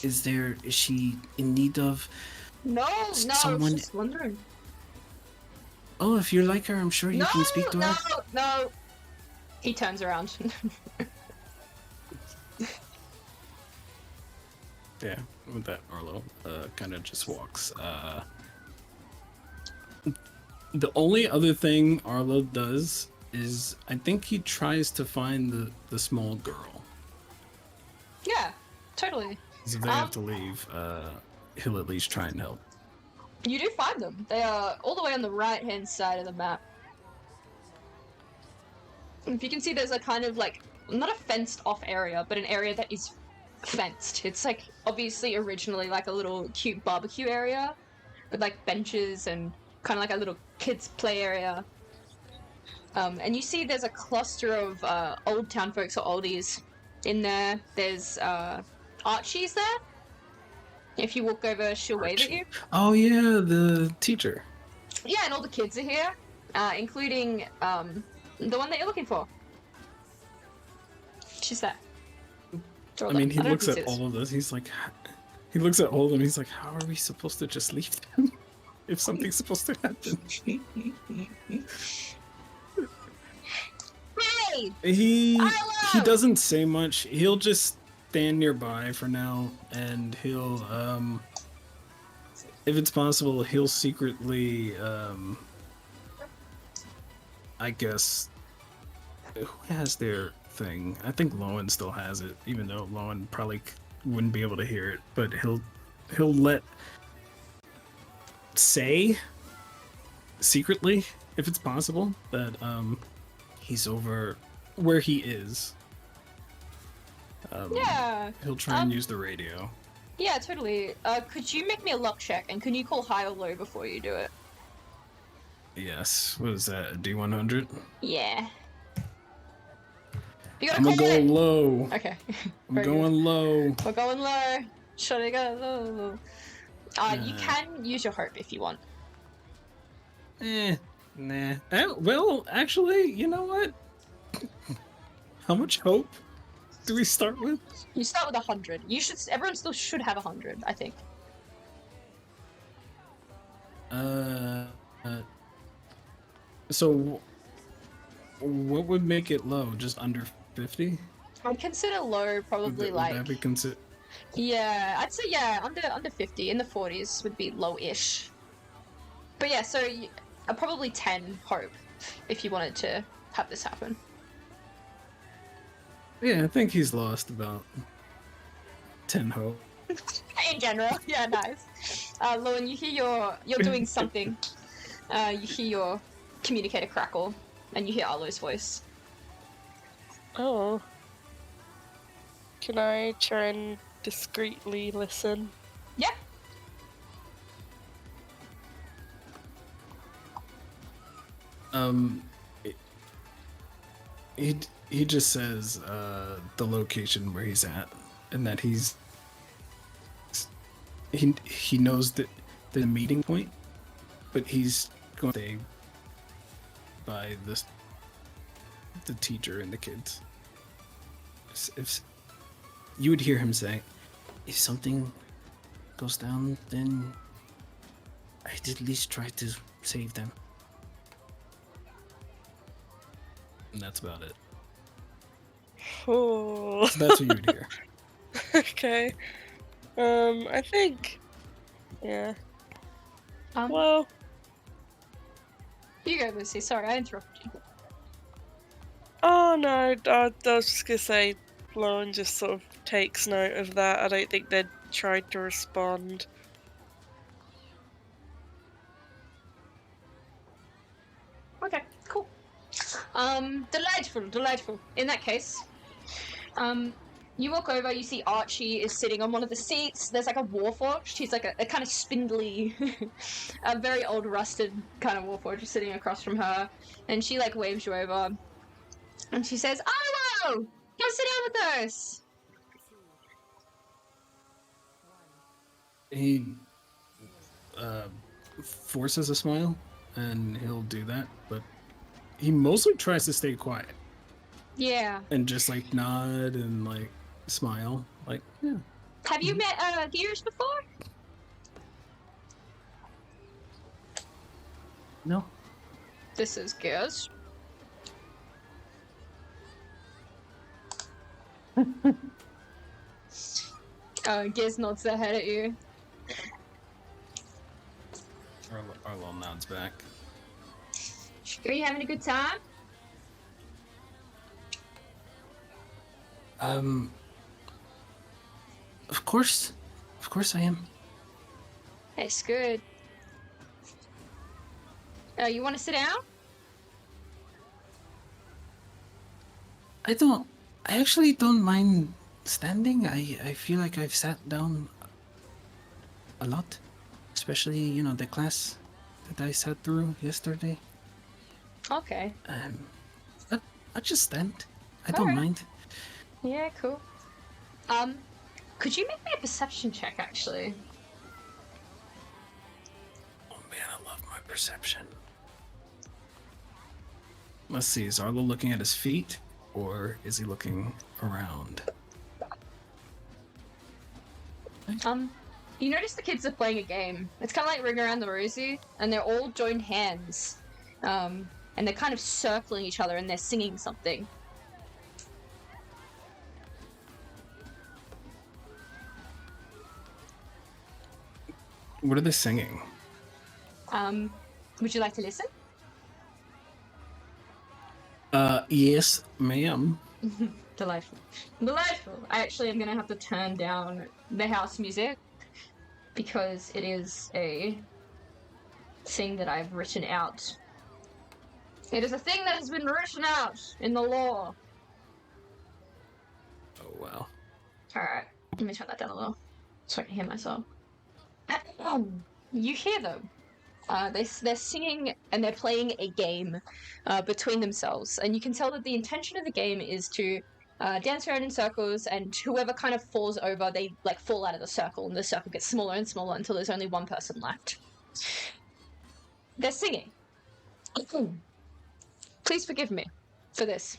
S9: Is she in need of
S1: No, I was
S9: someone?
S1: just wondering.
S9: Oh, if you're like her, I'm sure you can speak to her.
S1: No. He turns around.
S5: Yeah, with that, Arlo kind of just walks. The only other thing Arlo does is, I think he tries to find the small girl.
S1: Yeah, totally.
S5: So if they have to leave, he'll at least try and help.
S1: You do find them. They are all the way on the right-hand side of the map. If you can see, there's a kind of like, not a fenced-off area, but an area that is fenced. It's like, obviously originally like a little cute barbecue area with like benches and kind of like a little kids' play area. And you see there's a cluster of old town folks or oldies in there. There's Archie's there. If you walk over, she'll wave at you.
S5: Oh yeah, the teacher.
S1: Yeah, and all the kids are here, including the one that you're looking for. She's there.
S5: I mean, he looks at all of this. He's like, he looks at all of them. He's like, how are we supposed to just leave them if something's supposed to happen?
S1: Hey!
S5: He doesn't say much. He'll just stand nearby for now, and he'll if it's possible, he'll secretly I guess, who has their thing? I think Lowen still has it, even though Lowen probably wouldn't be able to hear it, but he'll say secretly, if it's possible, that he's over where he is.
S1: Yeah.
S5: He'll try and use the radio.
S1: Yeah, totally. Could you make me a luck check, and can you call high or low before you do it?
S5: Yes. What is that? A D100?
S1: Yeah. You gotta
S5: I'm gonna
S1: call
S5: go
S1: it.
S5: low.
S1: Okay.
S5: I'm
S1: Very
S5: going
S1: good.
S5: low.
S1: We're going low. Should I go low? You can use your hope if you want.
S5: Nah. Well, actually, you know what? How much hope do we start with?
S1: You start with 100. You should. Everyone still should have 100, I think.
S5: So what would make it low? Just under 50?
S1: I'd consider low probably
S5: Would
S1: like.
S5: that be consider?
S1: Yeah, I'd say yeah, under 50. In the 40s would be low-ish. But yeah, so probably 10 hope if you wanted to have this happen.
S5: Yeah, I think he's lost about 10 hope.
S1: In general, yeah, nice. Lowen, you hear you're doing something. You hear your communicator crackle, and you hear Arlo's voice.
S4: Oh. Can I try and discreetly listen?
S1: Yeah.
S5: He just says the location where he's at, and that he knows that the meeting point, but he's going to stay by the teacher and the kids.
S9: If you would hear him say, if something goes down, then I'd at least try to save them.
S5: And that's about it.
S4: Oh.
S5: So that's what you would hear.
S4: Okay. I think. Yeah. Well.
S1: You go, Lucy. Sorry, I interrupted you.
S4: Oh no, I was just gonna say, Lauren just sort of takes note of that. I don't think they'd tried to respond.
S1: Okay, cool. Delightful. In that case, you walk over, you see Archie is sitting on one of the seats. There's like a warforged. He's like a kind of spindly, a very old rusted kind of warforged sitting across from her. And she like waves you over. And she says, Arlo! Come sit down with us!
S5: He forces a smile, and he'll do that, but he mostly tries to stay quiet.
S1: Yeah.
S5: And just like nod and like smile, Like, yeah.
S1: Have you met Gears before?
S9: No.
S1: This is Gears. Gears nods their head at you.
S5: Arlo nods back.
S1: Are you having a good time?
S9: Of course I am.
S1: That's good. You want to sit down?
S9: I actually don't mind standing. I feel like I've sat down a lot. Especially, you know, the class that I sat through yesterday.
S1: Okay.
S9: I just stand. I don't
S1: Alright.
S9: mind.
S1: Yeah, cool. Could you make me a perception check, actually?
S9: Oh man, I love my perception.
S5: Let's see, is Arlo looking at his feet, or is he looking around?
S1: You notice the kids are playing a game. It's kind of like Ring Around the Rosie, and they're all joined hands. And they're kind of circling each other, and they're singing something.
S5: What are they singing?
S1: Would you like to listen?
S5: Yes, ma'am.
S1: Delightful. Delightful. I actually am going to have to turn down the house music because it is a thing that I've written out. It is a thing that has been written out in the law.
S5: Oh, wow.
S1: Alright, let me turn that down a little so I can hear myself. You hear them. They're singing and they're playing a game between themselves, and you can tell that the intention of the game is to dance around in circles, and whoever kind of falls over, they like fall out of the circle, and the circle gets smaller and smaller until there's only one person left. They're singing. Please forgive me for this.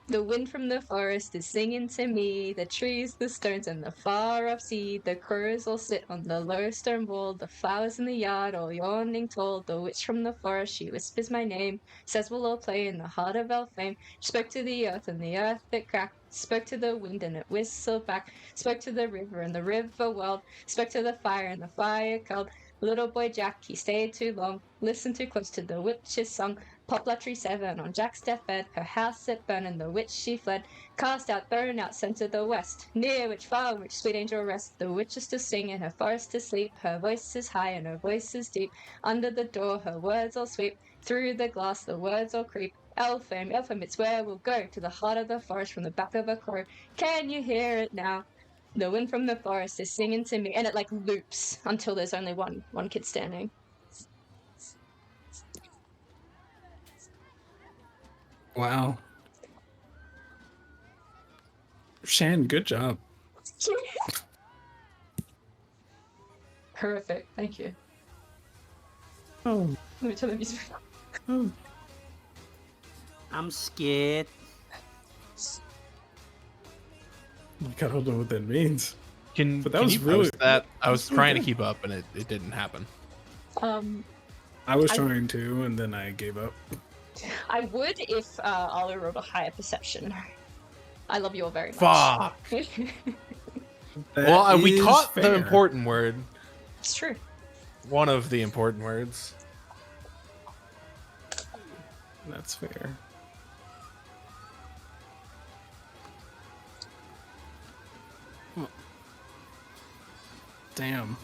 S1: The wind from the forest is singing to me, the trees, the stones, and the far-off sea. The crows all sit on the low stone wall, the flowers in the yard all yawning tall. The witch from the forest, she whispers my name, says we'll all play in the heart of Elfame. She spoke to the earth, and the earth it cracked. Spoke to the wind, and it whistled back. Spoke to the river, and the river whirled. Spoke to the fire, and the fire curled. Little boy Jack, he stayed too long, listened too close to the witch's song. Poplar tree 7 on Jack's deathbed, her house it burned, and the witch she fled. Cast out, thrown out, sent to the west. Near which, far which, sweet angel rest. The witch is to sing, and her forest to sleep. Her voice is high, and her voice is deep. Under the door, her words all sweep. Through the glass, the words all creep. Elfame, Elfame, it's where we'll go. To the heart of the forest, from the back of a crow. Can you hear it now? The wind from the forest is singing to me, and it like loops until there's only one kid standing.
S5: Wow. Shan, good job.
S1: Horrific. Thank you.
S5: Oh.
S1: Let me turn the music.
S2: I'm scared.
S5: I don't know what that means.
S3: But
S5: that was
S3: you
S5: really
S3: post that? I was trying to keep up, and it didn't happen.
S5: I was trying to, and then I gave up.
S1: I would if Arlo rolled a higher perception. I love you all very much.
S3: Fuck.
S5: That
S3: Well, we
S5: is
S3: caught
S5: fair.
S3: the important word.
S1: It's true.
S3: One of the important words.
S5: That's fair. Damn.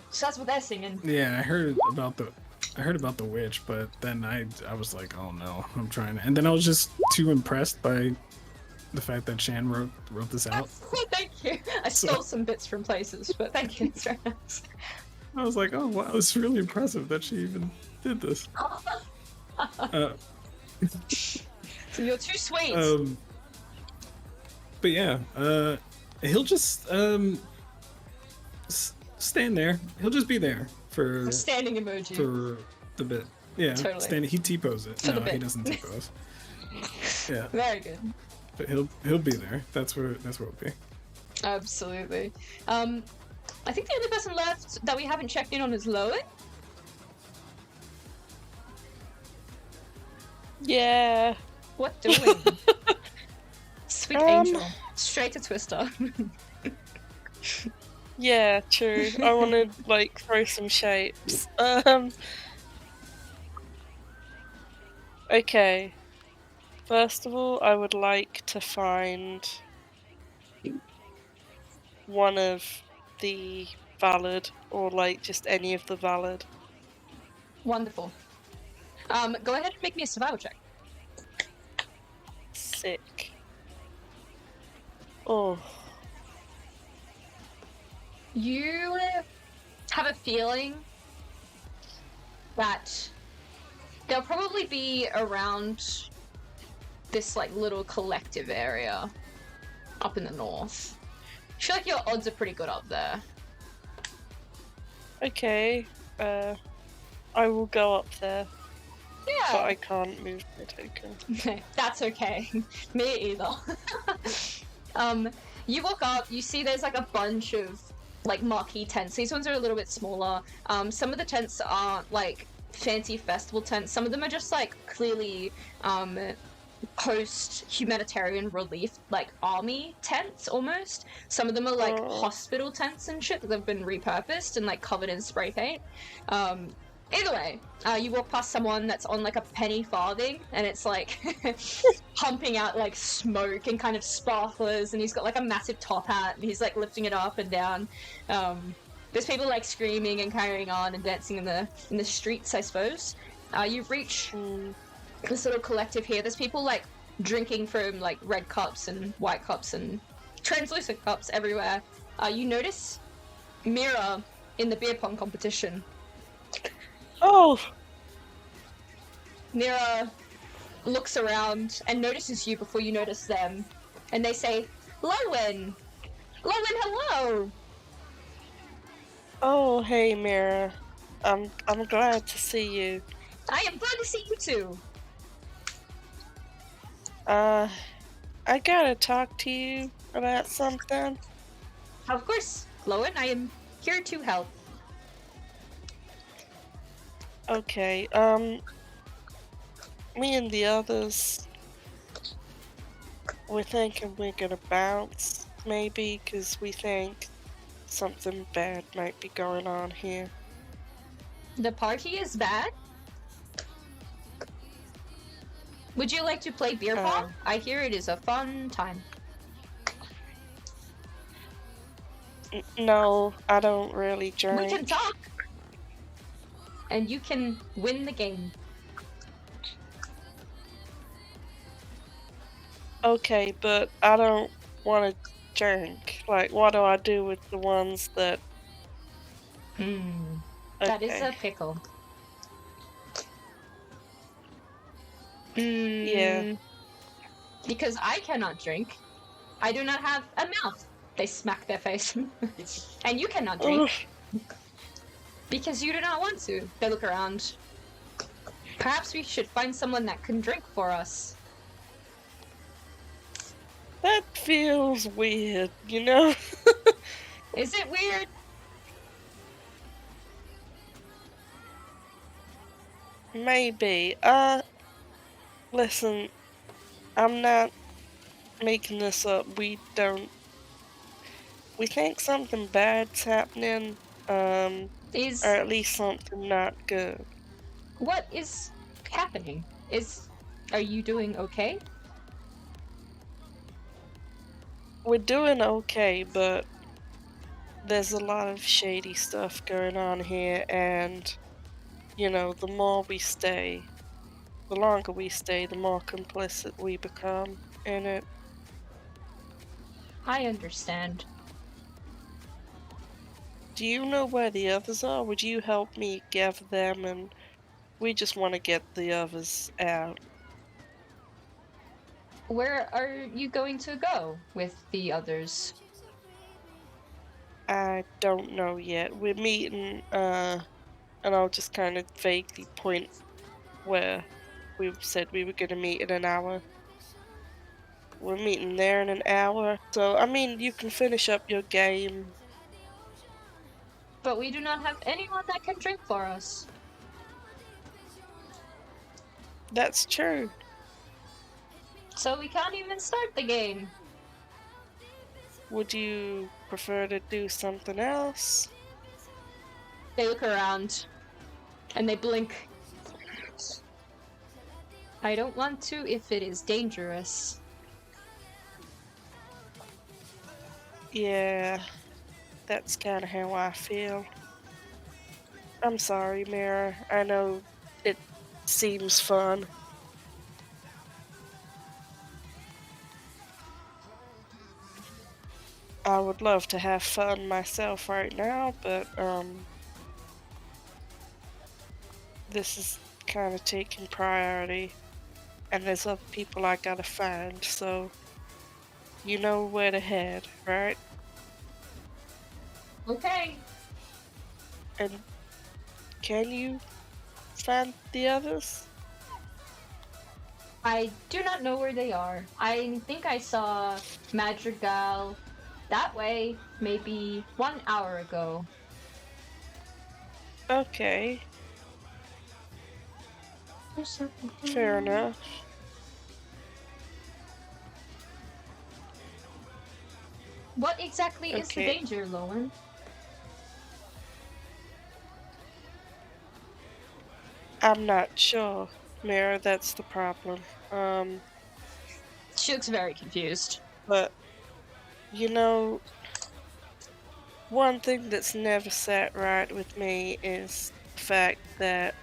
S1: So that's what they're singing.
S5: Yeah, I heard about the witch, but then I was like, oh no, I'm trying to, and then I was just too impressed by the fact that Shan wrote this out.
S1: Thank you. I stole some bits from places, but thank you. It's very nice.
S5: I was like, oh wow, it's really impressive that she even did this.
S1: So you're too sweet.
S5: But yeah, he'll just stand there. He'll just be there for
S1: Standing emoji.
S5: for the bit. Yeah,
S1: Totally.
S5: standing. He T-pose it.
S1: For the
S5: No, he
S1: bit.
S5: doesn't T-pose. Yeah.
S1: Very good.
S5: But he'll be there. That's where it'll be.
S1: Absolutely. I think the only person left that we haven't checked in on is Lowen.
S4: Yeah.
S1: What doing? Sweet angel. Straight to Twister.
S4: Yeah, true. I want to like throw some shapes. Okay. First of all, I would like to find one of the valid, or like just any of the valid.
S1: Wonderful. Go ahead and make me a survival check.
S4: Sick. Oh.
S1: You have a feeling that they'll probably be around this like little collective area up in the north. I feel like your odds are pretty good up there.
S4: Okay. I will go up there.
S1: Yeah.
S4: But I can't move my token.
S1: That's okay. Me either. You walk up, you see there's like a bunch of like marquee tents. These ones are a little bit smaller. Some of the tents aren't like fancy festival tents. Some of them are just like clearly post-humanitarian relief, like army tents almost. Some of them are like hospital tents and shit that have been repurposed and like covered in spray paint. Either way, you walk past someone that's on like a penny farthing and it's like pumping out like smoke and kind of sparklers, and he's got like a massive top hat and he's like lifting it up and down. There's people like screaming and carrying on and dancing in the streets, I suppose. You reach this little collective here. There's people like drinking from like red cups and white cups and translucent cups everywhere. You notice Mira in the beer pong competition.
S4: Oh!
S1: Mira looks around and notices you before you notice them, and they say, "Lowen! Lowen, hello!"
S4: Oh, hey, Mira. I'm glad to see you.
S1: I am glad to see you too.
S4: I gotta talk to you about something.
S1: Of course, Lowen, I am here to help.
S4: Okay, me and the others, we're thinking we're gonna bounce, maybe, because we think something bad might be going on here.
S1: The party is bad? Would you like to play beer pong? I hear it is a fun time.
S4: No, I don't really drink.
S1: We can talk! And you can win the game.
S4: Okay, but I don't want to drink. Like, what do I do with the ones that...
S1: That is a pickle.
S4: Yeah.
S1: Because I cannot drink. I do not have a mouth. They smack their face. And you cannot drink. Because you do not want to. They look around. Perhaps we should find someone that can drink for us.
S4: That feels weird, you know?
S1: Is it weird?
S4: Maybe. Listen, I'm not making this up. We think something bad's happening. Or at least something not good.
S1: What is happening? Are you doing okay?
S4: We're doing okay, but there's a lot of shady stuff going on here, and you know, the more we stay, the longer we stay, the more complicit we become in it.
S1: I understand.
S4: Do you know where the others are? Would you help me gather them? And we just want to get the others out.
S1: Where are you going to go with the others?
S4: I don't know yet. We're meeting, and I'll just kind of vaguely point where we said we were going to meet in an hour. we're meeting there in an hour. So, I mean, you can finish up your game.
S1: But we do not have anyone that can drink for us.
S4: That's true.
S1: So we can't even start the game.
S4: Would you prefer to do something else?
S1: They look around and they blink. I don't want to if it is dangerous.
S4: Yeah, that's kind of how I feel. I'm sorry, Mira. I know it seems fun. I would love to have fun myself right now, but this is kind of taking priority, and there's other people I gotta find, so you know where to head, right?
S1: Okay.
S4: And can you find the others?
S1: I do not know where they are. I think I saw Madrigal that way maybe 1 hour ago.
S4: Okay. Fair enough.
S1: What exactly is the
S4: Okay.
S1: danger, Lowen?
S4: I'm not sure, Mira, that's the problem.
S1: She looks very confused.
S4: But, you know, one thing that's never sat right with me is the fact that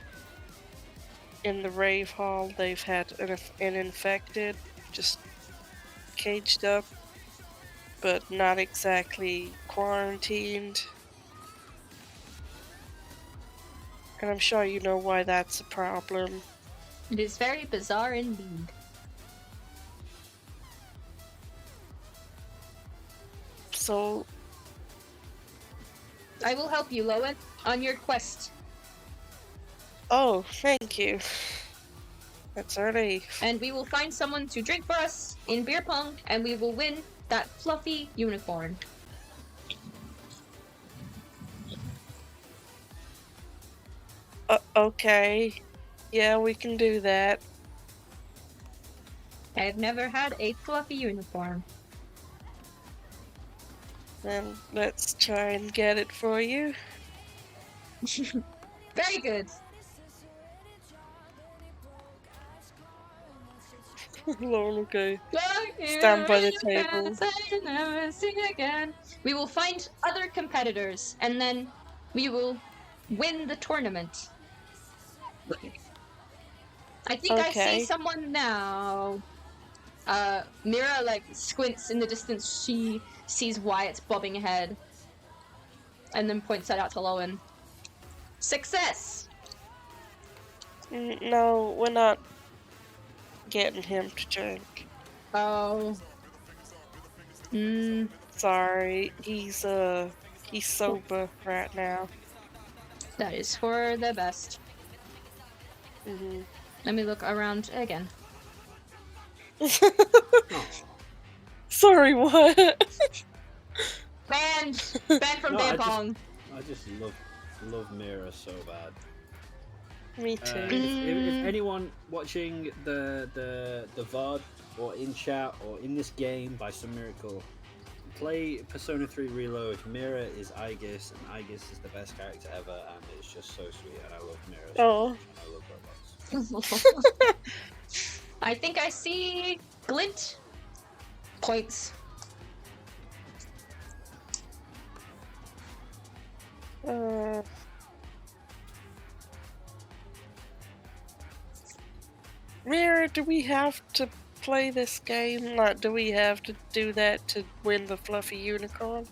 S4: in the rave hall they've had an infected just caged up, but not exactly quarantined. And I'm sure you know why that's a problem.
S1: It is very bizarre indeed.
S4: So,
S1: I will help you, Lowen, on your quest.
S4: oh, thank you. That's a relief.
S1: And we will find someone to drink for us in beer pong, and we will win that fluffy unicorn.
S4: Okay. Yeah, we can do that.
S1: I have never had a fluffy unicorn.
S4: Then let's try and get it for you.
S1: Very good.
S4: Lord, okay. Stand by the table.
S1: Never sing again. We will find other competitors, and then we will win the tournament. I think I
S4: Okay.
S1: see someone now. Mira squints in the distance. She sees Wyatt bobbing ahead, and then points that out to Lowen. Success.
S4: No, we're not getting him to drink.
S1: Oh.
S4: Sorry, he's sober right now.
S1: That is for the best. Let me look around again.
S4: Sorry, what?
S1: Banned from
S2: No,
S1: beer pong.
S2: I just love Mira so bad.
S4: Me too.
S2: If anyone watching the VOD or in chat or in this game by some miracle, play Persona 3 Reload. Mira is Aegis, and Aegis is the best character ever, and it's just so sweet, and I love Mira so much, and I love robots.
S1: I think I see Glint. Points.
S4: Mira, do we have to play this game? Like, do we have to do that to win the fluffy unicorn?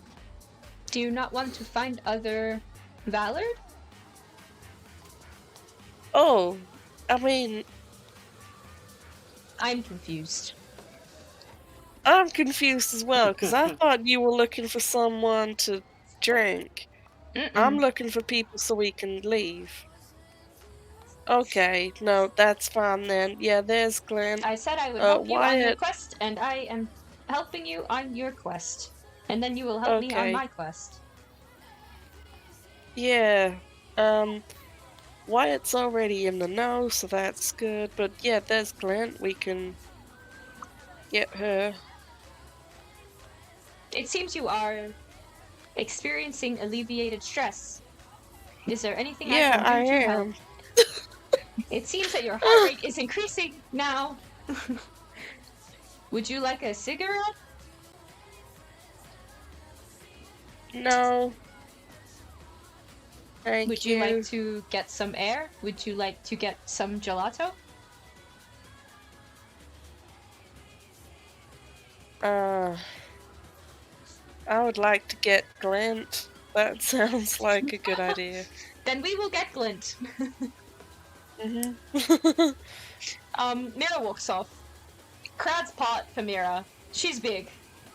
S1: Do you not want to find other Valor?
S4: Oh, I mean,
S1: I'm confused.
S4: I'm confused as well, because I thought you were looking for someone to drink. I'm looking for people so we can leave. Okay, no, that's fine then. Yeah, there's Glenn.
S1: I said I would help you on your
S4: Wyatt.
S1: quest, and I am helping you on your quest. And then you will help me on
S4: Okay.
S1: my quest.
S4: Yeah. Wyatt's already in the know, so that's good. But yeah, there's Glenn. We can get her.
S1: It seems you are experiencing alleviated stress. Is there anything I
S4: Yeah,
S1: can do to
S4: I
S1: help?
S4: am.
S1: It seems that your heart rate is increasing now. Would you like a cigarette?
S4: No. Thank
S1: Would you like to get some air? Would you like to get some gelato?
S4: I would like to get Glint. That sounds like a good idea.
S1: Then we will get Glint.
S4: Mhm.
S1: Mira walks off. Crowd's part for Mira. She's big.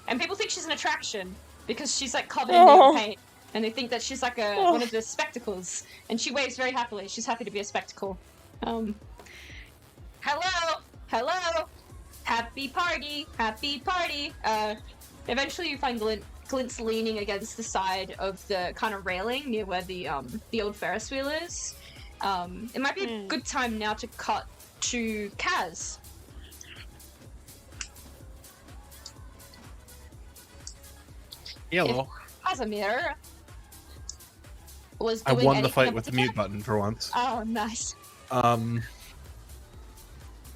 S1: And people think she's an attraction because she's like covered in neon paint. And they think that she's like one of the spectacles. And she waves very happily. She's happy to be a spectacle. Hello! Hello! Happy party! Happy party! Eventually you find Glint's leaning against the side of the kind of railing near where the old Ferris wheel is. It might be a good time now to cut to Kaz.
S3: Hello.
S1: Casimir was
S3: I
S1: doing
S3: won the
S1: anything
S3: fight
S1: in
S3: with the
S1: particular?
S3: mute button for once.
S1: Oh, nice.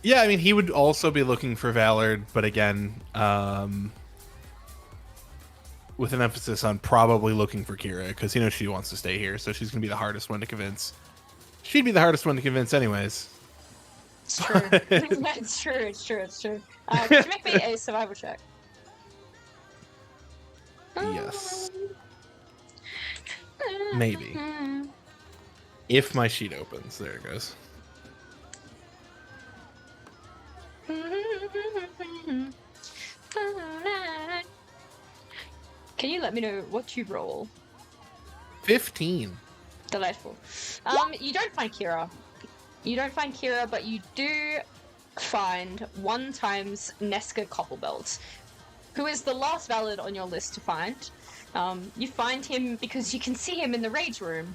S3: Yeah, I mean, he would also be looking for Valard, but again, with an emphasis on probably looking for Kira, because he knows she wants to stay here, so she's going to be the hardest one to convince. She'd be the hardest one to convince anyways.
S1: It's true. It's true, it's true, it's true. Could you make me a survival check?
S3: Yes. Maybe. If my sheet opens. There it goes.
S1: Can you let me know what you roll?
S3: 15.
S1: Delightful. You don't find Kira. You don't find Kira, but you do find 1 times Nesca Copplebelt, who is the last Valid on your list to find. You find him because you can see him in the rage room.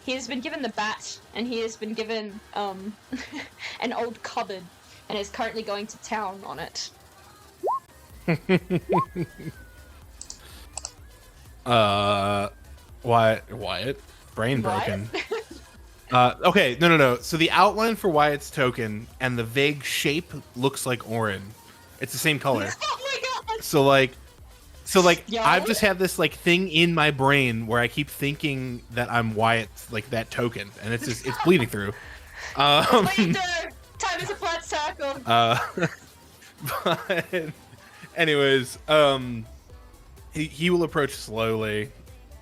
S1: He has been given the bat, and he has been given an old cupboard, and is currently going to town on it.
S3: Wyatt? Brain broken. Okay, no. So the outline for Wyatt's token and the vague shape looks like Orin. It's the same color.
S1: Oh my god!
S3: So like
S1: Yo?
S3: I've just had this like thing in my brain where I keep thinking that I'm Wyatt, like that token, and it's just, it's bleeding through.
S1: What do you do? Time is a flat circle.
S3: But anyways, he will approach slowly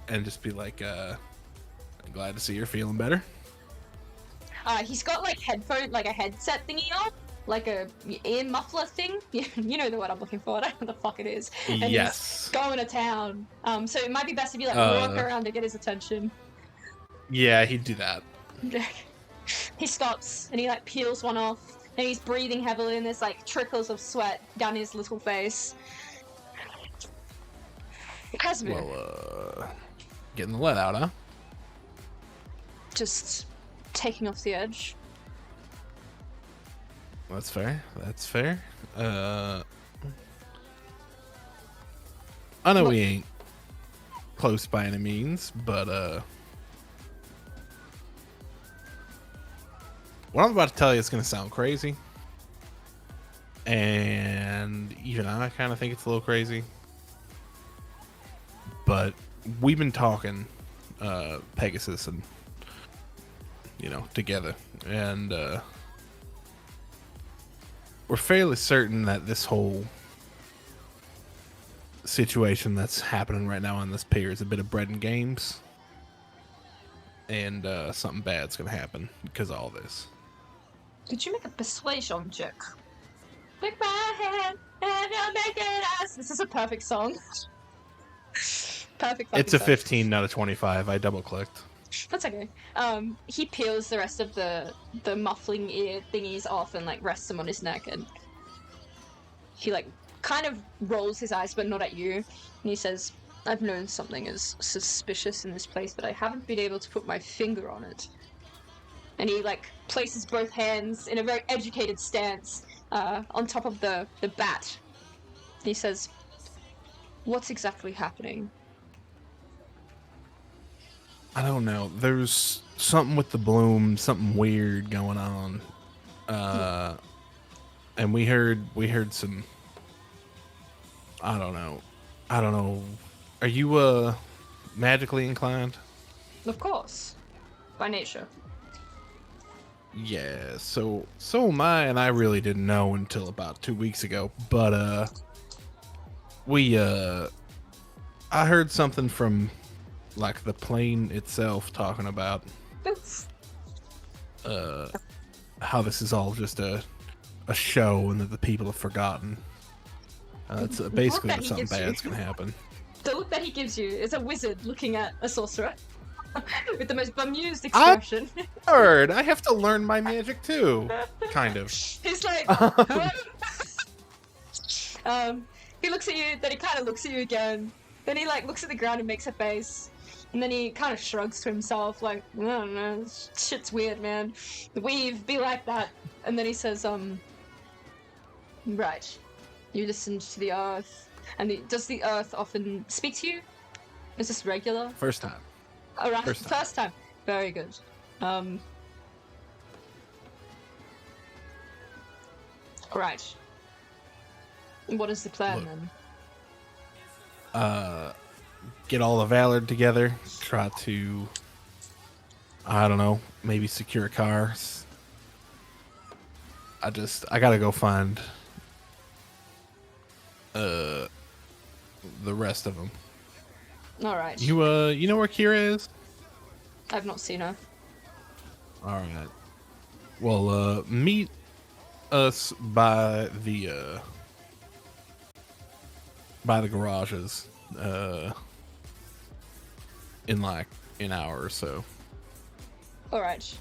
S3: and just be like, I'm glad to see you're feeling better.
S1: He's got like like a headset thingy on, like a ear muffler thing. You know the word I'm looking for. I don't know what the fuck it is. And
S3: Yes.
S1: he's going to town. So it might be best if you like walk around to get his attention.
S3: Yeah, he'd do that.
S1: He stops and he like peels one off, and he's breathing heavily, and there's like trickles of sweat down his little face. Casimir.
S3: Well, getting the lead out, huh?
S1: Just taking off the edge.
S3: That's fair. That's fair. I know we ain't close by any means, but what I'm about to tell you is going to sound crazy, and even I kind of think it's a little crazy. But we've been talking Pegasus and together, and we're fairly certain that this whole situation that's happening right now on this pier is a bit of bread and games, and something bad's gonna happen because of all this.
S1: Could you make a persuasion check? Pick my hand and you'll make it us. This is a perfect song. Perfect.
S3: It's a
S1: song.
S3: 15, not a 25. I double clicked.
S1: That's okay. He peels the rest of the muffling ear thingies off and like rests them on his neck, and he like kind of rolls his eyes, but not at you. And he says, "I've known something is suspicious in this place, but I haven't been able to put my finger on it." And he like places both hands in a very educated stance on top of the bat. And he says, "What's exactly happening?"
S3: I don't know. There's something with the bloom, something weird going on. And we heard some. I don't know. Are you magically inclined?
S1: Of course, by nature.
S3: Yeah. So am I, and I really didn't know until about 2 weeks ago. But I heard something from like the plane itself talking about how this is all just a show and that the people have forgotten. It's basically that something bad's gonna happen.
S1: The look that he gives you is a wizard looking at a sorcerer with the most bemused expression.
S3: Heard, I have to learn my magic too, kind of.
S1: He's like, he looks at you, then he kind of looks at you again. Then he like looks at the ground and makes a face. And then he kind of shrugs to himself, like, I don't know, this shit's weird, man. The weave be like that. And then he says, right, you listened to the earth. And does the earth often speak to you? Is this regular?
S3: First time.
S1: All right, first time. Very good. All right. What is the plan then?
S3: Get all the Valor together, try to, I don't know, maybe secure cars. I gotta go find the rest of them.
S1: All right.
S3: You know where Kira is?
S1: I've not seen her.
S3: All right. Well, meet us by the garages. In like an hour or so.
S1: All right.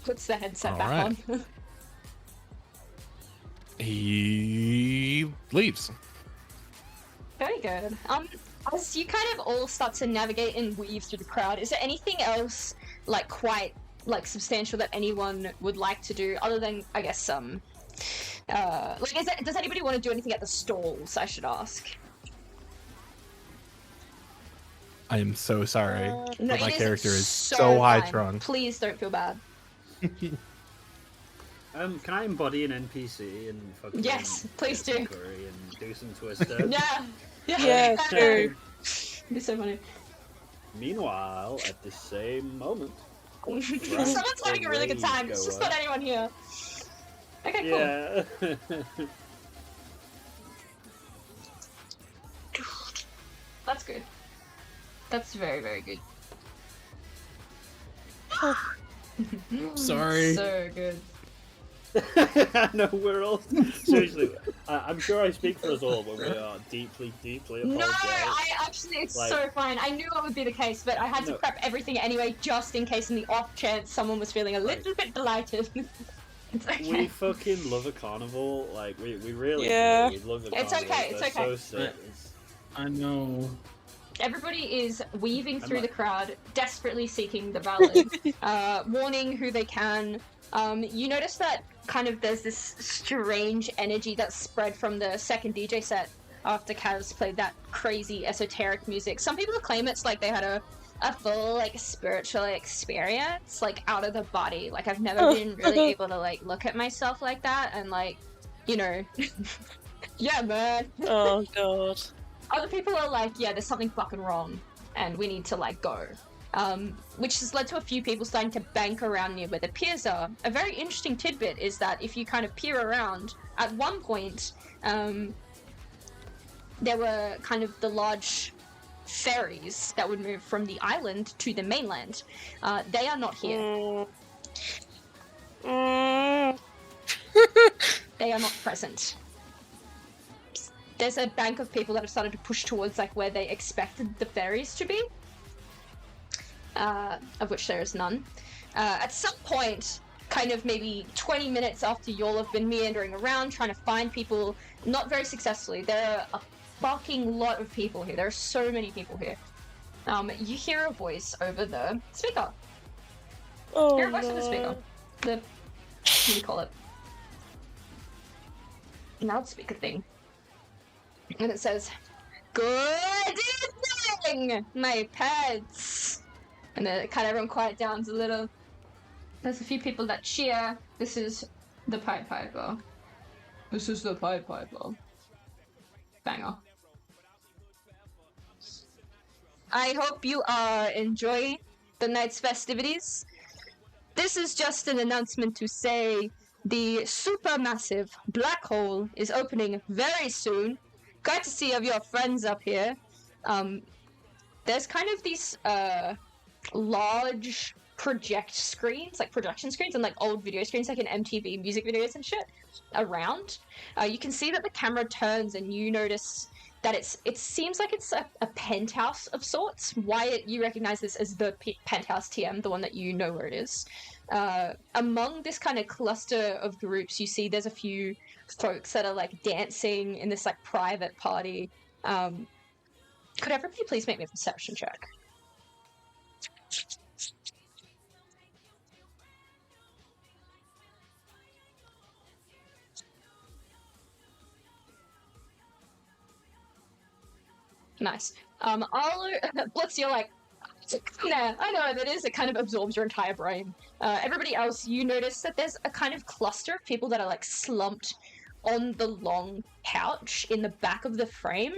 S1: Puts the headset back
S3: right.
S1: on.
S3: He leaves.
S1: Very good. As you kind of all start to navigate and weave through the crowd, is there anything else like quite like substantial that anyone would like to do other than, I guess, does anybody want to do anything at the stalls? I should ask.
S3: I am so sorry,
S1: No,
S3: but my character is so
S1: fine.
S3: high-strung.
S1: Please don't feel bad.
S2: Can I embody an NPC and fucking
S1: Yes, please do.
S2: And do some twister?
S4: Yeah, true.
S1: It'd be so funny.
S2: Meanwhile, at the same moment,
S1: Someone's having a really good time. It's just not anyone here. Okay, cool.
S2: yeah.
S1: That's good. That's very, very good.
S5: Sorry.
S1: So good.
S2: No, we're all seriously. I'm sure I speak for us all when we are deeply, deeply apologetic.
S1: No, it's so fine. I knew it would be the case, but I had to prep everything anyway, just in case, in the off chance someone was feeling a little bit delighted. It's okay.
S2: We fucking love a carnival. Like we really
S4: Yeah.
S2: do. We love a
S1: It's
S2: carnival.
S1: okay, it's
S2: They're
S1: okay.
S2: So sick.
S5: I know.
S1: Everybody is weaving through the crowd, desperately seeking the Valid, warning who they can. You notice that kind of there's this strange energy that's spread from the second DJ set after Kaz played that crazy esoteric music. Some people claim it's like they had a full like spiritual experience, like out of the body. Like I've never been really able to like look at myself like that and like, you know, yeah, man.
S4: Oh god.
S1: Other people are like, yeah, there's something fucking wrong, and we need to, like, go. Which has led to a few people starting to bank around near where the piers are. A very interesting tidbit is that if you kind of peer around, at one point, there were kind of the large ferries that would move from the island to the mainland. They are not here. They are not present. There's a bank of people that have started to push towards like where they expected the ferries to be, of which there is none. At some point, kind of maybe 20 minutes after y'all have been meandering around trying to find people, not very successfully, there are a fucking lot of people here. There are so many people here. You hear a voice over the speaker.
S4: Oh,
S1: Hear a voice over the speaker. What do you call it? Loudspeaker thing. And it says, "Good evening, my pets!" And then kind of everyone quiet down a little. There's a few people that cheer. This is the Pied Piper. This is the Pied Piper. Banger. I hope you are enjoying the night's festivities. This is just an announcement to say the supermassive black hole is opening very soon. Glad to see of your friends up here. There's kind of these large project screens, like projection screens and like old video screens like in MTV music videos and shit around. You can see that the camera turns and you notice that it seems like it's a penthouse of sorts. Wyatt, you recognize this as the penthouse TM, the one that you know where it is. Among this kind of cluster of groups, you see there's a few folks that are like dancing in this like private party. Could everybody please make me a perception check? Nice. Blitz, you're like, nah, I know what it is. It kind of absorbs your entire brain. Everybody else, you notice that there's a kind of cluster of people that are like slumped on the long couch in the back of the frame.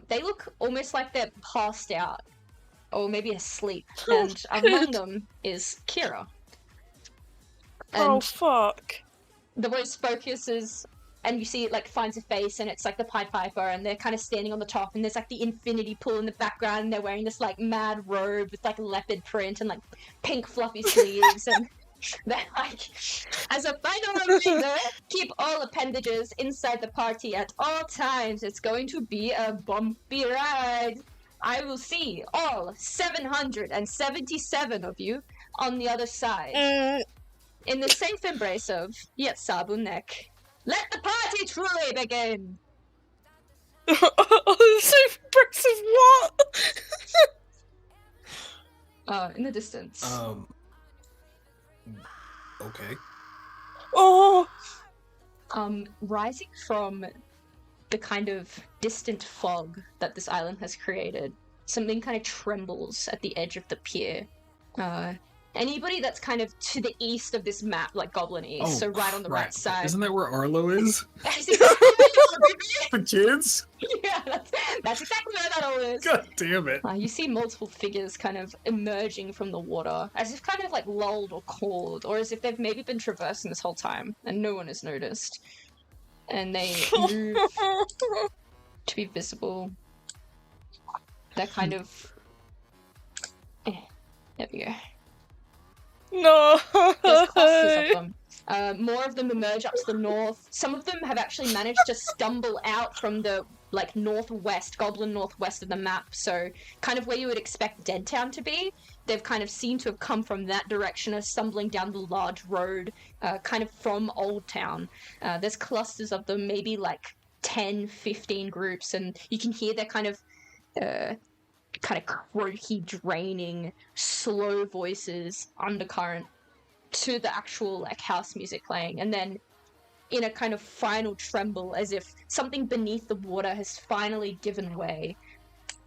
S1: They look almost like they're passed out or maybe asleep. And among them is Kira. And
S4: fuck.
S1: The voice focuses, and you see it like finds a face, and it's like the Pied Piper, and they're kind of standing on the top, and there's like the infinity pool in the background, and they're wearing this like mad robe with like leopard print and like pink fluffy sleeves, and they're like, as a final reminder, keep all appendages inside the party at all times. It's going to be a bumpy ride. I will see all 777 of you on the other side. In the safe embrace of Yetsabunek. Let the party truly begin!
S4: Safe embrace of what?
S1: In the distance.
S5: Okay.
S4: Oh!
S1: Rising from the kind of distant fog that this island has created, something kind of trembles at the edge of the pier. Anybody that's kind of to the east of this map, like Goblin East, so right on the right side.
S5: Isn't that where Arlo is? For kids?
S1: Yeah, that's exactly where that all is.
S5: God damn it.
S1: You see multiple figures kind of emerging from the water, as if kind of like lulled or called, or as if they've maybe been traversing this whole time, and no one has noticed. And they move to be visible. They're kind of... there we go.
S4: No!
S1: There's clusters of them. More of them emerge up to the north. Some of them have actually managed to stumble out from the like northwest, Goblin northwest of the map, so kind of where you would expect Deadtown to be. They've kind of seemed to have come from that direction of stumbling down the large road, kind of from Old Town. There's clusters of them, maybe like 10, 15 groups, and you can hear their kind of croaky, draining, slow voices undercurrent to the actual like house music playing, and then in a kind of final tremble, as if something beneath the water has finally given way,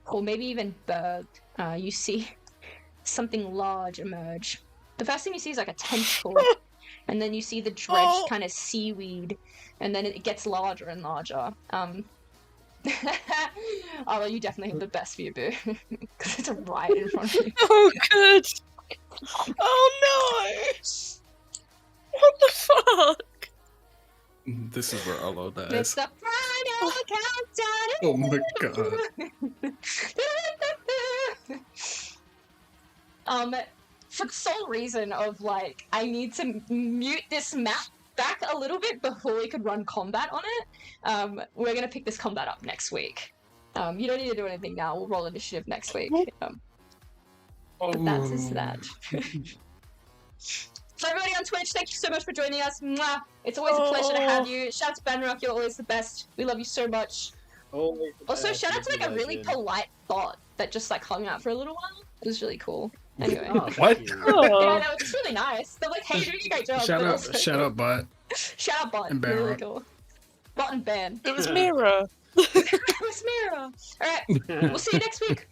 S1: or maybe even burst, you see something large emerge. The first thing you see is like a tentacle, and then you see the dredged kind of seaweed, and then it gets larger and larger. Oh, well, you definitely have the best view, Boo, because it's right in front of you.
S4: Oh, good! Oh no! What the fuck?
S5: This is where Arlo dies.
S1: It's the final countdown!
S5: Oh my god.
S1: For the sole reason of, like, I need to mute this map back a little bit before we could run combat on it, we're gonna pick this combat up next week. You don't need to do anything now, we'll roll initiative next week. But that is that. So everybody on Twitch, thank you so much for joining us. Mwah! It's always a pleasure to have you. Shout out to Banrock, you're always the best. We love you so much. Also, shout out to like a really polite bot that just like hung out for a little while. It was really cool. Anyway.
S3: What?
S1: Yeah, no, it's really nice. They're like, hey, you're doing a great job.
S5: Shout
S1: but
S5: out,
S1: also-
S5: shout out, bot.
S1: Shout out bot.
S5: And
S1: Really
S5: Banrock.
S1: cool. Bot and ban.
S4: It was Mira.
S1: It was Mira. Alright, we'll see you next week.